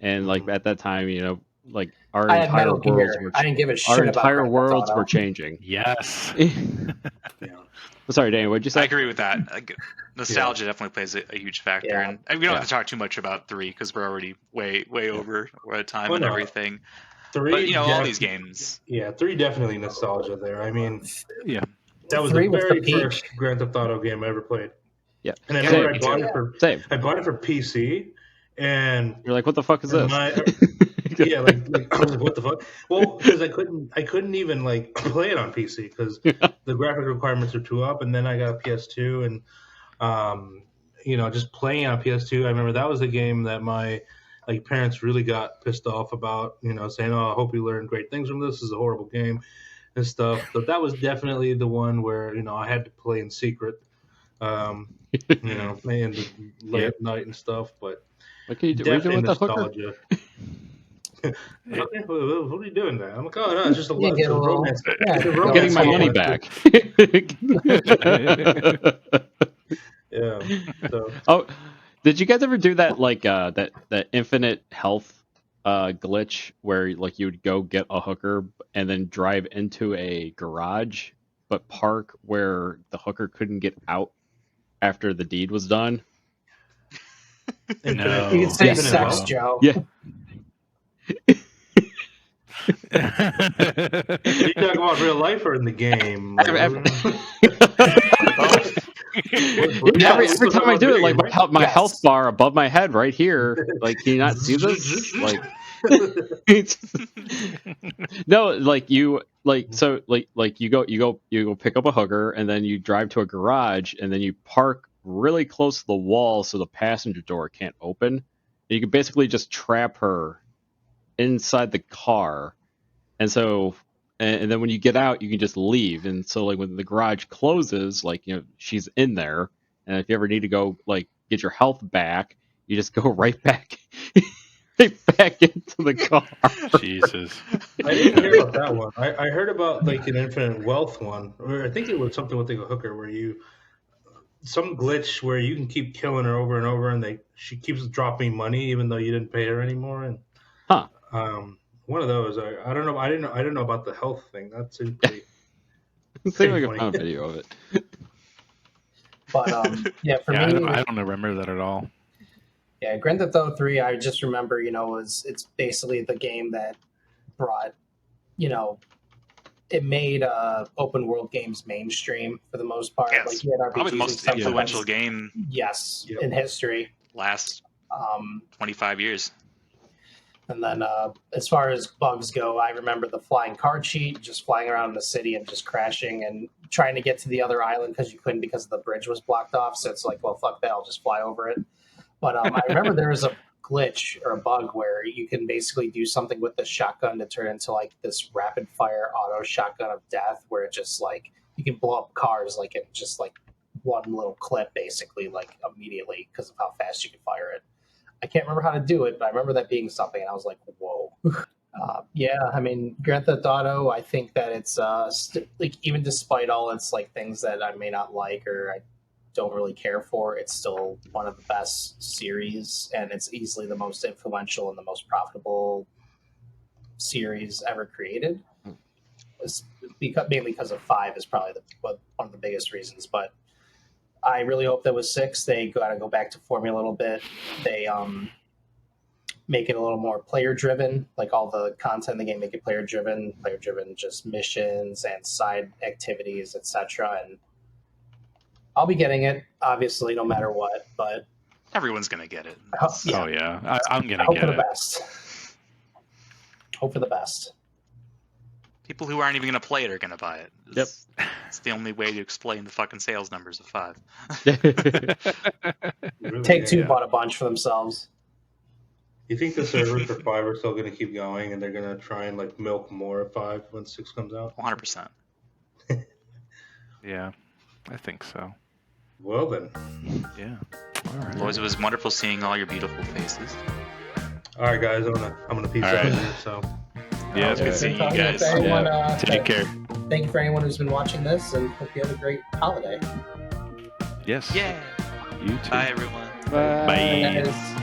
and like at that time, like our I had entire Metal worlds Gear. were I didn't give a shit our about entire Grand Theft worlds Auto. were changing. Yes. Sorry, Danny, what'd you say? I agree with that. Like, nostalgia definitely plays a huge factor, Yeah. and we don't Yeah. have to talk too much about 3 because we're already way over time Oh, and no. everything. 3, But all def- these games. Yeah, 3 definitely nostalgia there. I mean, Yeah. that was 3 the was the very peak. first Grand Theft Auto game I ever played. Yeah. And I Yeah, remember me I bought too. it for Same. PC, and You're like, what the fuck is and this? yeah, like I was like, what the fuck? Well, because I couldn't even like play it on PC because the graphic requirements are too up. And then I got a PS2, and just playing on PS2. I remember that was the game that my like parents really got pissed off about. Saying, "Oh, I hope you learn great things from this. This is a horrible game," and stuff. But that was definitely the one where I had to play in secret. Playing late at night and stuff. But What can you do? What are you doing definitely with the hooker? nostalgia. Okay, what are you doing there? I'm like, oh no, it's just a You lot get a of little- romance. yeah, It's a I'm romance getting my game. money back. Yeah. So Oh, did you guys ever do that like that infinite health glitch where like you would go get a hooker and then drive into a garage but park where the hooker couldn't get out after the deed was done? No. You could say Infinite sex, wealth. Joe. Yeah. you talking about real life or in the game? Every time I do it, like my Yes. health bar above my head right here. Like, can you not see this? Like, no, like you go pick up a hooker and then you drive to a garage and then you park really close to the wall so the passenger door can't open. And you can basically just trap her inside the car, and and then when you get out, you can just leave. And so like when the garage closes, like she's in there, and if you ever need to go like get your health back, you just go right back, right back into the car. Jesus. I didn't hear about that one. I heard about like an infinite wealth one, or I think it was something with like a hooker where some glitch where you can keep killing her over and over, and she keeps dropping money even though you didn't pay her anymore. And Huh? one of those. I don't know. I didn't know about the health thing. That seemed pretty. It seemed like funny. I found a video of it. But yeah, for me, I don't remember that at all. Yeah, Grand Theft Auto 3, I just remember, it's basically the game that brought, it made open world games mainstream for the most part. Yes, like you had RPGs probably the most and stuff, but influential that's- game Yes, Yep. in history. last 25 years. And then as far as bugs go, I remember the flying card cheat, just flying around the city and just crashing and trying to get to the other island because you couldn't because the bridge was blocked off. So it's like, well, fuck that, I'll just fly over it. But I remember there was a glitch or a bug where you can basically do something with the shotgun to turn into like this rapid fire auto shotgun of death, where it just like you can blow up cars like in just like one little clip, basically, like immediately because of how fast you can fire it. I can't remember how to do it, but I remember that being something, and I was like, whoa. Yeah, I mean, Grand Theft Auto, I think that it's like even despite all its like things that I may not like or I don't really care for, it's still one of the best series, and it's easily the most influential and the most profitable series ever created. It's mainly because of 5 is probably one of the biggest reasons, but I really hope that with 6 they gotta go back to formula a little bit. They make it a little more player driven, like all the content in the game, make it player driven just missions and side activities, etc. And I'll be getting it, obviously, no matter what, but Everyone's gonna get it. Oh yeah, I'm gonna hope get for the it. best. Hope for the best. People who aren't even gonna play it are gonna buy it. Yep. It's the only way to explain the fucking sales numbers of 5. Really, Take Two yeah. bought a bunch for themselves. You think the servers for 5 are still going to keep going, and they're going to try and like milk more of 5 when 6 comes out? 100%. Yeah, I think so. Well then. Yeah. All right. Boys, it was wonderful seeing all your beautiful faces. All right, guys, I'm gonna peace All out right. here. So Yeah, Good seeing you Talking guys. to anyone, take care. Thank you for anyone who's been watching this, and hope you have a great holiday. Yes. Yeah. You too. Bye, everyone. Bye. Guys.